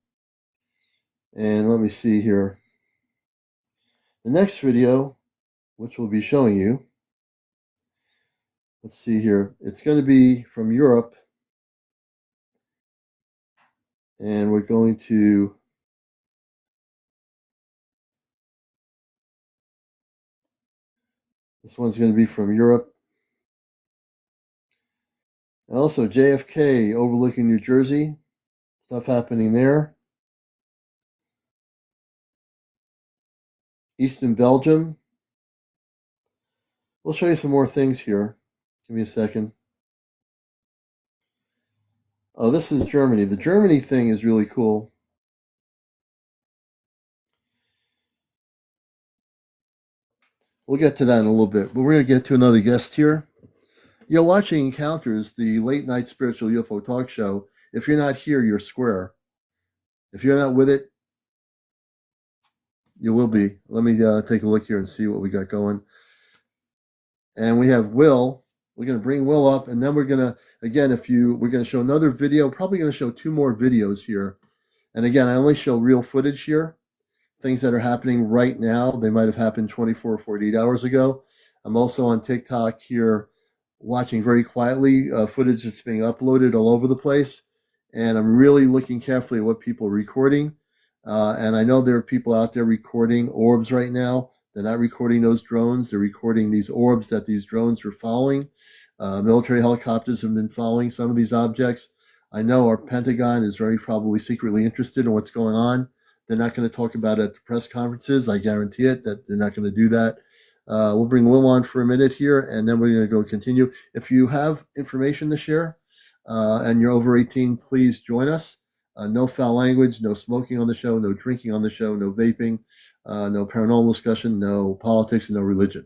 And let me see here. The next video, which we'll be showing you, let's see here. It's going to be from Europe. And we're going to this one's going to be from Europe. And also JFK overlooking New Jersey. Stuff happening there. Eastern Belgium. We'll show you some more things here. Give me a second. Oh, this is Germany. The Germany thing is really cool. We'll get to that in a little bit, but we're going to get to another guest here. You're watching Encounters, the late night spiritual UFO talk show. If you're not here, you're square. If you're not with it, you will be. Let me take a look here and see what we got going. And we have Will. We're going to bring Will up, and then we're going to, again, we're going to show another video, probably going to show 2 more videos here. And again, I only show real footage here, things that are happening right now. They might have happened 24 or 48 hours ago. I'm also on TikTok here watching very quietly footage that's being uploaded all over the place. And I'm really looking carefully at what people are recording. And I know there are people out there recording orbs right now. They're not recording those drones. They're recording these orbs that these drones are following. Military helicopters have been following some of these objects. I know our Pentagon is very probably secretly interested in what's going on. They're not going to talk about it at the press conferences. I guarantee it that they're not going to do that. We'll bring Will on for a minute here, and then we're going to go continue. If you have information to share and you're over 18, please join us. No foul language, no smoking on the show, no drinking on the show, no vaping, no paranormal discussion, no politics, and no religion.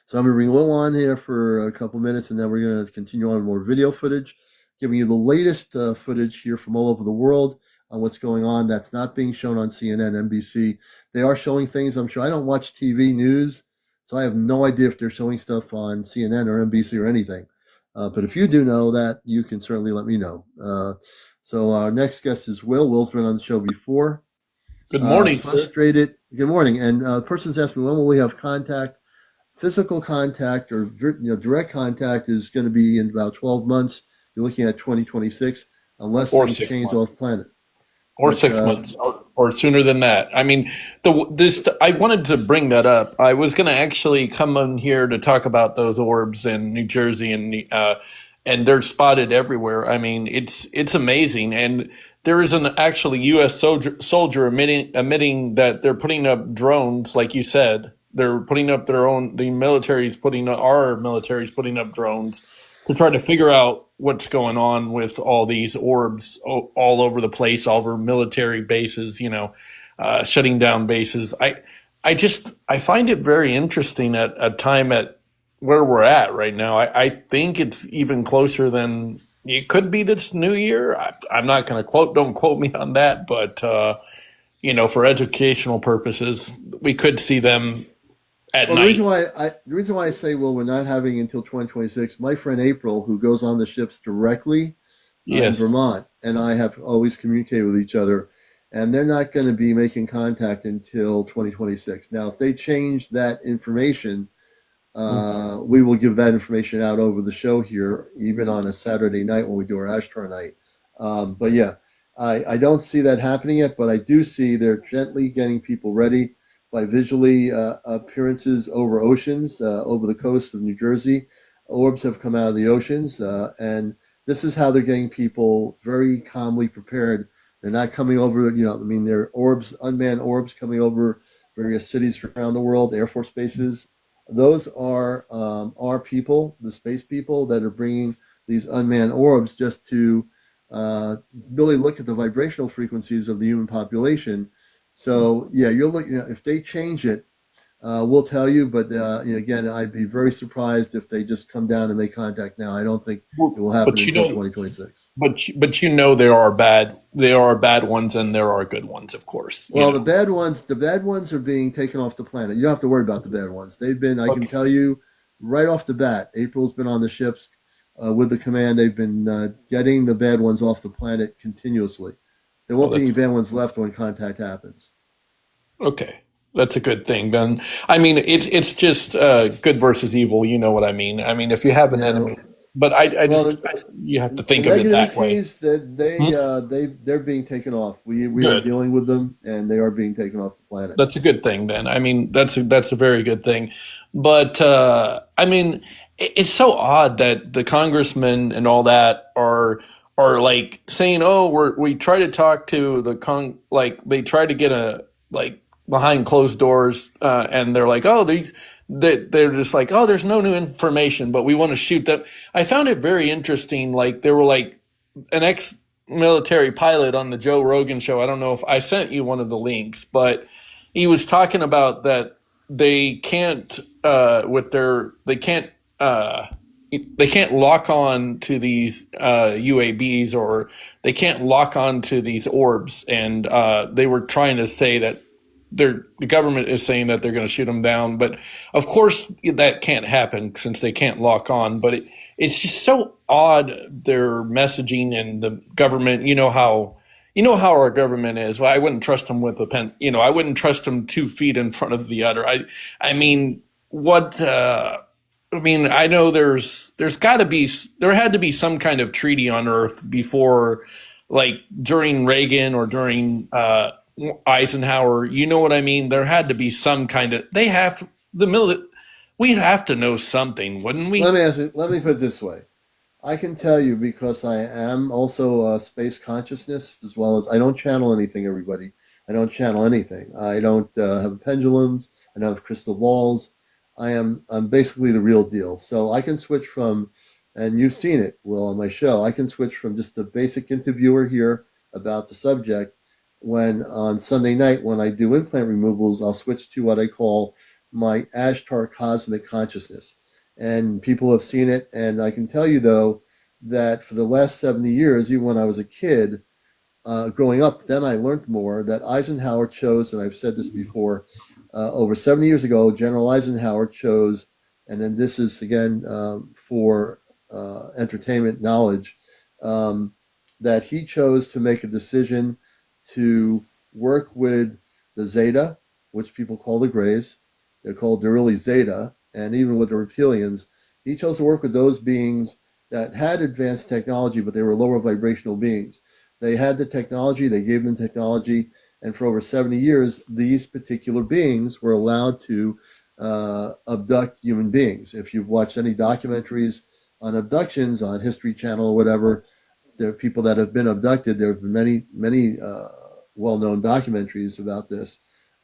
So I'm going to bring Will on here for a couple minutes, and then we're going to continue on with more video footage, giving you the latest footage here from all over the world on what's going on that's not being shown on CNN, NBC. They are showing things, I'm sure. I don't watch TV news, so I have no idea if they're showing stuff on CNN or NBC or anything. But if you do know that, you can certainly let me know. So our next guest is Will. Will's been on the show before. Good morning. Frustrated. Good morning. And the person's asked me, when will we have contact? Physical contact or direct contact is going to be in about 12 months. You're looking at 2026, unless things change off planet. Or 6 months, or sooner than that. I mean, I wanted to bring that up. I was going to actually come on here to talk about those orbs in New Jersey, and they're spotted everywhere. I mean, it's amazing. And there is an actually U.S. soldier admitting that they're putting up drones, like you said. They're putting up their own. Our military's putting up drones to try to figure out what's going on with all these orbs all over the place, all over military bases, shutting down bases. I find it very interesting at a time at where we're at right now. I think it's even closer than it could be this new year. I'm not going to don't quote me on that, but, for educational purposes, we could see them at night. The reason why I say, well, we're not having until 2026. My friend April, who goes on the ships directly in Vermont, and I have always communicated with each other, and they're not going to be making contact until 2026. Now, if they change that information, we will give that information out over the show here, even on a Saturday night when we do our Ashtar night. But yeah, I don't see that happening yet, but I do see they're gently getting people ready by visually appearances over oceans, over the coast of New Jersey. Orbs have come out of the oceans, and this is how they're getting people very calmly prepared. They're not coming over, they're orbs, unmanned orbs coming over various cities around the world, Air Force bases. Those are our people, the space people, that are bringing these unmanned orbs just to really look at the vibrational frequencies of the human population. So yeah, you're looking. If they change it, we'll tell you. But again, I'd be very surprised if they just come down and make contact now. I don't think it will happen until 2026. But there are bad ones and there are good ones, of course. Well, the bad ones are being taken off the planet. You don't have to worry about the bad ones. They've been. I can tell you right off the bat. April's been on the ships with the command. They've been getting the bad ones off the planet continuously. There won't be any bad ones left when contact happens. Okay, that's a good thing. Then, I mean, it's just good versus evil. You know what I mean? I mean, if you have an enemy, but you have to think of it that way. They're being taken off. We are dealing with them, and they are being taken off the planet. That's a good thing. Then, I mean, that's a very good thing. But I mean, it's so odd that the congressmen and all that are like saying, "Oh, we try to talk to they try to get behind closed doors, and they're like, they're just like, oh, there's no new information, but we want to shoot them." I found it very interesting. Like there were like an ex-military pilot on the Joe Rogan show. I don't know if I sent you one of the links, but he was talking about that they can't they can't lock on to these UAVs, or they can't lock on to these orbs. And they were trying to say that the government is saying that they're going to shoot them down. But of course that can't happen since they can't lock on. But it's just so odd, their messaging and the government. You know how our government is. Well, I wouldn't trust them with a pen. I wouldn't trust them 2 feet in front of the other. I mean, what... I know there had to be some kind of treaty on Earth before, like during Reagan or during Eisenhower. You know what I mean? There had to be some kind of. They have the military. We'd have to know something, wouldn't we? Let me ask you. Let me put it this way. I can tell you because I am also space consciousness as well as I don't channel anything. Everybody, I don't channel anything. I don't have pendulums. I don't have crystal balls. I'm basically the real deal. So I can switch from, and you've seen it, Will, on my show. I can switch from just a basic interviewer here about the subject. When on Sunday night when I do implant removals, I'll switch to what I call my Ashtar cosmic consciousness, and people have seen it. And I can tell you, though, that for the last 70 years, even when I was a kid, growing up, then I learned more that Eisenhower chose, and I've said this before, over 70 years ago, General Eisenhower chose, and then this is again for entertainment knowledge, that he chose to make a decision to work with the Zeta, which people call the Greys. They're really Zeta, and even with the reptilians, he chose to work with those beings that had advanced technology, but they were lower vibrational beings. They had the technology, they gave them technology, and for over 70 years, these particular beings were allowed to abduct human beings. If you've watched any documentaries on abductions on History Channel or whatever, there are people that have been abducted. There have been many well-known documentaries about this.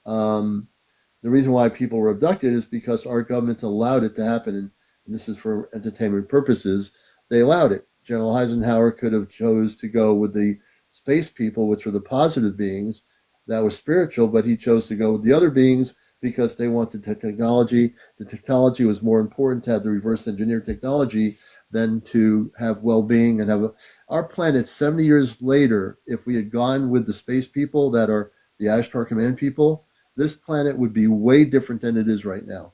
The reason why people were abducted is because our government allowed it to happen, and this is for entertainment purposes. They allowed it. General Eisenhower could have chose to go with the space people, which were the positive beings that were spiritual, but he chose to go with the other beings because they wanted the technology. The technology was more important to have the reverse engineered technology than to have well-being and have our planet 70 years later. If we had gone with the space people that are the Ashtar Command people, this planet would be way different than it is right now.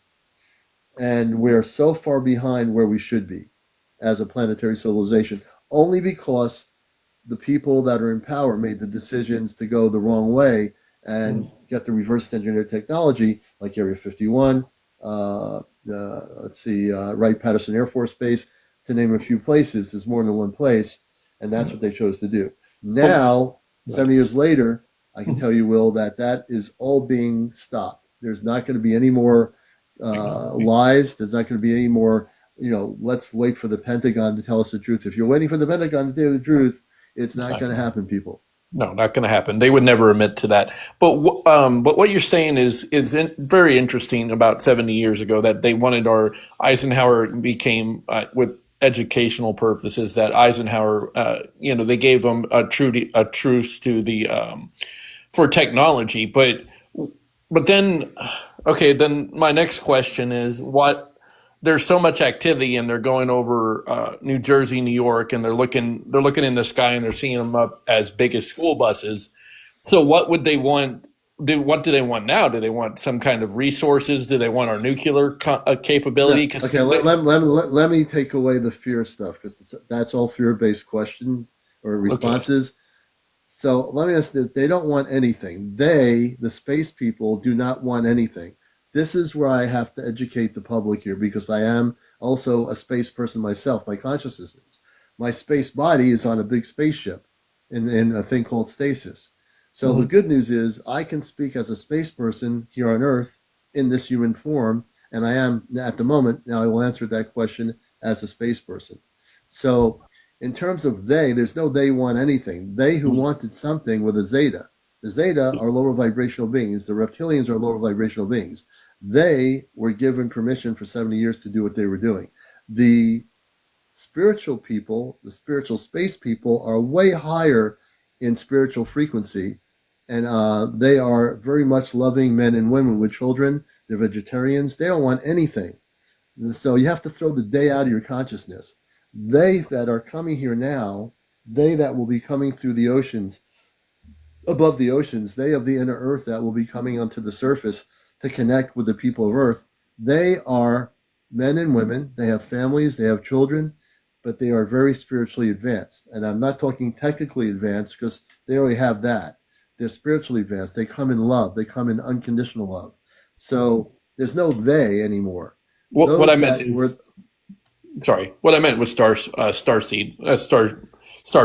And we're so far behind where we should be as a planetary civilization, only because the people that are in power made the decisions to go the wrong way and get the reverse engineered technology, like Area 51, Wright-Patterson Air Force Base, to name a few places. There's more than one place, and that's what they chose to do. Now, 70 years later, I can tell you, Will, that is all being stopped. There's not going to be any more lies. There's not going to be any more, let's wait for the Pentagon to tell us the truth. If you're waiting for the Pentagon to tell the truth, it's not going to happen, people. No, not going to happen. They would never admit to that. But what you're saying is very interesting. About 70 years ago, that they wanted Eisenhower became with educational purposes. That Eisenhower, they gave them a truce to the for technology. But then, okay, then my next question is what. There's so much activity, and they're going over New Jersey, New York, and they're looking in the sky, and they're seeing them up as big as school buses. So, what would they want? What do they want now? Do they want some kind of resources? Do they want our nuclear capability? Yeah. Okay, let me take away the fear stuff, because that's all fear-based questions or responses. Okay. So let me ask this: they don't want anything. The space people, do not want anything. This is where I have to educate the public here, because I am also a space person myself. My consciousness is. My space body is on a big spaceship in a thing called stasis. So the good news is I can speak as a space person here on Earth in this human form, and I am at the moment. Now I will answer that question as a space person. So in terms of there's no they want anything. They who wanted something were the Zeta. The Zeta are lower vibrational beings. The reptilians are lower vibrational beings. They were given permission for 70 years to do what they were doing. The spiritual people, the spiritual space people, are way higher in spiritual frequency, and they are very much loving men and women with children. They're vegetarians. They don't want anything. So you have to throw the day out of your consciousness. They that are coming here now, they that will be coming through the oceans, above the oceans, they of the inner earth that will be coming onto the surface to connect with the people of Earth, they are men and women. They have families, they have children, but they are very spiritually advanced. And I'm not talking technically advanced, because they already have that. They're spiritually advanced. They come in love. They come in unconditional love. So there's no they anymore. What I meant was star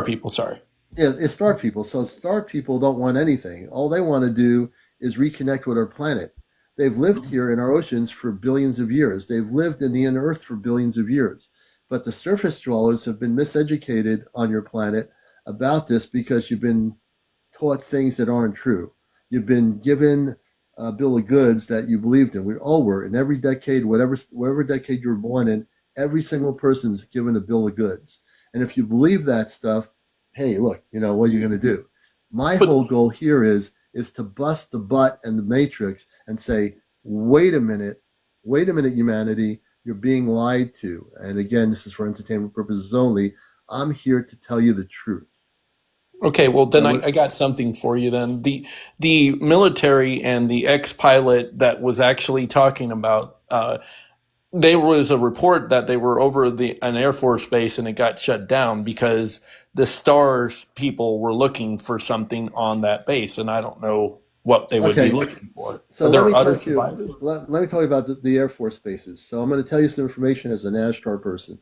people. Sorry. It's star people. So star people don't want anything. All they want to do is reconnect with our planet. They've lived here in our oceans for billions of years. They've lived in the inner earth for billions of years. But the surface dwellers have been miseducated on your planet about this because you've been taught things that aren't true. You've been given a bill of goods that you believed in. We all were. In every decade, whatever decade you were born in, every single person's given a bill of goods. And if you believe that stuff, hey, look, what are you going to do? My But whole goal here is to bust the butt and the matrix and say, wait a minute, humanity, you're being lied to. And again, this is for entertainment purposes only. I'm here to tell you the truth. okay, well then Now, I got something for you then. The military and the ex-pilot that was actually talking about there was a report that they were over an Air Force base and it got shut down because the stars people were looking for something on that base, and I don't know what they would be okay, looking so, for. Are so let there me other talk to you. survivors? Let me tell you about the Air Force bases. So I'm going to tell you some information as an Ashtar person.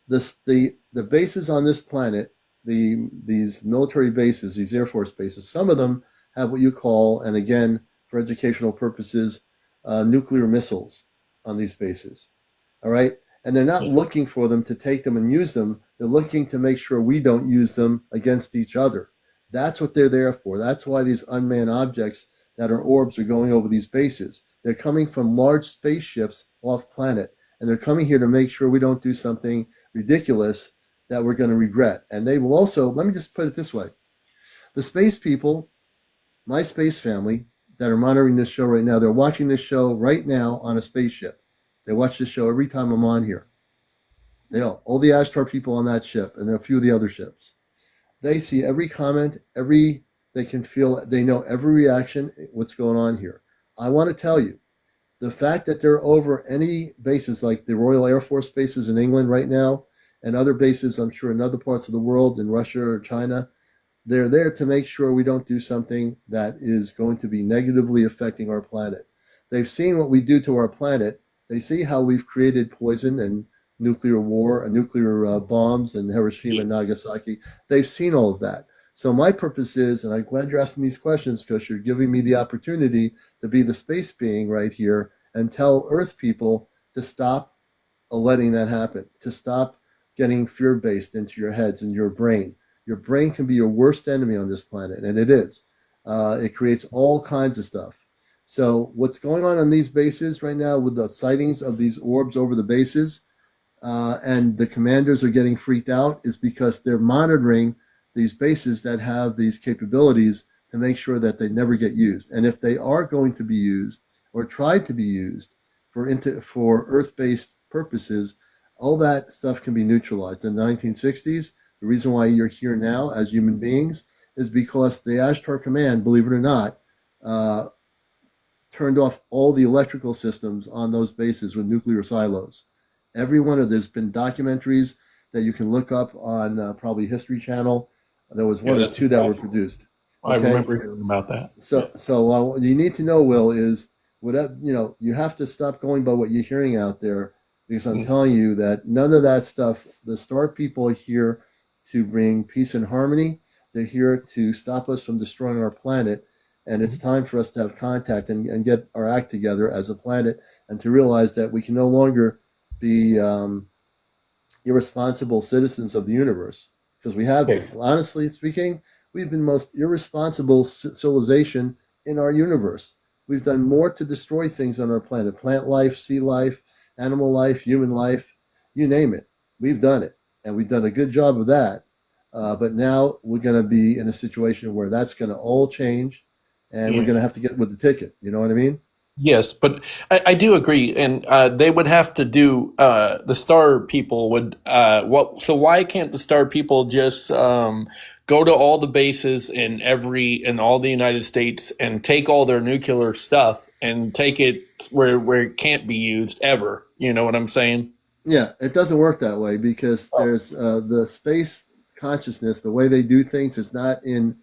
The bases on this planet, these military bases, these Air Force bases, some of them have what you call, and again for educational purposes, nuclear missiles on these bases. All right, and they're not looking for them to take them and use them. They're looking to make sure we don't use them against each other. That's what they're there for. That's why these unmanned objects that are orbs are going over these bases. They're coming from large spaceships off planet, and they're coming here to make sure we don't do something ridiculous that we're going to regret. And they will also, let me just put it this way. The space people, my space family that are monitoring this show right now, they're watching this show right now on a spaceship. They watch this show every time I'm on here. They all the Ashtar people on that ship and a few of the other ships. They see every comment, they can feel, they know every reaction, what's going on here. I want to tell you, the fact that they're over any bases like the Royal Air Force bases in England right now and other bases, I'm sure, in other parts of the world, in Russia or China, they're there to make sure we don't do something that is going to be negatively affecting our planet. They've seen what we do to our planet. They see how we've created poison and nuclear war, nuclear bombs in Hiroshima and Nagasaki. They've seen all of that. So my purpose is, and I'm glad you're asking these questions because you're giving me the opportunity to be the space being right here and tell Earth people to stop letting that happen, to stop getting fear-based into your heads and your brain. Your brain can be your worst enemy on this planet, and it is. It creates all kinds of stuff. So what's going on these bases right now with the sightings of these orbs over the bases, and the commanders are getting freaked out, is because they're monitoring these bases that have these capabilities to make sure that they never get used. And if they are going to be used or tried to be used for Earth-based purposes, all that stuff can be neutralized. In the 1960s, the reason why you're here now as human beings is because the Ashtar Command, believe it or not, turned off all the electrical systems on those bases with nuclear silos. There's been documentaries that you can look up on probably History Channel. There was one or two that were produced. I Okay, remember hearing about that. so what you need to know, Will, is you have to stop going by what you're hearing out there, because I'm telling you that none of that stuff. The Star people are here to bring peace and harmony. They're here to stop us from destroying our planet, and it's time for us to have contact and get our act together as a planet, and to realize that we can no longer be irresponsible citizens of the universe, because we have been. Honestly speaking, we've been the most irresponsible civilization in our universe. We've done more to destroy things on our planet: plant life, sea life, animal life, human life, you name it. We've done it, and we've done a good job of that. But now we're going to be in a situation where that's going to all change, and we're going to have to get with the ticket. You know what I mean? Yes, but I do agree, and they would have to do the star people would. What? So why can't the star people just go to all the bases in all the United States and take all their nuclear stuff and take it where it can't be used ever? You know what I'm saying? Yeah, it doesn't work that way, because there's the space consciousness. The way they do things is not in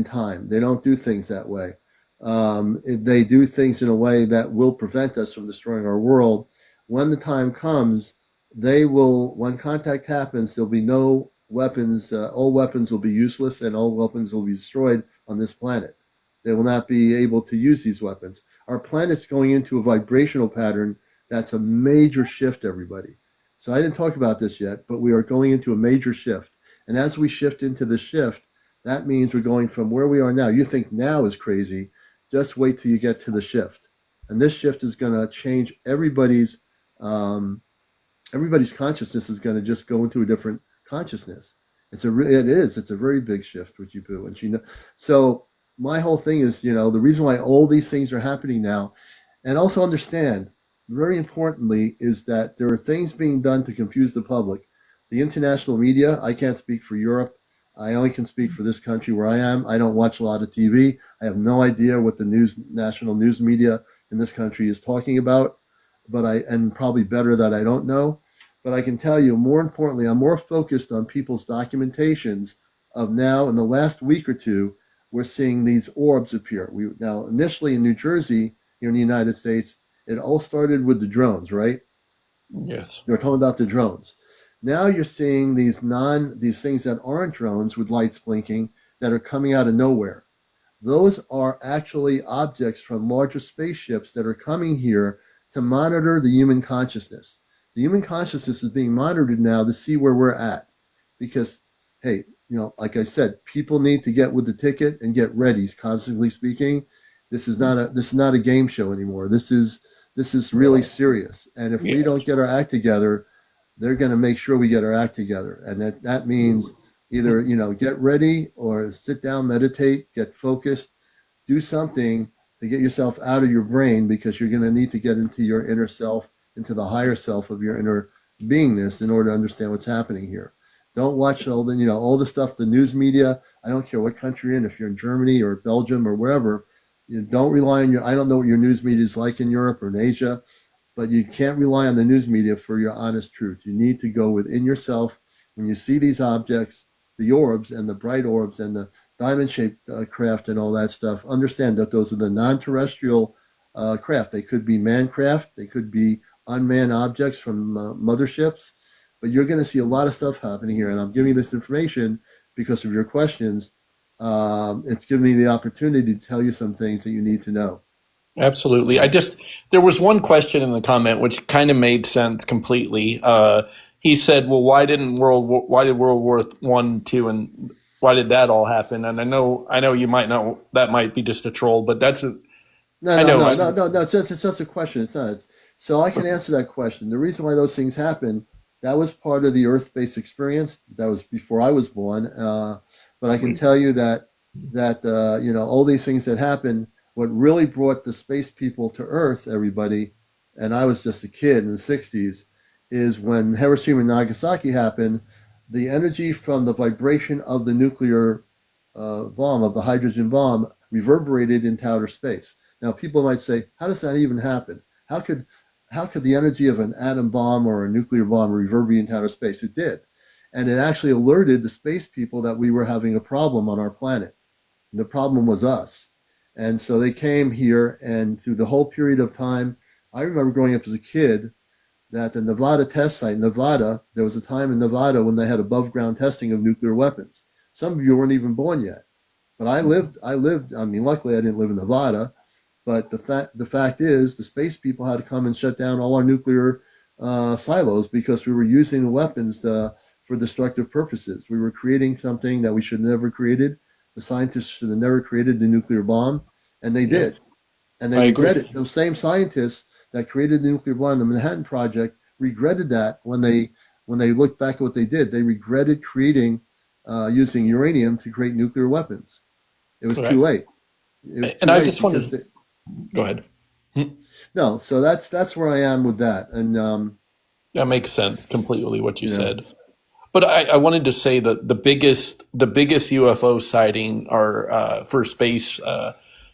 time. They don't do things that way. They do things in a way that will prevent us from destroying our world. When the time comes, when contact happens, there'll be no weapons, all weapons will be useless and all weapons will be destroyed on this planet. They will not be able to use these weapons. Our planet's going into a vibrational pattern that's a major shift, everybody. So I didn't talk about this yet, but we are going into a major shift. And as we shift into the shift, that means we're going from where we are now. You think now is crazy. Just wait till you get to the shift. And this shift is going to change everybody's consciousness is going to just go into a different consciousness. It's a very big shift, which you do. And so my whole thing is, the reason why all these things are happening now, and also understand, very importantly, is that there are things being done to confuse the public. The international media, I can't speak for Europe. I only can speak for this country where I am. I don't watch a lot of TV. I have no idea what the national news media in this country is talking about, and probably better that I don't know. But I can tell you, more importantly, I'm more focused on people's documentations of now. In the last week or two, we're seeing these orbs appear. Now, initially in New Jersey, here in the United States, it all started with the drones, right? Yes. They were talking about the drones. Now you're seeing these things that aren't drones with lights blinking that are coming out of nowhere. Those are actually objects from larger spaceships that are coming here to monitor the human consciousness. The human consciousness is being monitored now to see where we're at. Because, hey, like I said, people need to get with the ticket and get ready, constantly speaking. This is not a game show anymore. This is really serious. And if we don't get our act together, they're going to make sure we get our act together. And that means either, get ready or sit down, meditate, get focused, do something to get yourself out of your brain, because you're going to need to get into your inner self, into the higher self of your inner beingness in order to understand what's happening here. Don't watch all the stuff, the news media. I don't care what country you're in, if you're in Germany or Belgium or wherever. You don't rely on I don't know what your news media is like in Europe or in Asia, but you can't rely on the news media for your honest truth. You need to go within yourself. When you see these objects, the orbs and the bright orbs and the diamond-shaped craft and all that stuff, understand that those are the non-terrestrial craft. They could be manned craft. They could be unmanned objects from motherships. But you're going to see a lot of stuff happening here. And I'm giving you this information because of your questions. It's given me the opportunity to tell you some things that you need to know. Absolutely. There was one question in the comment which kind of made sense completely. He said, "Well, why did World War I, II, and why did that all happen?" And I know you might know that might be just a troll, but that's a. No. It's just a question. It's not. So I can answer that question. The reason why those things happen, that was part of the Earth-based experience. That was before I was born. But I can tell you that all these things that happened. What really brought the space people to Earth, everybody, and I was just a kid in the 60s, is when Hiroshima and Nagasaki happened, the energy from the vibration of the nuclear bomb, of the hydrogen bomb, reverberated into outer space. Now, people might say, how does that even happen? How could the energy of an atom bomb or a nuclear bomb reverberate into outer space? It did. And it actually alerted the space people that we were having a problem on our planet. And the problem was us. And so they came here, and through the whole period of time, I remember growing up as a kid that the Nevada test site, Nevada, there was a time in Nevada when they had above ground testing of nuclear weapons. Some of you weren't even born yet. But I lived, luckily I didn't live in Nevada, but the fact is the space people had to come and shut down all our nuclear silos because we were using the weapons for destructive purposes. We were creating something that we should have never created. The scientists should have never created the nuclear bomb, and they did. And they regretted. Those same scientists that created the nuclear bomb, the Manhattan Project, regretted that when they looked back at what they did. They regretted creating, using uranium to create nuclear weapons. It was too late. I just wanted to go ahead. No, so that's where I am with that, and that makes sense completely what you said. But I wanted to say that the biggest UFO sighting for space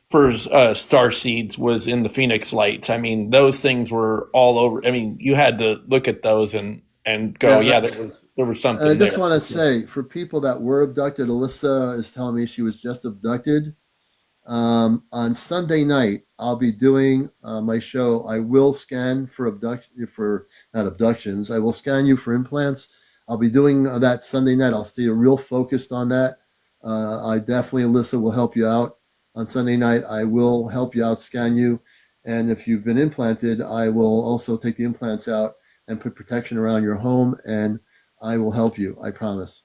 for star seeds was in the Phoenix Lights. I mean, those things were all over. I mean, you had to look at those and go, there was something. I just want to say, for people that were abducted, Alyssa is telling me she was just abducted. On Sunday night, I'll be doing my show. I will scan for not abductions. I will scan you for implants. I'll be doing that Sunday night. I'll stay real focused on that. I definitely, Alyssa, will help you out on Sunday night. I will help you out, scan you. And if you've been implanted, I will also take the implants out and put protection around your home, and I will help you. I promise.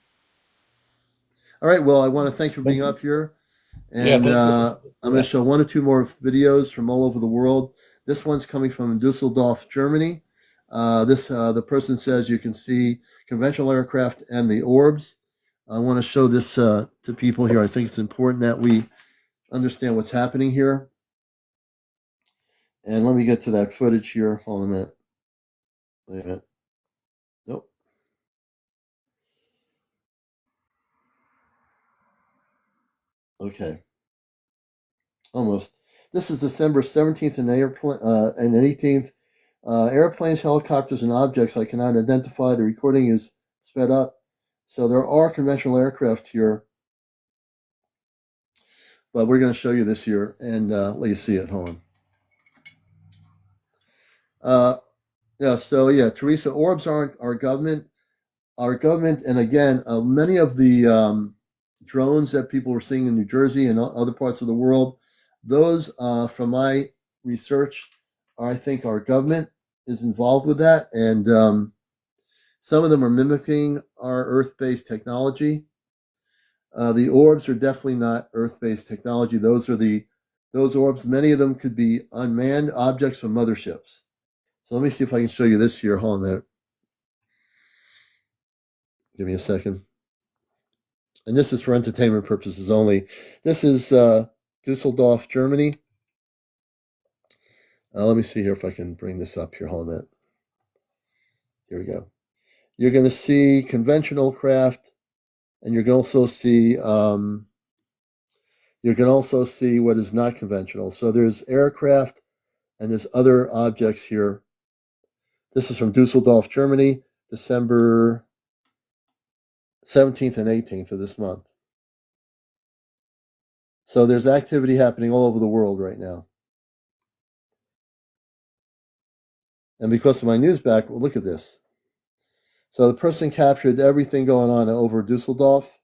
All right. Well, I want to thank you for being up here. And I'm going to show one or two more videos from all over the world. This one's coming from Dusseldorf, Germany. The person says you can see conventional aircraft and the orbs. I want to show this to people here. I think it's important that we understand what's happening here. And let me get to that footage here. Hold on a minute. Wait a minute. Nope. Okay. Almost. This is December 17th and 18th. Airplanes, helicopters, and objects I cannot identify. The recording is sped up. So there are conventional aircraft here. But we're going to show you this here and let you see it. Hold on. Teresa, orbs aren't our government. Our government, and again, many of the drones that people were seeing in New Jersey and other parts of the world, those, from my research, I think our government is involved with that, and some of them are mimicking our Earth-based technology. The orbs are definitely not Earth-based technology. Those orbs. Many of them could be unmanned objects from motherships. So let me see if I can show you this here. Hold on a minute. Give me a second. And this is for entertainment purposes only. This is Dusseldorf, Germany. Let me see here if I can bring this up here. Hold on a minute. Here we go. You're going to see conventional craft, and you're going to also see what is not conventional. So there's aircraft, and there's other objects here. This is from Dusseldorf, Germany, December 17th and 18th of this month. So there's activity happening all over the world right now. And because of my news back, well, look at this. So the person captured everything going on over Dusseldorf.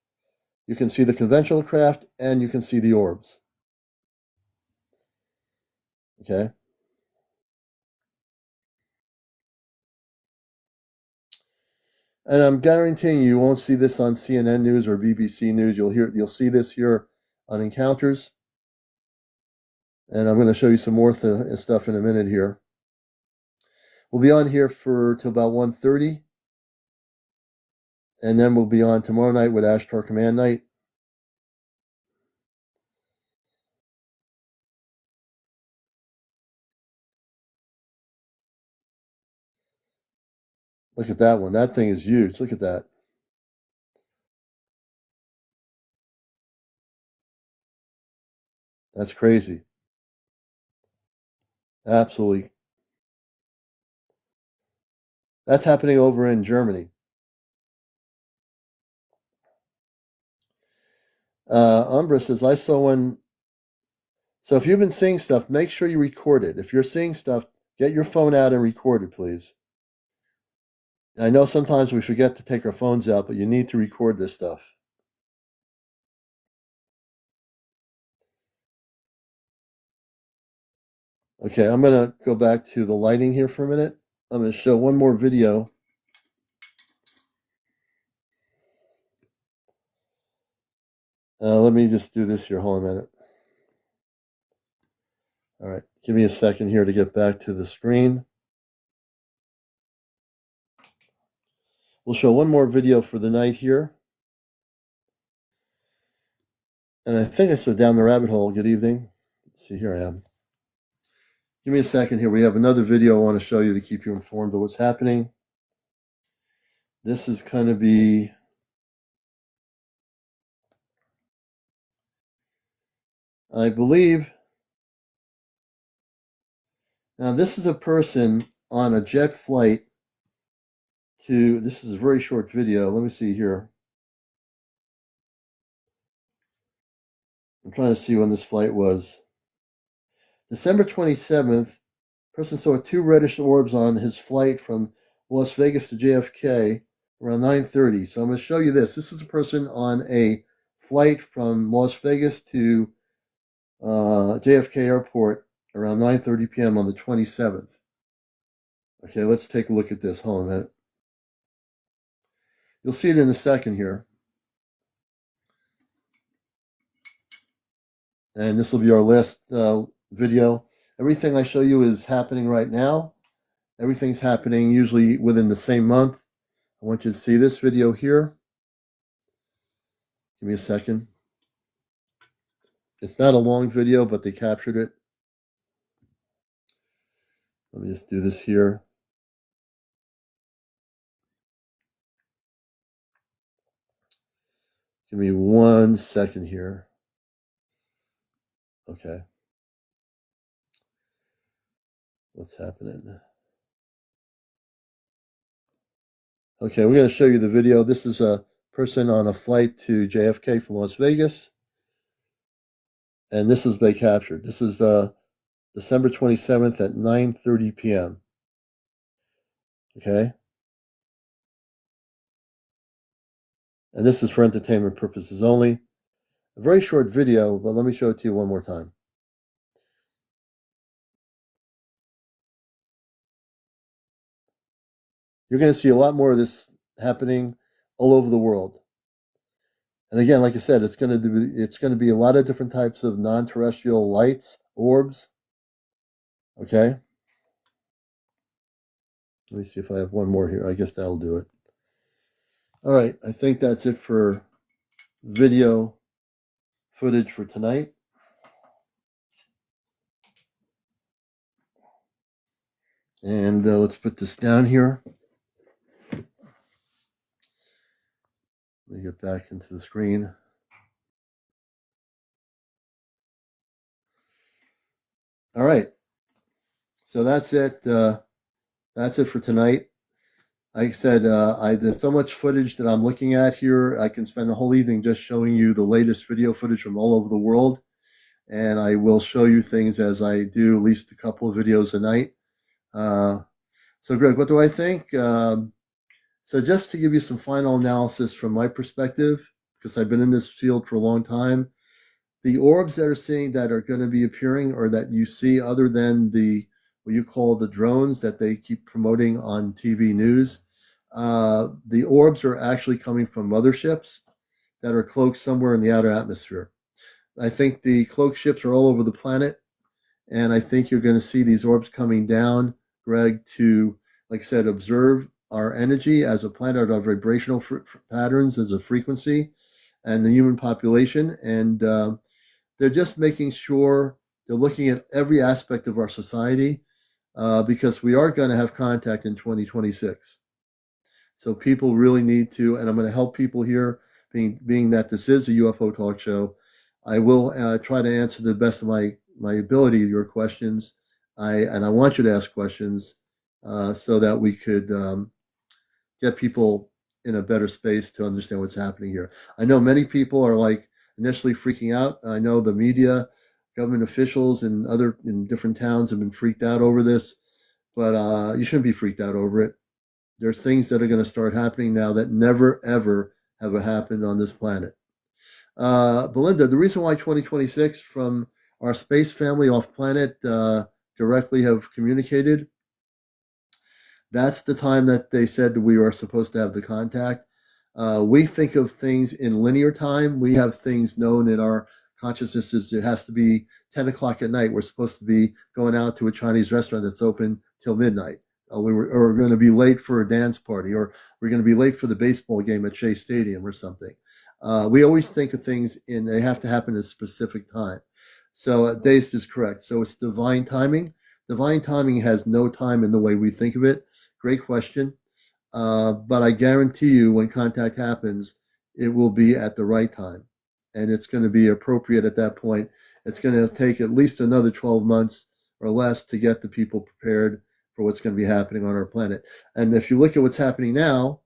You can see the conventional craft and you can see the orbs. Okay. And I'm guaranteeing you won't see this on CNN News or BBC News. You'll see this here on Encounters. And I'm going to show you some more stuff in a minute here. We'll be on here till about 1:30. And then we'll be on tomorrow night with Ashtar Command Night. Look at that one. That thing is huge. Look at that. That's crazy. Absolutely. That's happening over in Germany. Umbra says, I saw one. So if you've been seeing stuff, make sure you record it. If you're seeing stuff, get your phone out and record it, please. I know sometimes we forget to take our phones out, but you need to record this stuff. Okay, I'm going to go back to the lighting here for a minute. I'm going to show one more video. Let me just do this here. Hold on a minute. All right, give me a second here to get back to the screen. We'll show one more video for the night here. And I think I saw down the rabbit hole. Good evening. Let's see, here I am. Give me a second here. We have another video I want to show you to keep you informed of what's happening. This is going to be I believe. Now, this is a person on a jet flight this is a very short video. Let me see here. I'm trying to see when this flight was. December 27th, person saw two reddish orbs on his flight from Las Vegas to JFK around 9:30. So I'm going to show you this. This is a person on a flight from Las Vegas to JFK Airport around 9:30 p.m. on the 27th. Okay, let's take a look at this. Hold on a minute. You'll see it in a second here. And this will be our last video. Everything I show you is happening right now. Everything's happening usually within the same month. I want you to see this video here. Give me a second. It's not a long video, but they captured it. Let me just do this here. Give me 1 second here. Okay. What's happening? Okay, we're going to show you the video. This is a person on a flight to JFK from Las Vegas. And this is what they captured. This is December 27th at 9:30 p.m. Okay? And this is for entertainment purposes only. A very short video, but let me show it to you one more time. You're going to see a lot more of this happening all over the world. And again, like I said, it's going to be a lot of different types of non-terrestrial lights, orbs. Okay? Let me see if I have one more here. I guess that'll do it. All right, I think that's it for video footage for tonight. And let's put this down here. Let me get back into the screen. All right. So that's it. That's it for tonight. Like I said, I did so much footage that I'm looking at here. I can spend the whole evening just showing you the latest video footage from all over the world. And I will show you things as I do at least a couple of videos a night. So Greg, what do I think? So just to give you some final analysis from my perspective, because I've been in this field for a long time, the orbs that are going to be appearing, or that you see other than what you call the drones that they keep promoting on TV news, the orbs are actually coming from motherships that are cloaked somewhere in the outer atmosphere. I think the cloaked ships are all over the planet, and I think you're going to see these orbs coming down, Greg, to, like I said, observe our energy as a planet, our vibrational patterns as a frequency, and the human population. And they're just making sure they're looking at every aspect of our society, because we are going to have contact in 2026. So people really need to, and I'm going to help people here, being that this is a UFO talk show. I will try to answer the best of my ability your questions. And I want you to ask questions so that we could get people in a better space to understand what's happening here. I know many people are like initially freaking out. I know the media, government officials in different towns have been freaked out over this, but you shouldn't be freaked out over it. There's things that are going to start happening now that never, ever have happened on this planet. Belinda, the reason why 2026 from our space family off planet directly have communicated, that's the time that they said we are supposed to have the contact. We think of things in linear time. We have things known in our consciousnesses. It has to be 10 o'clock at night. We're supposed to be going out to a Chinese restaurant that's open till midnight. We're going to be late for a dance party, or we're going to be late for the baseball game at Shea Stadium or something. We always think of things they have to happen at a specific time. So Dace is correct. So it's divine timing. Divine timing has no time in the way we think of it. Great question. But I guarantee you when contact happens, it will be at the right time. And it's going to be appropriate at that point. It's going to take at least another 12 months or less to get the people prepared for what's going to be happening on our planet. And if you look at what's happening now,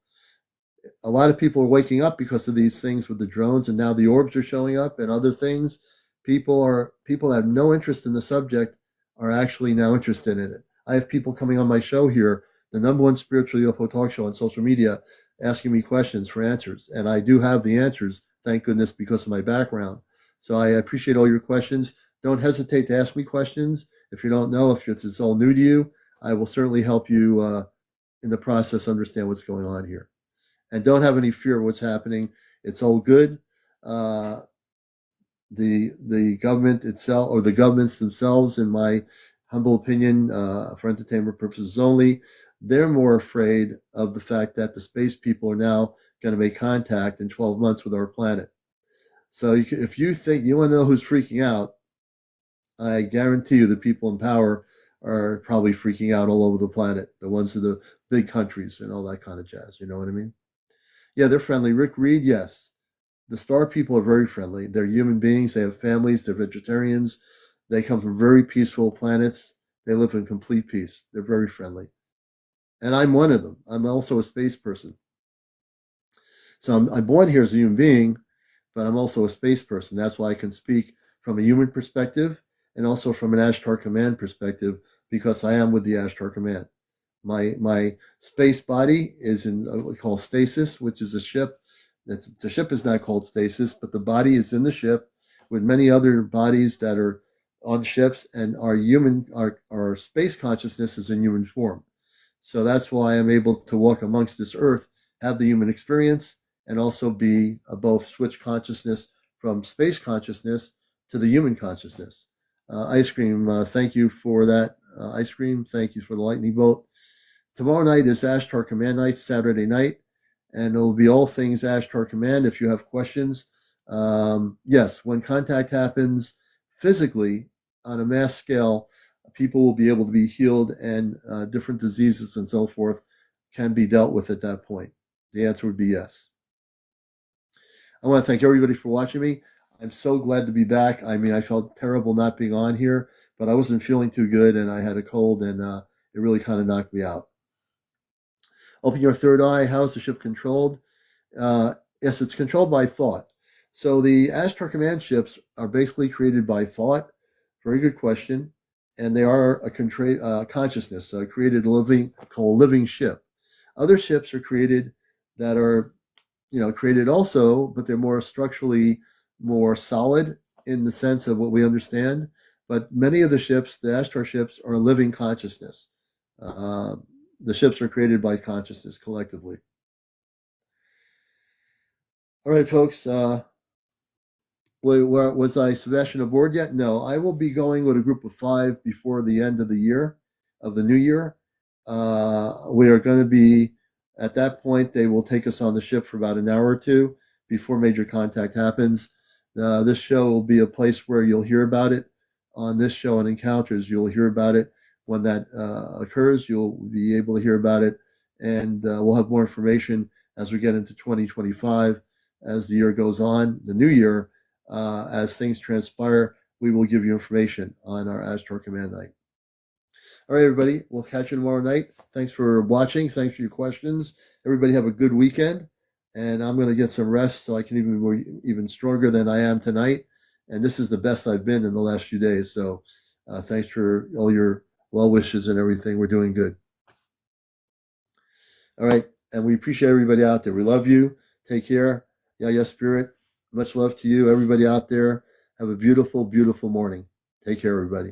a lot of people are waking up because of these things with the drones, and now the orbs are showing up and other things. People that have no interest in the subject are actually now interested in it. I have people coming on my show here, the #1 spiritual UFO talk show on social media, asking me questions for answers. And I do have the answers, thank goodness, because of my background. So I appreciate all your questions. Don't hesitate to ask me questions. If you don't know, if it's all new to you, I will certainly help you in the process understand what's going on here. And don't have any fear of what's happening. It's all good. The government itself, or the governments themselves, in my humble opinion, for entertainment purposes only, they're more afraid of the fact that the space people are now going to make contact in 12 months with our planet. So if you think you want to know who's freaking out, I guarantee you the people in power are probably freaking out all over the planet. The ones of the big countries and all that kind of jazz. You know what I mean? Yeah, they're friendly. Rick Reed, yes. The star people are very friendly. They're human beings. They have families. They're vegetarians. They come from very peaceful planets. They live in complete peace. They're very friendly. And I'm one of them. I'm also a space person. So I'm born here as a human being, but I'm also a space person. That's why I can speak from a human perspective and also from an Ashtar Command perspective, because I am with the Ashtar Command. My space body is in what we call stasis, which is a ship. The ship is not called stasis, but the body is in the ship with many other bodies that are on ships, and our space consciousness is in human form. So that's why I'm able to walk amongst this earth, have the human experience, and also be both switch consciousness from space consciousness to the human consciousness. Ice Cream, thank you for that. Ice Cream, thank you for the lightning bolt. Tomorrow night is Ashtar Command night, Saturday night, and it will be all things Ashtar Command. If you have questions, yes, when contact happens physically on a mass scale, people will be able to be healed, and different diseases and so forth can be dealt with at that point. The answer would be yes. I want to thank everybody for watching me. I'm so glad to be back. I mean, I felt terrible not being on here, but I wasn't feeling too good, and I had a cold, and it really kind of knocked me out. Open your third eye. How is the ship controlled? Yes, it's controlled by thought. So the Ashtar Command ships are basically created by thought. Very good question. And they are a consciousness, created called a living ship. Other ships are created that are, created also, but they're more structurally more solid in the sense of what we understand. But many of the ships, the Ashtar ships, are a living consciousness. The ships are created by consciousness collectively. All right, folks. Was I Sebastian aboard yet? No, I will be going with a group of 5 before the end of the year, of the new year. We are going to be, at that point, they will take us on the ship for about an hour or two before major contact happens. This show will be a place where you'll hear about it. On this show on Encounters, you'll hear about it. When that occurs, you'll be able to hear about it, and we'll have more information as we get into 2025. As the year goes on, the new year, as things transpire, we will give you information on our Ashtar Command night. All right, everybody, we'll catch you tomorrow night. Thanks for watching. Thanks for your questions. Everybody have a good weekend, and I'm going to get some rest so I can be even stronger than I am tonight. And this is the best I've been in the last few days. So thanks for all your well wishes and everything. We're doing good. All right, and we appreciate everybody out there. We love you. Take care. Yeah, Spirit. Much love to you, everybody out there. Have a beautiful, beautiful morning. Take care, everybody.